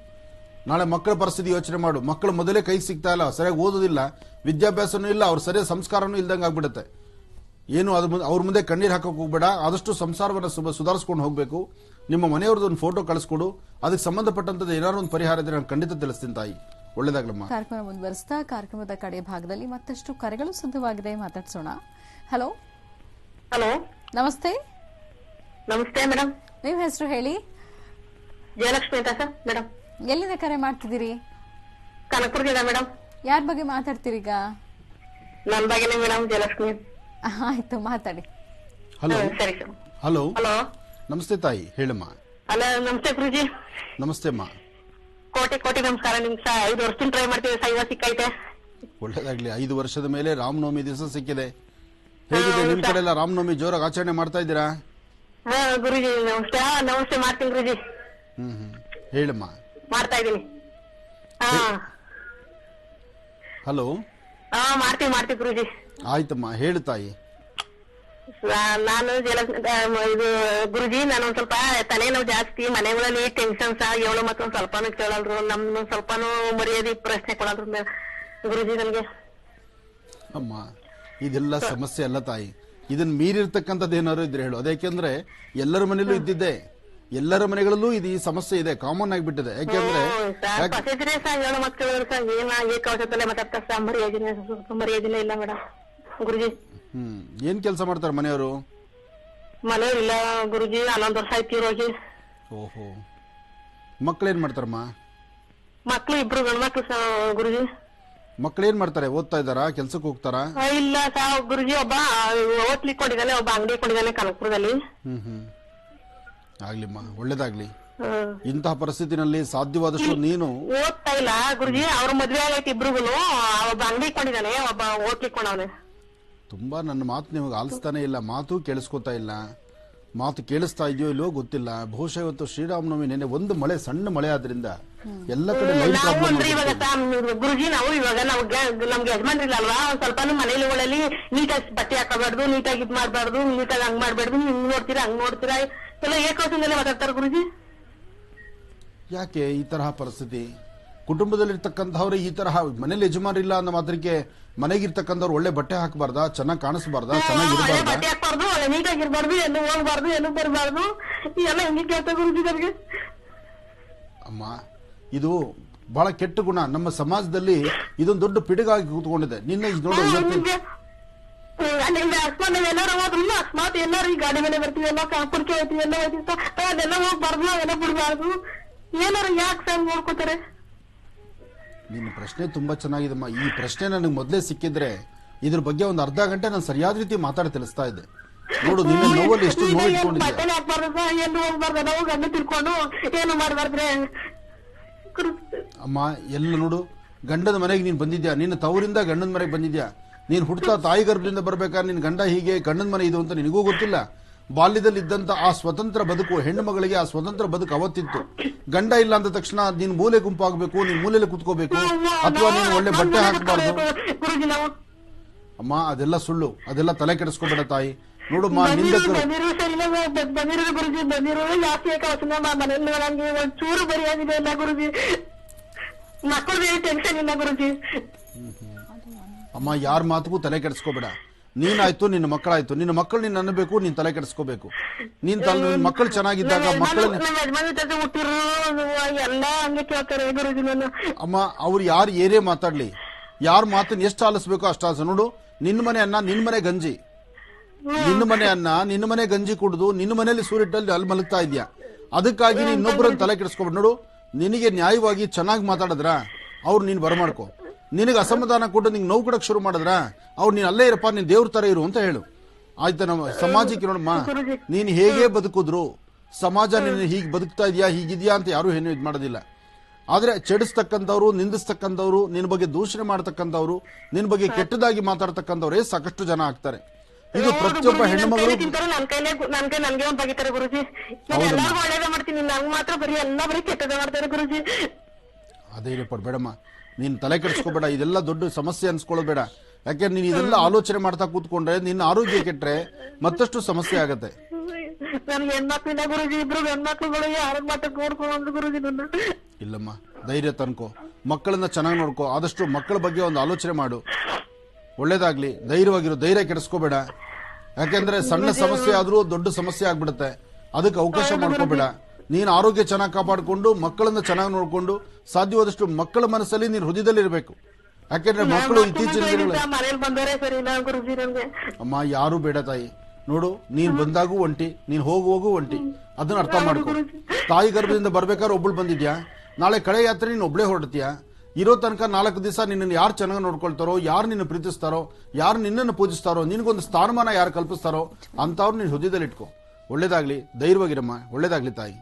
ನಾಳೆ ಮಕ್ಕಳ ಪರಿಸ್ಥಿತಿ ಯೋಚನೆ ಮಾಡು. ಮಕ್ಕಳು ಮೊದಲೇ ಕೈ ಸಿಗ್ತಾ ಇಲ್ಲ, ಸರಿಯಾಗಿ ಓದೋದಿಲ್ಲ, ವಿದ್ಯಾಭ್ಯಾಸನೂ ಇಲ್ಲ, ಅವ್ರ ಸರಿಯಾದ ಸಂಸ್ಕಾರನೂ ಇಲ್ದಂಗೆ ಆಗ್ಬಿಡುತ್ತೆ. ಏನು ಅವ್ರ ಮುಂದೆ ಕಣ್ಣೀರು ಹಾಕಕ್ಕೆ ಹೋಗ್ಬೇಡ. ಆದಷ್ಟು ಸಂಸಾರವನ್ನು ಸುಧಾರಿಸ್ಕೊಂಡು ಹೋಗ್ಬೇಕು. ನಿಮ್ಮ ಮನೆಯವ್ರದ್ದು ಒಂದು ಫೋಟೋ ಕಳಿಸ್ಕೊಡು. ಅದಕ್ಕೆ ಸಂಬಂಧಪಟ್ಟಂತದ್ದು ಏನಾದ್ರು ಒಂದು ಪರಿಹಾರ ಇದ್ರೆ ನಾನು ಖಂಡಿತ ತಿಳಿಸ್ತೀನಿ ತಾಯಿ. ಒಳ್ಳೇದಾಗ್ಲಮ್ಮ. ಕಾರ್ಯಕ್ರಮ ಮುಂದುವರಿಸ್ತಾ ಕಾರ್ಯಕ್ರಮದ ಕಡೆ ಭಾಗದಲ್ಲಿ ಮತ್ತಷ್ಟು ಕರೆಗಳು ಸಿದ್ಧವಾಗಿದೆ, ಮಾತಾಡ್ಸೋಣ. ಹಲೋ ಹಲೋ, ನಮಸ್ತೆ. ನಮಸ್ತೆ ಮೇಡಮ್. ನಿಮ್ಮ ಹೆಸರು ಹೇಳಿ. ಜಯಲಕ್ಷ್ಮಿ ಅಂತ ಸರ್ ಮೇಡಮ್. ಎಲ್ಲಿಂದ ಕರೆ ಮಾಡ್ತಿದ್ದೀರಿ? ಕನಕಪುರದಿಂದ ಮೇಡಮ್. ಯಾರ ಬಗ್ಗೆ ಮಾತಾಡ್ತೀರೀಗ? ನನ್ನ ಬಗ್ಗೆನೇ ಮೇಡಮ್, ಜಯಲಕ್ಷ್ಮಿ. ಆಯ್ತು, ಮಾತಾಡಿ. ಹಲೋ. ಸರಿ ಸರ್. ಹಲೋ. ಹಲೋ, ನಮಸ್ತೆ ತಾಯಿ, ಹೇಳಮ್ಮ. ಹಲೋ, ನಮಸ್ತೆ ಗುರುಜಿ. ನಮಸ್ತೆ ಅಮ್ಮ. ಕೋಟಿ ನಮಸ್ಕಾರ. ನಿಮ್ಗೆ 5 ವರ್ಷದಿಂದ ಟ್ರೈ ಮಾಡ್ತೀವಿ, ಸೈವ ಸಿಕ್ಕೈತೆ. ಒಳ್ಳೇದಾಗ್ಲಿ. 5 ವರ್ಷದ ಮೇಲೆ ರಾಮನವಮಿ ದಿವಸ ಸಿಕ್ಕಿದೆ. ಹೇಗಿದೆ ನಿಮ್ ಕಡೆ ಎಲ್ಲ ರಾಮನವಮಿ ಜೋರಾಗಿ ಆಚರಣೆ ಮಾಡ್ತಾ ಇದ್ದೀರಾ? ಹಾ ಗುರುಜಿ, ನಮಸ್ತೆ. ನಮಸ್ತೆ ಮಾಡ್ತೀನಿ ಗುರುಜಿ. ಹೇಳಮ್ಮ. ಮಾಡ್ತಾ ಇದೀನಿ. ಹಲೋ. ಮಾಡ್ತೀವಿ ಗುರುಜಿ. ಆಯ್ತಮ್ಮ, ಹೇಳು ತಾಯಿ. ನಾನು ಇದು ಗುರುಜಿ, ನಾನು ಒಂದ್ ಸ್ವಲ್ಪ ತಲೆನೋವು ಜಾಸ್ತಿ, ಮನೆಗಳಲ್ಲಿ ಟೆನ್ಷನ್ಸ್ ಹೇಳೋ ಮತ್ತೊಂದ್ ಸ್ವಲ್ಪನೂ ಕೇಳಲ್ರು, ನಮ್ನ ಸ್ವಲ್ಪನೂ ಮರ್ಯಾದೆ ಪ್ರಶ್ನೆ ಕೊಡಲ್ರು ಗುರುಜಿ ನನ್ಗೆ. ಅಮ್ಮ, ಇದೆಲ್ಲ ಸಮಸ್ಯೆ ಅಲ್ಲ ತಾಯಿ. ಇದನ್ನ ಮೀರಿರ್ತಕ್ಕಂಥದ್ದು ಏನಾದ್ರು ಇದ್ರೆ ಹೇಳು. ಅದಕ್ಕೆಂದ್ರೆ ಎಲ್ಲರ ಮನೇಲೂ ಇದ್ದಿದ್ದೆ, ಎಲ್ಲರ ಮನೆಗಳಲ್ಲೂ ಇದು ಈ ಸಮಸ್ಯೆ ಇದೆ, ಕಾಮನ್ ಆಗಿಬಿಟ್ಟಿದೆ. ಯಾಕೆಂದ್ರೆ ಹೇಳೋ ಮತ್ ಕೇಳಿದ್ರು ಸರ್, ಏನ ಏಕಾವಶದಲ್ಲೇ ಮಾತಾಡ್ತಾ ಮರ್ಯಾದಿನೇ ಇಲ್ಲ ಮೇಡಮ್ ಗುರುಜಿ. ಏನ್ ಕೆಲಸ ಮಾಡ್ತಾರೆ ಮನೆಯವರು? ಮನೆಯವ್ರಿಲ್ಲ ಗುರುಜಿ, 11 ವರ್ಷ ಆಯ್ತು ಇರೋಗಿ. ಓಹೋ. ಮಕ್ಕಳೇನ್ ಮಾಡ್ತಾರಮ್ಮ? ಮಕ್ಳು 2 ಗಂಡು ಮಕ್ಳು ಗುರುಜಿ. ಮಕ್ಕಳೇನ್ ಮಾಡ್ತಾರೆ? ಓದ್ತಾ ಇದಾರಾ, ಕೆಲ್ಸಕ್ಕೆ ಹೋಗ್ತಾರಾ? ಇಲ್ಲ ಗುರುಜಿ, ಒಬ್ಬ ಓದ್ಲಿಕ್ಕೆ ಕೊಂಡಿದ್ದಾನೆ, ಒಬ್ಬ ಅಂಗಡಿ ಕೊಂಡಿದ್ದಾನೆ ಕನಕಪುರದಲ್ಲಿ. ಆಗ್ಲಿಮ್ಮ, ಒಳ್ಳೇದಾಗ್ಲಿ. ಇಂತಹ ಪರಿಸ್ಥಿತಿನಲ್ಲಿ ಸಾಧ್ಯವಾದಷ್ಟು ನೀನು ಓದ್ತಾ ಇಲ್ಲ ಗುರುಜಿ. ಅವ್ರ ಮದ್ವೆ ಆಗೈತಿ ಇಬ್ರಿಗೂನು. ಒಬ್ಬ ಅಂಗಡಿ ಕೊಂಡಿದ್ದಾನೆ, ಒಬ್ಬ ಓದ್ಲಿಕ್ಕೆ ಕೊಂಡವನೆ. ತುಂಬಾ ನನ್ನ ಮಾತು ನಿಮಗೆ ಆಲಿಸ್ತಾನೆ ಇಲ್ಲ, ಮಾತು ಕೇಳಿಸ್ಕೊತಾ ಇಲ್ಲ. ಮಾತು ಕೇಳಿಸ್ತಾ ಇದೆಯೋ ಇಲ್ಲೋ ಗೊತ್ತಿಲ್ಲ. ಬಹುಶಃ ಇವತ್ತು ಶ್ರೀರಾಮನವಮಿ, ನೆನೆ ಒಂದು ಮಳೆ, ಸಣ್ಣ ಮಳೆ ಆದ್ರಿಂದ ಎಲ್ಲ ಕಡೆ ಲೈನ್ ಪ್ರಾಬ್ಲಮ್. ಗುರುಜಿ, ನಾವು ಇವಾಗ ನಮ್ಗೆ ಯಜಮಾನ್ರಿಲ್ಲ ಅಲ್ವಾ, ಒಂದ್ ಸ್ವಲ್ಪ ಮನೇಲಿ ನೀಟಾಗಿ ಬಟ್ಟೆ ಹಾಕಬಾರ್ದು, ನೀಟಾಗಿ ಇದ್ ಮಾಡ್ಬಾರ್ದು, ನೀಟಾಗಿ ಹಂಗ್ ಮಾಡ್ಬಾರ್ದು, ಹಿಂಗ್ ನೋಡ್ತೀರಾ ಹಂಗ್ ನೋಡ್ತೀರಾ ಎಲ್ಲ ಏಕವಚನದಲ್ಲೇ ಮಾತಾಡ್ತಾರೆ ಗುರುಜಿ. ಯಾಕೆ ಈ ತರಹ ಪರಿಸ್ಥಿತಿ? ಕುಟುಂಬದಲ್ಲಿರ್ತಕ್ಕಂಥವ್ರೆ ಈ ತರಹ, ಮನೇಲಿ ಯಜಮಾನಿಲ್ಲ ಅನ್ನೋ ಮಾತ್ರಕ್ಕೆ ಮನೆಗಿರ್ತಕ್ಕಂಥವ್ರು ಒಳ್ಳೆ ಬಟ್ಟೆ ಹಾಕಬಾರ್ದಾ, ಚೆನ್ನಾಗಿ ಕಾಣಿಸಬಾರ್ದಾ, ಚೆನ್ನಾಗಿರ್ಬಾರ್ದಾ? ಬಟ್ಟೆ ಹಾಕ್ಬಾರ್ದು, ನೀಟಾಗಿರ್ಬಾರ್ದು, ಎಲ್ಲೂ ಹೋಗ್ಬಾರ್ದು, ಎಲ್ಲೂ ಬರ್ಬಾರ್ದು, ಎಲ್ಲ ಹಿಂಗೆ ಕೇಳ್ತಾ ಗುರುಜಿ ನಮ್ಗೆ. ಅಮ್ಮ, ಇದು ಬಹಳ ಕೆಟ್ಟ ಗುಣ. ನಮ್ಮ ಸಮಾಜದಲ್ಲಿ ಇದೊಂದು ದೊಡ್ಡ ಪಿಡುಗಾಗಿ ಕೂತ್ಕೊಂಡಿದೆ. ನಿನ್ನೆ ನೋಡು, ಅಕಸ್ಮಾತ್ ನಾವ್ ಎಲ್ಲಾರು ಹೋದ್ರು, ಅಕಸ್ಮಾತ್ ಎಲ್ಲಾರು ಈ ಗಾಡಿ ಮೇಲೆ ಬರ್ತೀವಿ, ಎಲ್ಲ ಕಾಪುರ್ಕೆ ಹೋಗ್ತೀವಿ, ಎಲ್ಲ ಹೋಗ್ತೀವಿ, ಅದೆಲ್ಲ ಹೋಗ್ಬಾರ್ದು, ಎಲ್ಲ ಬಿಡ್ಬಾರ್ದು, ಏನಾರು ಯಾಕೆ ಸರ್ ನೋಡ್ಕೋತಾರೆ? ನಿನ್ನ ಪ್ರಶ್ನೆ ತುಂಬಾ ಚೆನ್ನಾಗಿದೆಮ್ಮ. ಈ ಪ್ರಶ್ನೆ ನನಗೆ ಮೊದಲೇ ಸಿಕ್ಕಿದ್ರೆ ಇದ್ರ ಬಗ್ಗೆ ಒಂದು ಅರ್ಧ ಗಂಟೆ ನಾನು ಸರಿಯಾದ ರೀತಿ ಮಾತಾಡಿ ತಿಳಿಸ್ತಾ ಇದ್ದೆ. ನೋಡು, ನಿನ್ನ ನೋವಲ್ಲಿ ಎಷ್ಟು ನೋವು ಇಟ್ಕೊಂಡಿದ್ದೆ. ಬಟ್ಟೆನೆ ಹಾಕ್ಬಾರ್ದು, ಏನು ಹೋಗ್ಬಾರ್ದು, ನಾವು ಗಂಡು ತಿಳ್ಕೊಂಡು ಏನು ಮಾಡ್ಬಾರ್ದ್ರೆ ಅಮ್ಮ. ಎಲ್ಲ ನೋಡು, ಗಂಡನ ಮನೆಗೆ ನೀನ್ ಬಂದಿದ್ಯಾ, ನಿನ್ನ ತವರಿಂದ ಗಂಡನ ಮನೆಗೆ ಬಂದಿದ್ಯಾ. ನೀನ್ ಹುಡ್ತಾ ತಾಯಿ ಗರ್ಭದಿಂದ ಬರ್ಬೇಕಾದ್ರೆ ನಿನ್ ಗಂಡ ಹೀಗೆ ಗಂಡನ ಮನೆ ಇದು ಅಂತ ನಿನಗೂ ಗೊತ್ತಿಲ್ಲ. ಬಾಲ್ಯದಲ್ಲಿ ಇದ್ದಂತ ಆ ಸ್ವತಂತ್ರ ಬದುಕು, ಹೆಣ್ಣು ಮಗಳಿಗೆ ಆ ಸ್ವತಂತ್ರ ಬದುಕು ಅವತ್ತಿತ್ತು. ಗಂಡ ಇಲ್ಲ ಅಂದ ತಕ್ಷಣ ನೀನ್ ಮೂಲೆ ಗುಂಪಾಗಬೇಕು, ನೀನ್ ಮೂಲೆಯಲ್ಲಿ ಕುತ್ಕೋಬೇಕು, ಅಥವಾ ನೀನು ಒಳ್ಳೆ ಬಟ್ಟೆ ಹಾಕಬಾರ್ದು. ಅಮ್ಮ, ಅದೆಲ್ಲ ಸುಳ್ಳು, ಅದೆಲ್ಲ ತಲೆ ಕೆಡಿಸ್ಕೋಬೇಡ ತಾಯಿ. ನೋಡುಮ್ಮ, ನಿಂದಕರು ಗುರುಜಿ ಬಂದಿರೋ ಜಾಸ್ತಿ ಮನೆಯಲ್ಲಿ ಒಂಚೂರು ಬರಿಯಾಗಿದೆ ಇಲ್ಲ ಗುರುಜಿ, ಮಕ್ಕಳು ಟೆನ್ಷನ್ ಇಲ್ಲ ಗುರುಜಿ. ಅಮ್ಮ, ಯಾರ ಮಾತುಗೂ ತಲೆ ಕೆಡಿಸ್ಕೋಬೇಡ. ನೀನಾಯ್ತು, ನಿನ್ನ ಮಕ್ಕಳಾಯ್ತು, ನಿನ್ನ ಮಕ್ಕಳು ನೀನ್ ಅನ್ನಬೇಕು, ನೀನ್ ತಲೆ ಕೆಡಿಸ್ಕೋಬೇಕು. ನಿನ್ ಮಕ್ಕಳು ಚೆನ್ನಾಗಿದ್ದಾಗ ಮಕ್ಕಳನ್ನ ಎಲ್ಲ ಹಂಗೆ ಕೇಳ್ತಾರೆ ಗುರುಜಿ. ಅಮ್ಮ, ಅವ್ರು ಯಾರು ಏನೇ ಮಾತಾಡ್ಲಿ, ಯಾರ ಮಾತನ್ನ ಎಷ್ಟು ಆಲಿಸ್ಬೇಕೋ ಅಷ್ಟು ಆಲಿಸ. ನೋಡು, ನಿನ್ನ ಮನೆ ಅನ್ನ ನಿನ್ನ ಮನೆ ಗಂಜಿ, ನಿನ್ನ ಮನೆ ಅನ್ನ ನಿನ್ನ ಮನೆ ಗಂಜಿ ಕುಡಿದು ನಿನ್ನ ಮನೆಯಲ್ಲಿ ಸೂರಿಟ್ಟಲ್ಲಿ ಅಲ್ಲಿ ಮಲಗ್ತಾ ಇದ್ಯಾ. ಅದಕ್ಕಾಗಿ ನೀನ್ ಇನ್ನೊಬ್ಬರನ್ನ ತಲೆ ಕೆಡಿಸ್ಕೊಬೇಡ. ನೋಡು, ನಿನಗೆ ನ್ಯಾಯವಾಗಿ ಚೆನ್ನಾಗಿ ಮಾತಾಡಿದ್ರ ಅವ್ರು ನೀನ್ ಬರಮಾಡ್ಕೊ. ನಿನಗೆ ಅಸಮಾಧಾನ ಕೊಟ್ಟು ನಿಂಗೆ ನೋವು ಕೊಡಕ್ ಶುರು ಮಾಡಿದ್ರ ಅವ್ರು ನೀನ್ ಅಲ್ಲೇ ಇರಪ್ಪ, ನೀನ್ ದೇವ್ರ ತರ ಇರು ಅಂತ ಹೇಳು. ಆಯ್ತಾ? ನಮ್ಮ ಸಮಾಜಕ್ಕೆ ನೋಡಮ್ಮ, ನೀನ್ ಹೇಗೆ ಬದುಕಿದ್ರು ಸಮಾಜ ನಿನ್ನ ಹೀಗೆ ಬದುಕ್ತಾ ಇದೆಯಾ, ಹೀಗಿದ್ಯಾ ಅಂತ ಯಾರು ಏನು ಇದು ಮಾಡೋದಿಲ್ಲ. ಆದ್ರೆ ಚೆಡಿಸ್ತಕ್ಕಂಥವ್ರು, ನಿಂದಿಸ್ತಕ್ಕಂಥವ್ರು, ನಿನ್ನ ಬಗ್ಗೆ ದೂಷಣೆ ಮಾಡತಕ್ಕಂಥವ್ರು, ನಿನ್ನ ಬಗ್ಗೆ ಕೆಟ್ಟದಾಗಿ ಮಾತಾಡ್ತಕ್ಕಂಥವ್ರೇ ಸಾಕಷ್ಟು ಜನ ಆಗ್ತಾರೆ. ಇದು ಪ್ರತಿಯೊಬ್ಬ ಹೆಣ್ಣು ಮಗಳು ನನ್ಗೆ ಒಂದ್ ಬಗಿತಾರೆ ಗುರುಜಿ. ಎಲ್ಲಾರು ಒಳ್ಳೇದ ಮಾಡ್ತೀನಿ, ನಂಗೆ ಮಾತ್ರ ಬರೀ ಎಲ್ಲ ಬರೀ ಕೆಟ್ಟದ ಮಾಡ್ತಾರೆ ಗುರುಜಿ. ಅದೇ ಪಡ್ಬೇಡಮ್ಮ, ನೀನ್ ತಲೆ ಕೆಡಿಸ್ಕೋಬೇಡ. ಇದೆಲ್ಲ ದೊಡ್ಡ ಸಮಸ್ಯೆ ಅನ್ಸ್ಕೊಳ್ಳೋಬೇಡ. ಯಾಕೆ ನೀನ್ ಇದೆಲ್ಲ ಆಲೋಚನೆ ಮಾಡ್ತಾ ಕೂತ್ಕೊಂಡ್ರೆ ನಿನ್ನ ಆರೋಗ್ಯ ಕೆಟ್ರೆ ಮತ್ತಷ್ಟು ಸಮಸ್ಯೆ ಆಗತ್ತೆ. ನನ್ಗೆ ಹೆಣ್ಮಕ್ಳಿಲ್ಲ ಗುರುಜಿ, ಇಬ್ರು ಹೆಣ್ಮಕ್ಳುಗಳು ಯಾರ ಮಟ್ಟಕ್ಕೆ ನೋಡ್ಕೊಂಡು ಗುರುಜಿ ನನ್ನ. ಇಲ್ಲಮ್ಮ, ಧೈರ್ಯ ತನ್ಕೋ, ಮಕ್ಕಳನ್ನ ಚೆನ್ನಾಗಿ ನೋಡ್ಕೋ, ಆದಷ್ಟು ಮಕ್ಕಳ ಬಗ್ಗೆ ಒಂದು ಆಲೋಚನೆ ಮಾಡು. ಒಳ್ಳೇದಾಗ್ಲಿ, ಧೈರ್ಯವಾಗಿರು, ಧೈರ್ಯ ಕೆಡಿಸ್ಕೋಬೇಡ. ಯಾಕೆಂದ್ರೆ ಸಣ್ಣ ಸಮಸ್ಯೆ ಆದ್ರೂ ದೊಡ್ಡ ಸಮಸ್ಯೆ ಆಗ್ಬಿಡುತ್ತೆ, ಅದಕ್ಕೆ ಅವಕಾಶ ಮಾಡ್ಕೋಬೇಡ. ನೀನು ಆರೋಗ್ಯ ಚೆನ್ನಾಗಿ ಕಾಪಾಡಿಕೊಂಡು ಮಕ್ಕಳನ್ನ ಚೆನ್ನಾಗಿ ನೋಡ್ಕೊಂಡು ಸಾಧ್ಯವಾದಷ್ಟು ಮಕ್ಕಳ ಮನಸ್ಸಲ್ಲಿ ನೀನು ಹೃದಯದಲ್ಲಿ ಇರಬೇಕು. ಯಾಕೆಂದ್ರೆ ಮಕ್ಕಳು ಇತ್ತೀಚಿನ ಮನೇಲಿ ಬಂದವರೇ ಸರಿ ಇಲ್ಲ ಗುರುಜಿ ನನ್ಗೆ. ಅಮ್ಮ, ಯಾರು ಬೇಡ ತಾಯಿ. ನೋಡು, ನೀನ್ ಬಂದಾಗೂ ಒಂಟಿ, ನೀನ್ ಹೋಗುವಾಗೂ ಒಂಟಿ, ಅದನ್ನ ಅರ್ಥ ಮಾಡ್ಕೊ. ತಾಯಿ ಗರ್ಭದಿಂದ ಬರ್ಬೇಕಾದ್ರೆ ಒಬ್ಬಳು ಬಂದಿದ್ಯಾ, ನಾಳೆ ಕಡೆ ಯಾತ್ರೆ ನೀನು ಒಬ್ಳೆ ಹೊರಡ್ತೀಯಾ. ಇರೋ ತನಕ 4 ದಿವಸ ನಿನ್ನನ್ನು ಯಾರು ಚೆನ್ನಾಗಿ ನೋಡ್ಕೊಳ್ತಾರೋ, ಯಾರು ನಿನ್ನ ಪ್ರೀತಿಸ್ತಾರೋ, ಯಾರು ನಿನ್ನನ್ನು ಪೂಜಿಸ್ತಾರೋ, ನಿನಗೊಂದು ಸ್ಥಾನಮಾನ ಯಾರು ಕಲ್ಪಿಸ್ತಾರೋ ಅಂತವ್ರು ನೀನು ಹೃದಯದಲ್ಲಿ ಇಟ್ಕೋ. ಒಳ್ಳೇದಾಗ್ಲಿ, ಧೈರ್ಯವಾಗಿರಮ್ಮ, ಒಳ್ಳೇದಾಗ್ಲಿ ತಾಯಿ.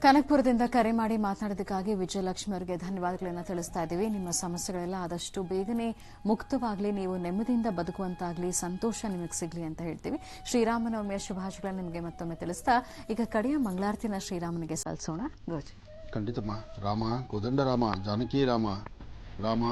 ಕನಕಪುರದಿಂದ ಕರೆ ಮಾಡಿ ಮಾತನಾಡೋದಕ್ಕಾಗಿ ವಿಜಯಲಕ್ಷ್ಮಿ ಅವರಿಗೆ ಧನ್ಯವಾದಗಳನ್ನು ತಿಳಿಸ್ತಾ ಇದ್ದೀವಿ. ನಿಮ್ಮ ಸಮಸ್ಯೆಗಳೆಲ್ಲ ಆದಷ್ಟು ಬೇಗನೆ ಮುಕ್ತವಾಗಲಿ, ನೀವು ನೆಮ್ಮದಿಯಿಂದ ಬದುಕುವಂತಾಗಲಿ, ಸಂತೋಷ ನಿಮಗೆ ಸಿಗಲಿ ಅಂತ ಹೇಳ್ತೀವಿ. ಶ್ರೀರಾಮನವಮಿಯ ಶುಭಾಶಯಗಳನ್ನು ನಿಮಗೆ ಮತ್ತೊಮ್ಮೆ ತಿಳಿಸ್ತಾ ಈಗ ಕಡೆಯ ಮಂಗಳಾರತಿನ ಶ್ರೀರಾಮನಿಗೆ ಸಲ್ಲಿಸೋಣ. ಗೋಜಿ ಖಂಡಿತಮ್ಮ. ರಾಮ ಕೋದಂಡ ರಾಮ, ಜಾನಕಿ ರಾಮ, ರಾಮ